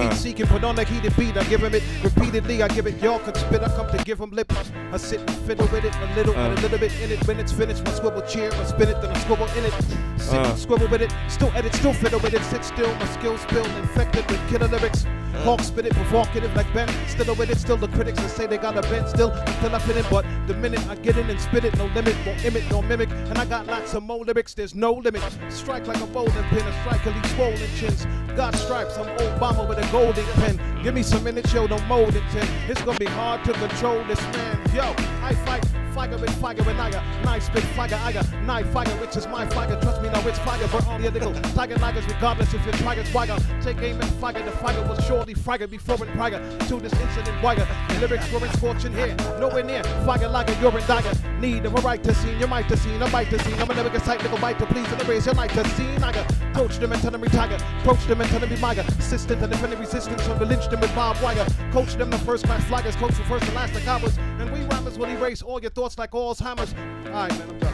Heat seeking, put on that heated beat, I give him it. Repeatedly, I give it, y'all can spit, I come to give him lip. I sit and fiddle with it, a little bit in it. When it's finished, my swivel cheer, I spin it, then I swivel in it. Sit and swivel with it, still edit, still fiddle with it. Sit still, my skills spill, infected with killer lyrics. Hawk spit it, provocative like Ben. Still with it, still the critics that say they got a bent still until I fit it. But the minute I get in and spit it, no limit, won't imit, no mimic. And I got lots of more lyrics, there's no limit. Strike like a bowling pin, a strikingly swollen chins. Got stripes, I'm Obama with a golden pen. Give me some minutes, yo, no more than 10. It's gonna be hard to control this man. Yo, I fight. Fire and I got nice spit fire, I got knife fire, which is my fire. Trust me now, it's fire, burn all your nickel. Tiger ligers, regardless if your triggers wire. Take aim and fire, the fire was surely fire before and prior to this incident wire. The lyrics were in scorching here, nowhere near. Fire lager, you're in dire need of a right to scene. You might to scene, I bite to scene. I'm a never get sight, nickel bite to please and erase your light to scene. I got approach them and tell them retire. Approach them and tell them be my assistant and defend the resistance on the lynch them with barbed wire. Coach them the first class flaggers, coach from first to last like hours. And we rhymers will erase all your thoughts like Alzheimer's. Alright, man, I'm done.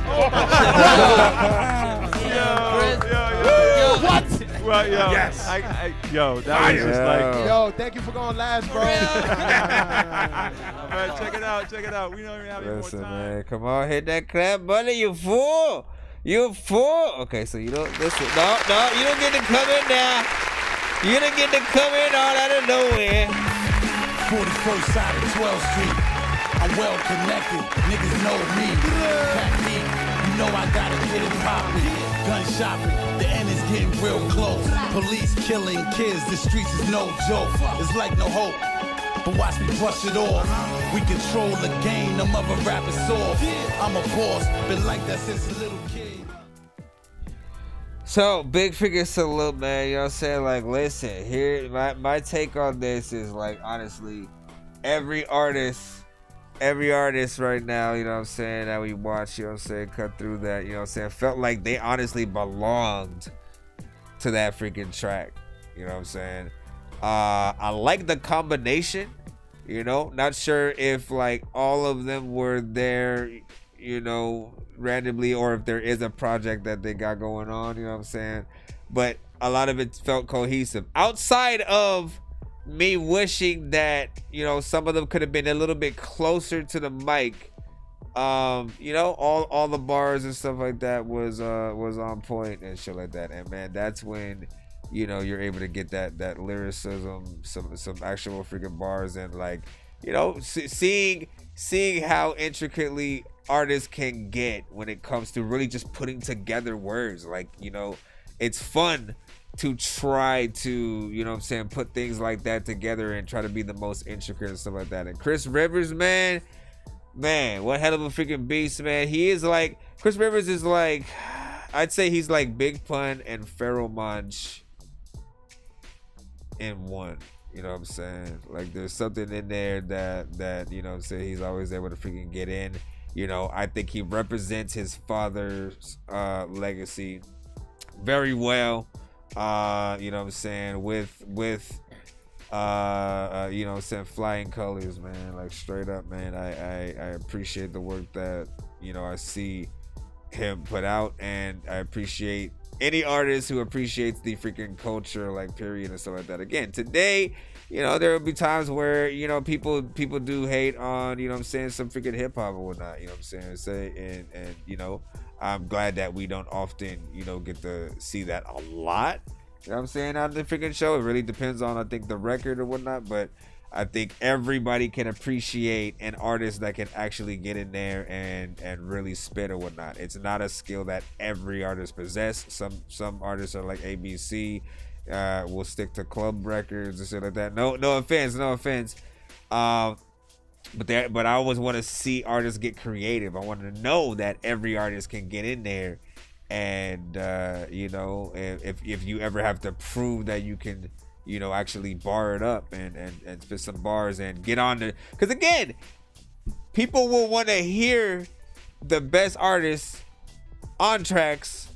What? Well, yo. Yes. Yo, that was just like. Yo, thank you for going last, bro. Man, check it out. We don't even have any more time. Man, come on, hit that clap button, you fool. You fool. Okay, so you don't listen. No, you don't get to come in now. You don't get to come in all out of nowhere. 41st side of 12th Street. I'm well connected, niggas know me. Crack me, you know I gotta get it poppin'. Gun shopping, the end is getting real close. Police killing kids, the streets is no joke. It's like no hope, but watch me brush it off. We control the game, them other rappers soft. I'm a boss, been like that since a little kid. So, big figure salute, man. You know what I'm saying? Like, listen, here, my take on this is like, honestly, every artist right now, you know what I'm saying, that we watch, you know what I'm saying, cut through that, you know what I'm saying, felt like they honestly belonged to that freaking track, you know what I'm saying. I like the combination, you know, not sure if like all of them were there, you know, randomly, or if there is a project that they got going on, you know what I'm saying, but a lot of it felt cohesive, outside of me wishing that, you know, some of them could have been a little bit closer to the mic. You know, all the bars and stuff like that was on point and shit like that. And man, that's when, you know, you're able to get that lyricism, some actual freaking bars, and like, you know, seeing how intricately artists can get when it comes to really just putting together words. Like, you know, it's fun to try to, you know what I'm saying, put things like that together and try to be the most intricate and stuff like that. And Chris Rivers, man, what hell of a freaking beast, man. He is like, Chris Rivers is like, I'd say he's like Big Pun and Pharoah Monch in one. You know what I'm saying? Like there's something in there that you know what I'm saying, he's always able to freaking get in. You know, I think he represents his father's legacy very well. You know what I'm saying? With you know what I'm saying, flying colors, man. Like straight up, man. I appreciate the work that, you know, I see him put out, and I appreciate any artist who appreciates the freaking culture, like period and stuff like that. Again, today, you know, there will be times where, you know, people do hate on, you know what I'm saying, some freaking hip hop or whatnot, you know what I'm saying, and you know, I'm glad that we don't often, you know, get to see that a lot, you know what I'm saying, on the freaking show. It really depends on, I think, the record or whatnot, but I think everybody can appreciate an artist that can actually get in there and really spit or whatnot. It's not a skill that every artist possess. Some artists are like ABC, will stick to club records and shit like that. No offense. But I always want to see artists get creative. I want to know that every artist can get in there, and you know, if you ever have to prove that you can, you know, actually bar it up and spit some bars and get on the, because again, people will want to hear the best artists on tracks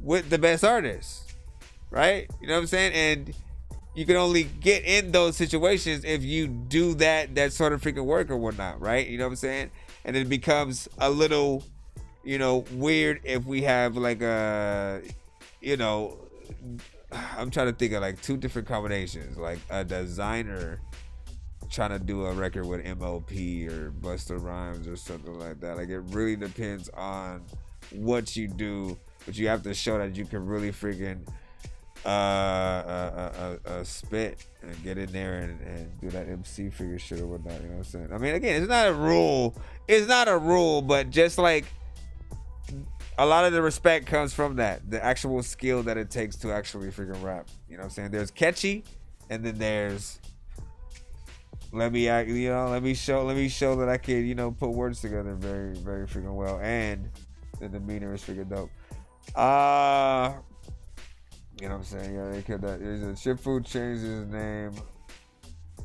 with the best artists, right? You know what I'm saying? And you can only get in those situations if you do that sort of freaking work or whatnot, right? You know what I'm saying? And it becomes a little, you know, weird if we have like a, you know, I'm trying to think of like two different combinations, like a designer trying to do a record with MLP or Busta Rhymes or something like that. Like it really depends on what you do, but you have to show that you can really freaking spit and get in there and do that MC figure shit or whatnot. You know what I'm saying? I mean, again, it's not a rule, but just like, a lot of the respect comes from that, the actual skill that it takes to actually freaking rap. You know what I'm saying? There's catchy, and then there's let me show that I can, you know, put words together very, very freaking well, and the demeanor is freaking dope. You know what I'm saying? Yeah, they killed that. There's a Chip Food changed his name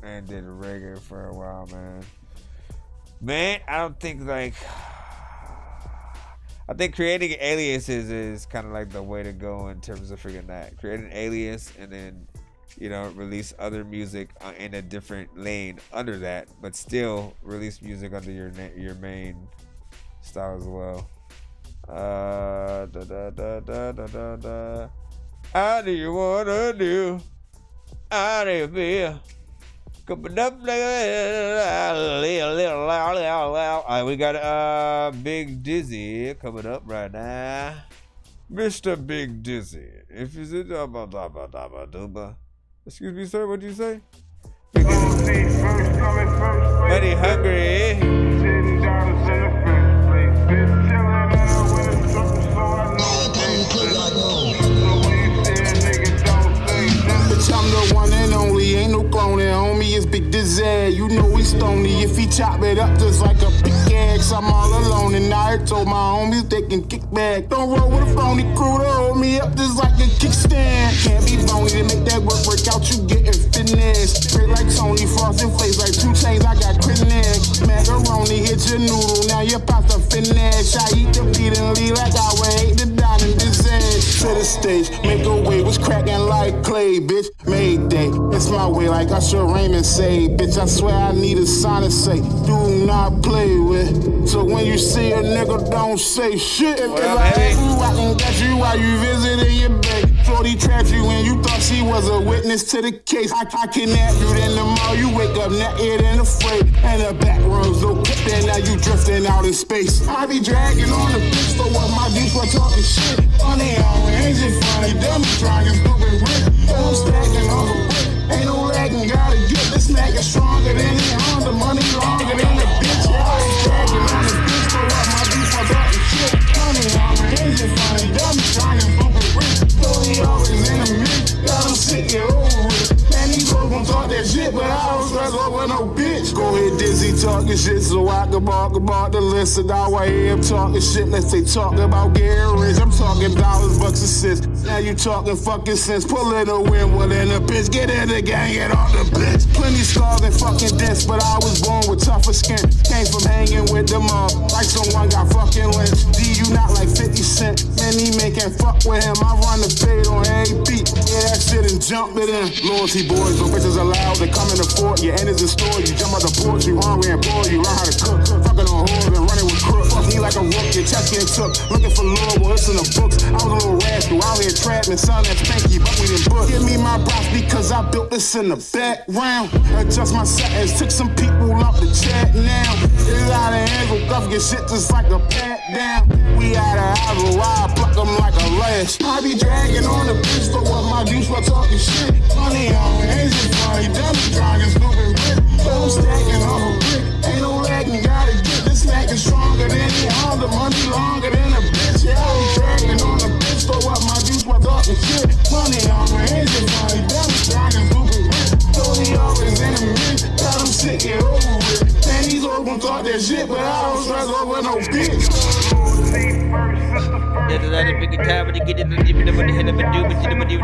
and did reggae for a while, man. I don't think like. I think creating aliases is kind of like the way to go in terms of freaking that. Create an alias and then, you know, release other music in a different lane under that, but still release music under your main style as well. How do you wanna do? How do you feel? Coming up like we got Big Dizzy coming up right now. Mr. Big Dizzy. If you said excuse me, sir, what'd you say? Money hungry. I'm the one and only, ain't no cloning, homie, it's Big Dizzy. You know he's stony, if he chop it up just like a pickaxe. I'm all alone and I told my homies they can kick back. Don't roll with a phony crew to hold me up just like a kickstand. Can't be phony to make that work out, you getting finesse. Straight like Tony, frosted face like 2 Chainz, I got connect. Macaroni hit your noodle, now your pasta finesse. I eat the beat and leave like I would hate the dining disease. To the stage, make a way, was cracking like clay, bitch. Mayday, it's my way like Usher Raymond say. Bitch, I swear I need a sign to say, do not play with. So when you see a nigga, don't say shit. If I ask you, I can get you while you visiting your baby. 40 trapped you when you thought she was a witness to the case. I kidnapped you, then tomorrow you wake up naked and afraid. And the back roads, no clip, then now you drifting out in space. I be dragging on the bitch for what my beef for talking shit. Funny how it ain't just funny, dummy trying stupid rip. I'm stacking on the brick, ain't no lagging, gotta get this nigga stronger than the arm, the money longer than the bitch. I be dragging on the bitch for what my beef for talking shit. Funny how it ain't just funny, dummy trying stupid rip. So he always in the mix, got him sick, get over it. Man, these hoes gon' talk that shit, but I don't stress over no bitch. Go ahead, Dizzy, talk your talking shit so I can bark about the list. And now I hear him talking shit, let's say talking about getting rich. I'm talking dollars, bucks, and cents. Now you talking fucking sense. Pull in the wind, well in the bitch. Get in the gang, get off the bitch. Plenty scars and fucking dents, but I was born with tougher skin. Came from hanging with the mob, like someone got fucking lynched. D, you not like 50 Cent. Many man can't fuck with him. I run the fade on every beat. Yeah, that shit and jump it in. Loyalty boys, no bitches allowed. They come in the fort, your end is in store. You jump out the porch, you hungry and poor. You learn how to cook. Fucking on whores and running with crook. Fuck me like a rook, your chest getting took. Looking for love, well, it's in the books. I was a little rascal out here trapping, son, that's spanky, but we didn't book. Give me my props because I built this in the background. Adjust my settings, took some people up the chat now. It's out of hands, with guff, get shit just like a pat down. We out of Iowa, I pluck them like a lash. I be dragging on the bitch for what my juice for talking shit. Money on me, ain't it funny, dummy dragging stupid rip. So I'm stacking on a brick, ain't no lagging, gotta get this snack is stronger than the other, money longer than a bitch. Yeah, I be dragging on the bitch for what my juice for talking shit. Money on me, ain't it funny, dummy dragging stupid rip. Tony always in the mix, tell them shit get over with. Man, these old gon' talk that shit, but I don't stress over no bitch. There's another big time when you get in the deep of the head of a dude, but you never do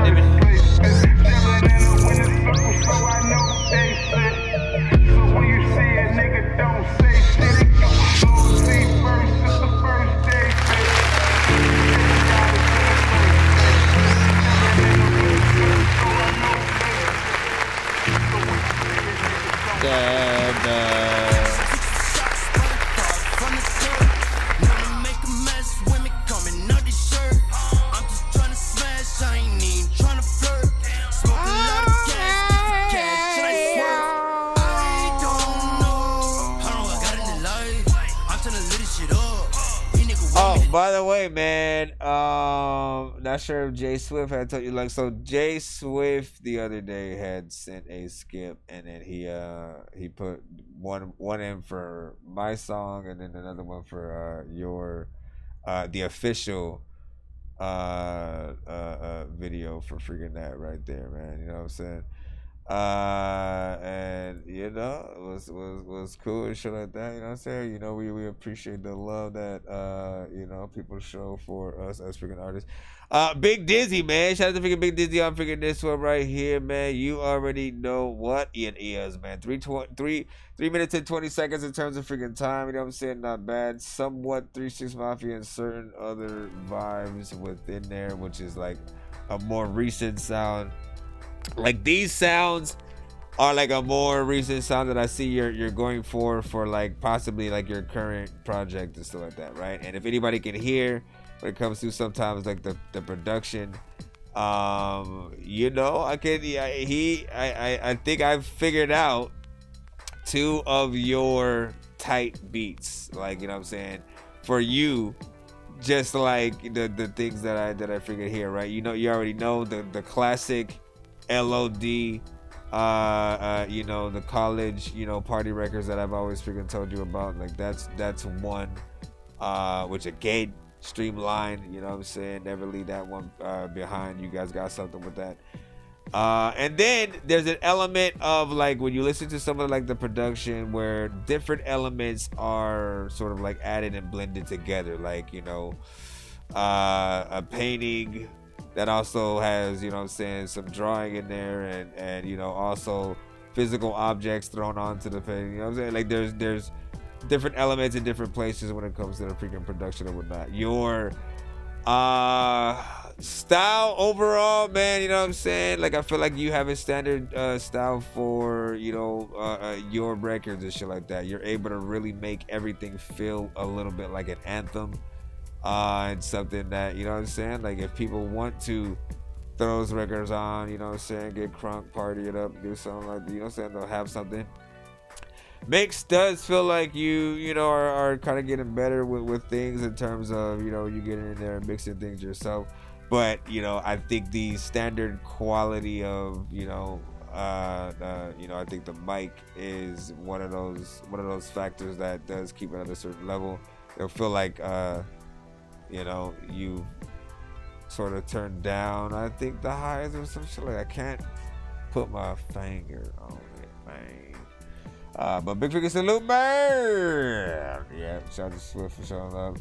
By the way, man, not sure if Jay Swift had told you, like, so Jay Swift the other day had sent a skip, and then he put one in for my song, and then another one for your the official video for freaking that right there, man. You know what I'm saying? And you know, it was cool and shit like that. You know what I'm saying? You know, we appreciate the love that you know, people show for us as freaking artists. Big Dizzy, man. Shout out to freaking Big Dizzy on freaking this one right here, man. You already know what it is, man. 3 minutes and 20 seconds in terms of freaking time. You know what I'm saying? Not bad. Somewhat 3-6 Mafia and certain other vibes within there, which is like a more recent sound. Like, these sounds are like a more recent sound that I see you're going for like possibly like your current project and stuff like that, right? And if anybody can hear when it comes to sometimes like the production, you know, I think I've figured out 2 of your tight beats, like, you know what I'm saying, for you. Just like the things that I figured here, right? You know, you already know the classic LOD, you know, the college, you know, party records that I've always freaking told you about. Like, that's one, which again, streamlined, you know what I'm saying? Never leave that one behind. You guys got something with that. And then there's an element of like when you listen to some of like the production where different elements are sort of like added and blended together, like, you know, a painting that also has, you know what I'm saying, some drawing in there, and you know, also physical objects thrown onto the painting. You know what I'm saying? Like, there's different elements in different places when it comes to the freaking production and whatnot. Your style overall, man, you know what I'm saying? Like, I feel like you have a standard style for, you know, your records and shit like that. You're able to really make everything feel a little bit like an anthem. And something that, you know what I'm saying, like, if people want to throw those records on, you know what I'm saying, get crunk, party it up, do something like that, you know what I'm saying, they'll have something. Mix does feel like you know, are kind of getting better with things in terms of, you know, you getting in there and mixing things yourself. But, you know, I think the standard quality of, you know, you know, I think the mic is one of those factors that does keep it at a certain level. It'll feel like you know, you sort of turned down, I think, the highs or some shit. Like, I can't put my finger on it, man. But big freaking salute, man. Yeah, shout out to Swift for showing love.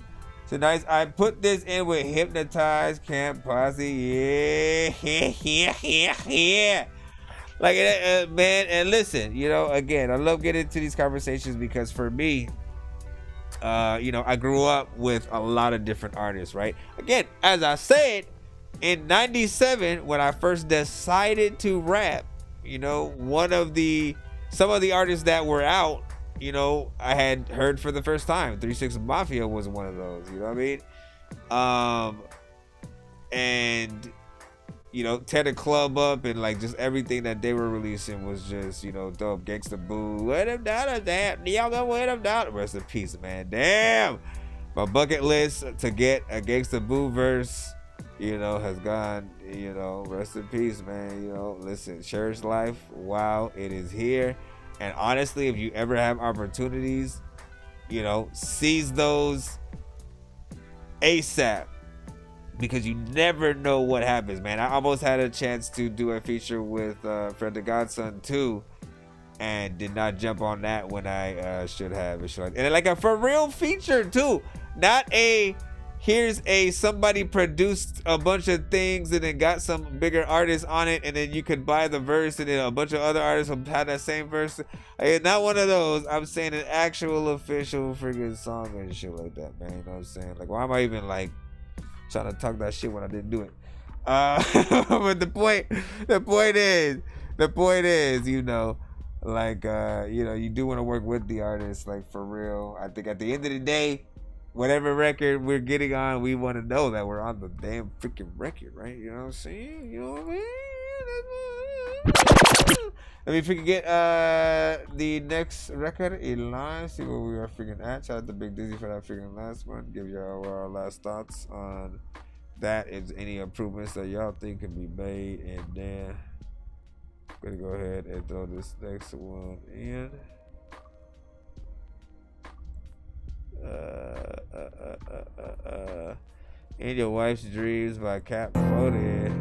Tonight, I put this in with Hypnotized Camp Posse. Yeah. Like, man, and listen, you know, again, I love getting into these conversations because for me, you know, I grew up with a lot of different artists, right? Again, as I said, in 97, when I first decided to rap, you know, some of the artists that were out, you know, I had heard for the first time. 3 6 Mafia was one of those, you know what I mean? And you know, tear the club up and like just everything that they were releasing was just, you know, dope. Gangsta Boo, let him down, damn, y'all gonna let him down. Rest in peace, man. Damn, my bucket list to get a Gangsta Boo verse, you know, has gone. You know, rest in peace, man. You know, listen, Cherish Life. Wow, it is here. And honestly, if you ever have opportunities, you know, seize those ASAP. Because you never know what happens, man. I almost had a chance to do a feature with Fred the Godson too, and did not jump on that when I should have. And like a for real feature too, not a here's a somebody produced a bunch of things and then got some bigger artists on it, and then you could buy the verse, and then a bunch of other artists will have that same verse. Like, not one of those. I'm saying an actual official freaking song and shit like that, man. You know what I'm saying? Like, why am I even like trying to talk that shit when I didn't do it? But the point is, you know, like, you know, you do want to work with the artist, like, for real. I think at the end of the day, whatever record we're getting on, we want to know that we're on the damn freaking record, right? You know what I'm saying? You know what I mean? Let me freaking get the next record in line, see where we are freaking at. Shout out to Big Dizzy for that freaking last one. Give y'all our last thoughts on that. If any improvements that y'all think can be made, and then I'm gonna go ahead and throw this next one in. In Your Wife's Dreams by Cap 40.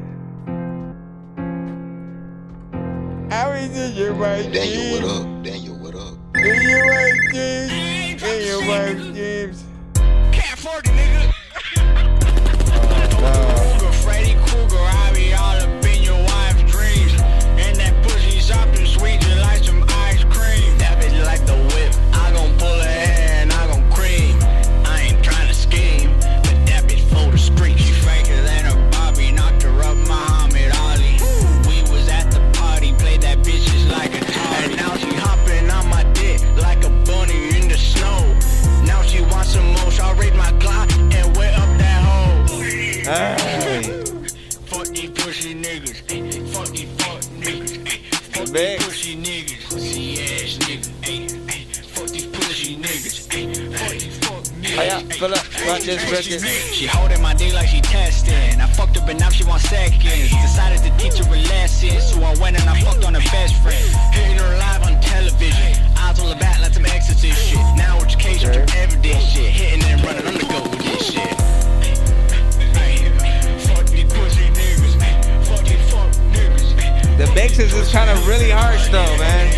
How is it your wife's Daniel, what up? Daniel, what up? In your wife's dreams. In your wife's dreams. Cat 40, nigga. Kruger, Freddy Krueger, I be all up in your wife's dreams. And that pussy soft and sweet just like some ice cream. That bitch like the whip. I gon' pull her hair and I gon' cream. I ain't tryna scheme, but that bitch for the street. She faker than a Bobby, knocked her up Muhammad Ali. We was at the party, played that bitch just like a toy. And now she hopping on my dick like a bunny in the snow. Now she wants some more, so I raise my Glock and wear up that hole. Hey. Fuck these pussy niggas, fuck these fuck niggas, fuck these pussy niggas, pussy ass niggas, fuck these pussy niggas, fuck these fuck niggas. She holding my dick like she testing. I fucked her, but now she wants seconds. Decided to teach her a lesson, so I went and I fucked on her best friend. Hitting her live on television, eyes on the back like some exorcist shit. Now education to evidence shit, hitting and running on the go with this shit. The mixes is kind of really harsh though, man.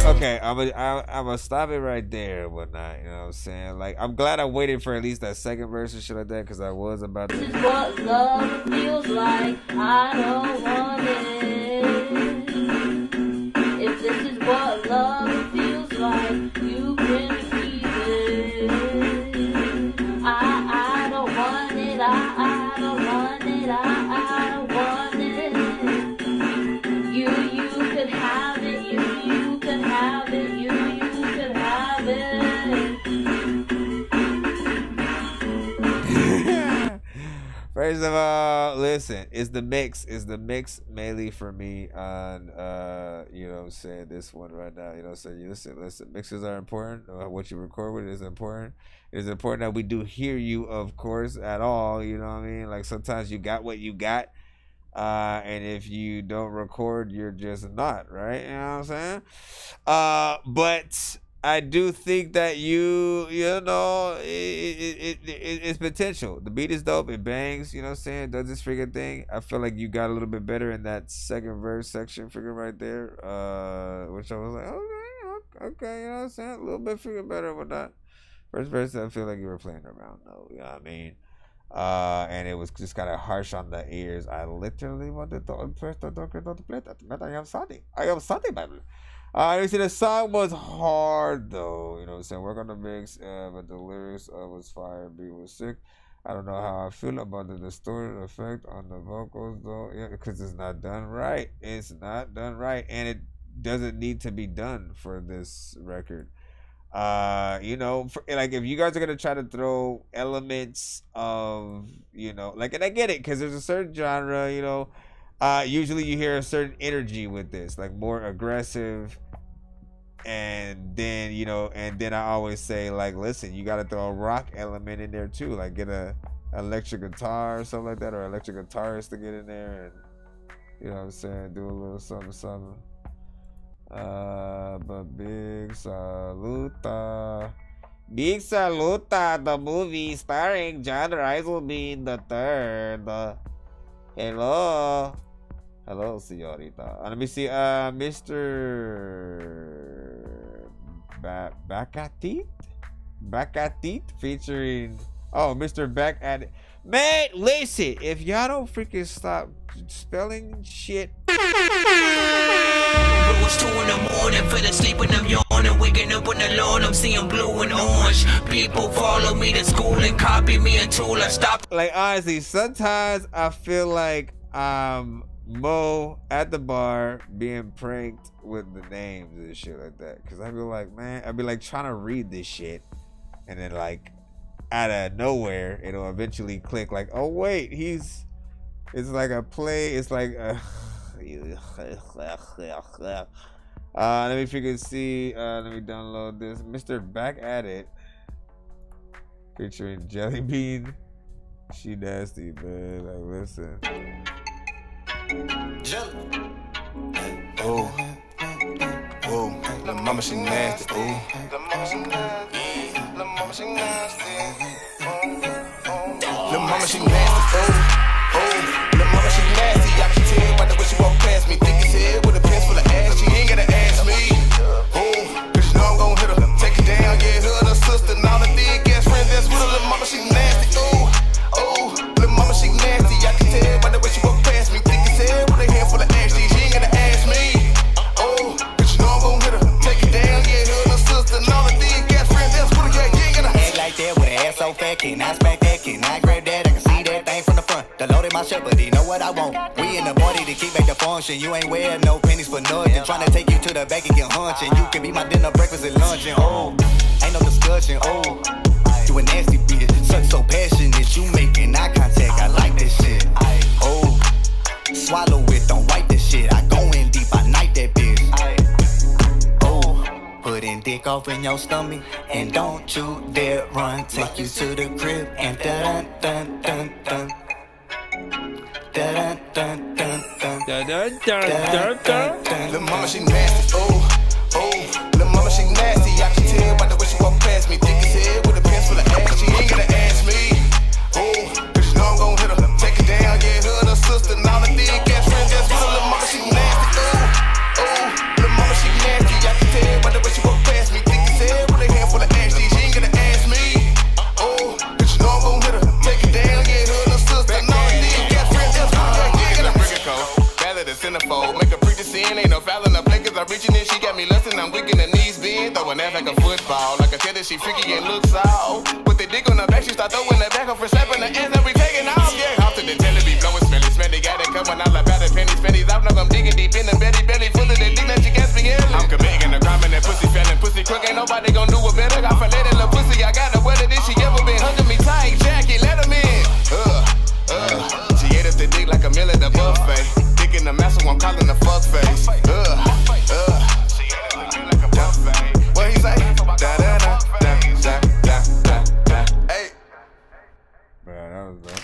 Okay, I'm gonna stop it right there and whatnot, you know what I'm saying? Like, I'm glad I waited for at least that second verse and shit like that, because I was about to. What love feels like, I don't want it. If this is what love feels like, you can keep it. I don't want it, I don't want it, I don't want it. You could have it, you could have it, you could have it. First of all, listen, it's the mix mainly for me on you know what I'm saying, this one right now, you know what I'm saying? Listen, mixes are important. What you record with is important. It's important that we do hear you, of course, at all, you know what I mean? Like, sometimes you got what you got, and if you don't record, you're just not, right? You know what I'm saying? But I do think that you know, it's potential. The beat is dope. It bangs. You know what I'm saying? Does this freaking thing. I feel like you got a little bit better in that second verse section freaking right there. Which I was like, okay, you know what I'm saying? A little bit freaking better with that. First verse, I feel like you were playing around though. You know what I mean? And it was just kind of harsh on the ears. I literally wanted to impress the Dorky not to play that. But I am sorry, baby. You see, the song was hard though. You know what I'm saying? Work on the mix, but the lyrics was fire. Beat was sick. I don't know how I feel about the distorted effect on the vocals though. Yeah, because it's not done right. It's not done right, and it doesn't need to be done for this record. You know, like if you guys are gonna try to throw elements of, you know, like, and I get it because there's a certain genre, you know, usually you hear a certain energy with this, like more aggressive, and then, you know, and then I always say, like, listen, you gotta throw a rock element in there too, like get a electric guitar or something like that, or electric guitarist to get in there, and you know what I'm saying, do a little something. But Big Saluta, the movie starring John Rice will be in the third. Hello, señorita. Let me see. Mr. Bakatit featuring. Oh, Mr. Back at it. Man, listen, if y'all don't freaking stop spelling shit. It was 2 in the morning, fell asleep when I'm yawning, waking up on the lawn, I'm seeing blue and orange. People follow me to school and copy me until I stop. Like, honestly, sometimes I feel like Mo at the bar being pranked with the names and shit like that. Cause I'd be like, man, I'd be like trying to read this shit, and then like out of nowhere, it'll eventually click like, oh wait, it's like a play, it's like let me freaking see, let me download this. Mr. Back at It featuring Jelly Bean. She nasty, man. Like, listen. Oh, oh, la mama she nasty. Oh, la mama she nasty. La mama she nasty. La mama she nasty. Oh, oh, la mama she nasty. I can tell by the way she walk past me. Thick as hell with a pants full of ass. She ain't gotta ask me. Oh, cause you know I'm gon' hit her. Take it down, yeah, her and her sister. And all the thick ass friends that's with her. La mama she nasty. Oh, oh, la mama she nasty. I can tell by the way she walk past me. Thick as hell with a handful of ass. She ain't gotta ask me. Oh, cause you know I'm gon' hit her. Take it down, yeah, her and her sister. And all the thick ass friends that's with her. Yeah, you ain't gotta act like that with an ass so fat. Can I smack that? Can I grab that? I can see that thing from the front. The loaded my shirt, but he know what I want. We in the party to keep back the function. You ain't wearing no pennies for nothing. Trying to take you to the back and get hunching. You can be my dinner, breakfast, and lunch. And oh, ain't no discussion. Oh, you a nasty bitch. Suck so passionate. You making eye contact. I like this shit. Oh, swallow it. Don't wipe this shit. I go in deep. I night that bitch. Oh, putting dick off in your stomach. And don't you dare run. Take you to the crib. And dun dun dun dun. Dun dun dun dun. Dun dun dun dun. Lil' mama she nasty. Oh, oh. Lil' mama she nasty. I can tell by the way she walk past me. Thick as hell with a pants full of ass. She ain't gotta ask me. Oh, cause you know I'm gon' hit her. Take it down, yeah, her and her sister. And all the thick ass friends that's with her. Lil' mama she nasty. Oh, oh. Lil' mama she nasty. I can tell by the way she walk past me. Thick as hell with a handful of ass. She ain't gotta ask me. Oh, cause you know I'm gon' hit her. Take it down, yeah, her and her sister. And all the thick ass friends that's with her. The centerfold, make a preacher sin, ain't no fouling the play cause I'm reaching in, she got me lustin', I'm weak in the knees bend, throwing ass like a football, like I tell that she freaky and looks all, with the dick on her back, she start throwing the back up for slapping the ass and we taking off, yeah, off to the telly, be blowing smelly, got it coming all about the pennies, I'm like I'm digging deep in the belly full of the dick that she got me yelling, I'm committing a crime and that pussy fellin', pussy crook, ain't nobody gon' do it better, I forlet that little pussy, I got her wetter than she ever been, hugging me tight, Jackie, let him in, she ate up the dick like a meal at the buffet. In the mess, so I'm calling the fuck face. What he say? Da da da da da da da. Hey. Man, that was dope.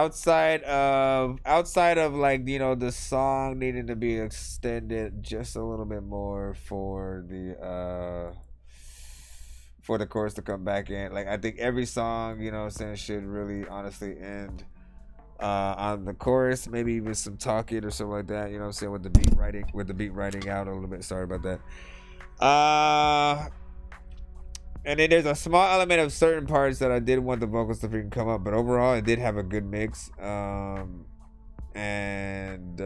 outside of like, you know, the song needing to be extended just a little bit more for the chorus to come back in. Like, I think every song, you know what I'm saying, should really honestly end on the chorus, maybe even some talking or something like that, you know what I'm saying, with the beat writing out a little bit. Sorry about that. And then there's a small element of certain parts that I did want the vocals to freaking come up, but overall it did have a good mix. And in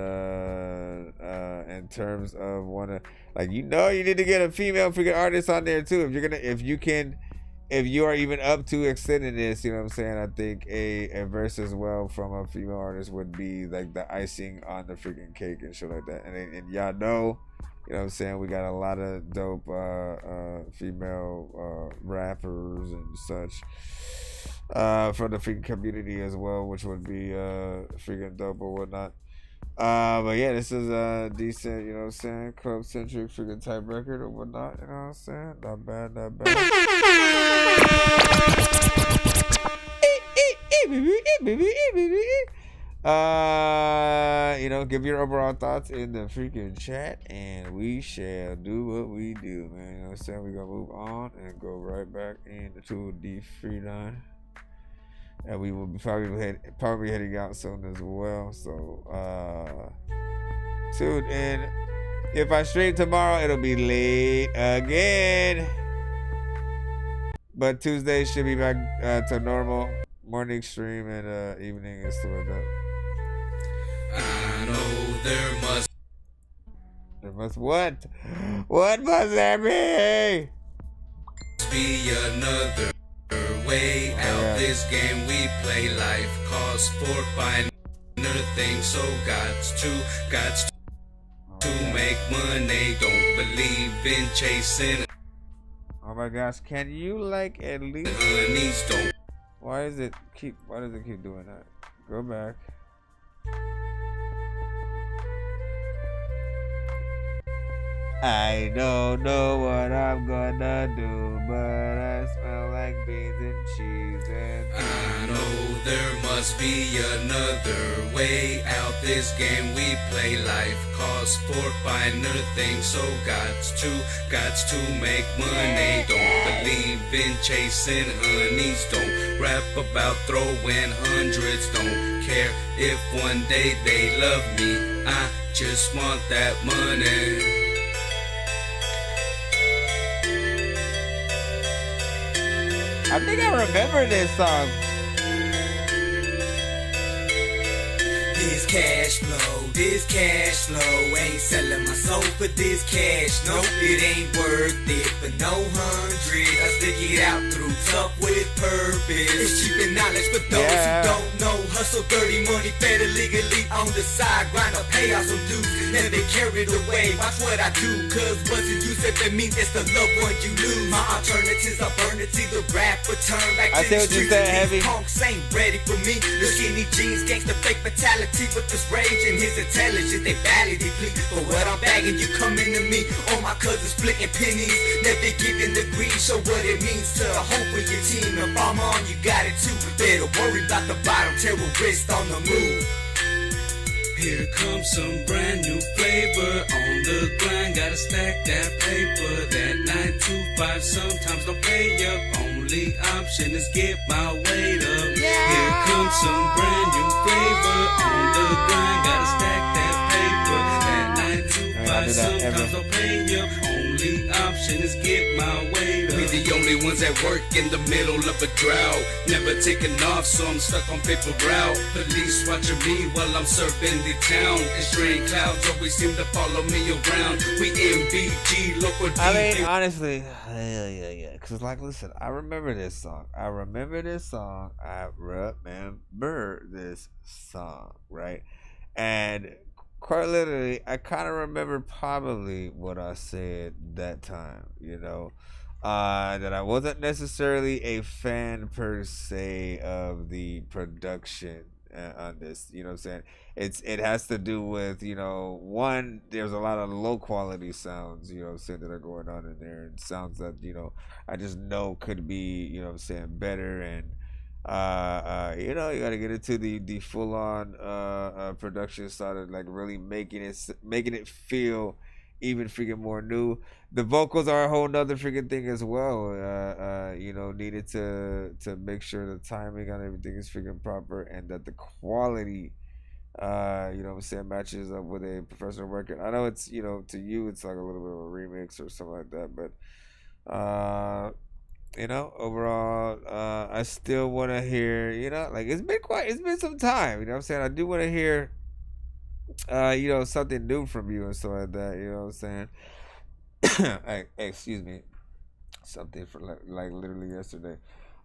terms of like, you know, you need to get a female freaking artist on there too. If you are even up to extending this, you know what I'm saying, I think a verse as well from a female artist would be like the icing on the freaking cake and shit like that. And y'all know, you know what I'm saying, we got a lot of dope female rappers and such from the freaking community as well, which would be freaking dope or whatnot. But yeah, this is a decent, you know what I'm saying, club centric freaking type record or whatnot, you know what I'm saying? Not bad, not bad. You know, give your overall thoughts in the freaking chat, and we shall do what we do, man. You know what I'm saying? We're gonna move on and go right back into the free line, and we will be probably heading out soon as well. So tune in. If I stream tomorrow, it'll be late again, but Tuesday should be back to normal morning stream and evening and stuff like that. I know there must what? What must there be? Be another way out. This game we play, life calls sport by another thing. So gots to make money. Don't believe in chasing. Oh my gosh, can you like at least? Why does it keep doing that? Go back. I don't know what I'm gonna do, but I smell like beans and cheese and I know there must be another way out. This game we play, life calls sport by another thing. So gots to make money. Don't believe in chasing honeys. Don't rap about throwing hundreds. Don't care if one day they love me. I just want that money. I think I remember this song. This cash flow, ain't selling my soul for this cash. No, it ain't worth it for no hundred. I stick it out through tough with purpose. It's cheap and knowledge for those who don't know. Hustle dirty money, fed illegally on the side. Grind or pay out some dues, never carried away. Watch what I do, cause what's it you said to me, it's the loved one you lose. My alternatives are burn, it's either rap or turn back to the streets. These punks ain't ready for me. The skinny jeans, gangsta fake mentality with this rage and his intelligence, they badly deplete. For what I'm bagging, you coming to me. All my cousins splitting pennies, never giving the greed. Show what it means to hope with your team. If I'm on, you got it too. Better worry about the bottom, terrorist on the move. Here comes some brand new flavor on the grind. Gotta stack that paper. That 9 to 5 sometimes don't pay up. Only option is get my weight up. Here comes some brand new flavor on the grind. Gotta stack that paper. That 9 to 5 sometimes don't pay up. Only option is get my weight up. We the only ones that work in the middle of a drought. Never taking off, so I'm stuck on paper route. Police watching me while I'm serving the town. And strange clouds always seem to follow me around. We MBG, local D. I mean, honestly, yeah. Cause like, listen, I remember this song. I remember this song, right? And quite literally, I kind of remember probably what I said that time, you know, that I wasn't necessarily a fan per se of the production on this, you know what I'm saying? It has to do with, you know, one, there's a lot of low quality sounds, you know what I'm saying, that are going on in there, and sounds that, you know, I just know could be, you know what I'm saying, better. And You know, you gotta get into the full on production side of like really making it feel even freaking more new. The vocals are a whole nother freaking thing as well. You know, needed to make sure the timing on everything is freaking proper and that the quality you know what I'm saying, matches up with a professional record. I know it's, you know, to you it's like a little bit of a remix or something like that, but you know, overall, I still want to hear, you know, like it's been some time, you know what I'm saying? I do want to hear, you know, something new from you and stuff like that, you know what I'm saying? Hey, excuse me, something for like literally yesterday.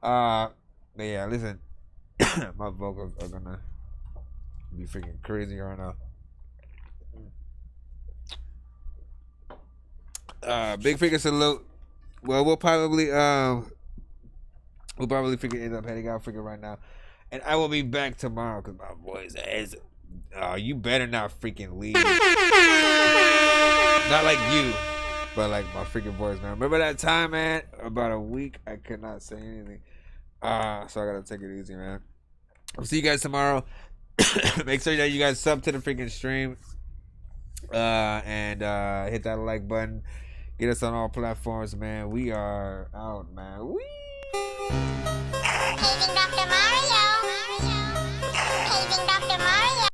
But yeah, listen, my vocals are gonna be freaking crazy right now. Big freaking salute. Well, we'll probably freaking end up heading out freaking right now, and I will be back tomorrow because my voice is. You better not freaking leave. Not like you, but like my freaking voice, man. Remember that time, man? About a week, I could not say anything. So I gotta take it easy, man. I'll see you guys tomorrow. Make sure that you guys sub to the freaking stream, and hit that like button. Get us on all platforms, man. We are out, man. Wee. Paging Dr. Mario. Paging Dr. Mario.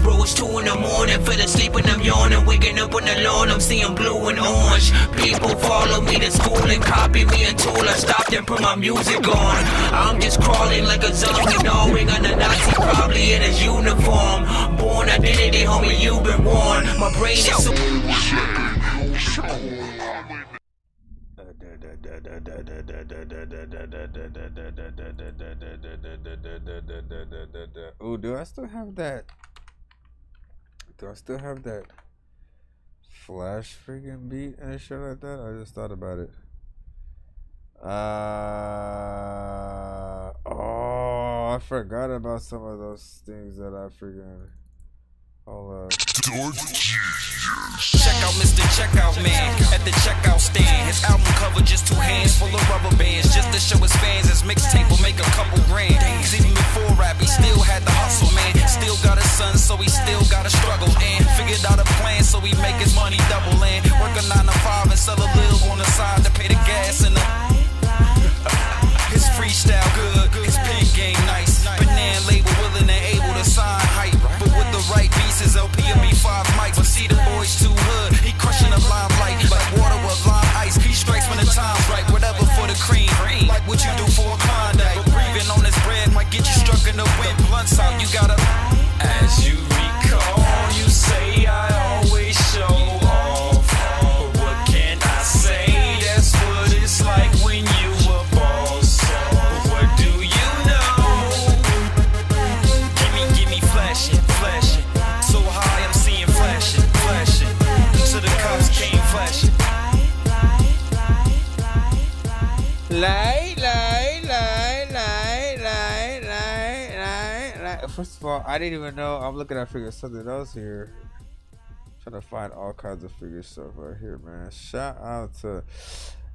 Bro, it's 2 in the morning, fell asleep and I'm yawning. Waking up on the lawn, I'm seeing blue and orange. People follow me to school and copy me until I stopped and put my music on. I'm just crawling like a zombie, gnawing on a Nazi, probably in his uniform. Born identity, homie, you've been warned. My brain is so... Oh, do I still have that? Do I still have that Flash freaking beat and shit like that? I just thought about it. Oh, I forgot about some of those things that I freaking. Hold up. Check out Mr. Checkout Man at the checkout stand. His album cover just 2 hands full of rubber bands, just to show his fans his mixtape will make a couple grand. Even before rap, he still had the hustle, man. Still got a son, so he still gotta struggle. And figured out a plan so he make his money double. And work a 9 to 5 and sell a little on the side to pay the gas and the. His freestyle good, his pen game nice. Banana label willing and able to sign hype. But with the right beats, his LP will be 5 mics. But see the boy's too hood, he crushing the limelight like water with lime ice. He strikes when the time's right, whatever for the cream. Like what you do for a Klondike. But breathing on his bread might get you struck in the wind. Blunts out, you gotta. As you recall, you say I always show off. But what can I say? That's what it's like when you a boss. What do you know? Give me flashing. So high I'm seeing flashing. To the cops came flashing. Lie. First of all, I didn't even know. I'm looking at figure something else here. Trying to find all kinds of figure stuff right here, man. Shout out to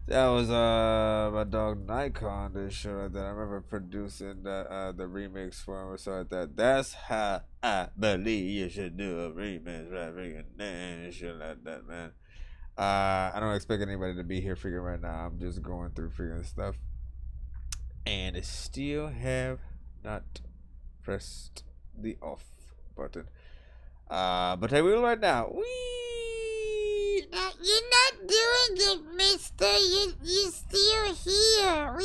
that was my dog Nikon and shit like that. I remember producing the remix for him or something like that. That's how I believe you should do a remix, right? Freaking shit like that, man. I don't expect anybody to be here freaking right now. I'm just going through freaking stuff, and I still have not pressed the off button. But I will right now. You're not doing it, mister. You're still here.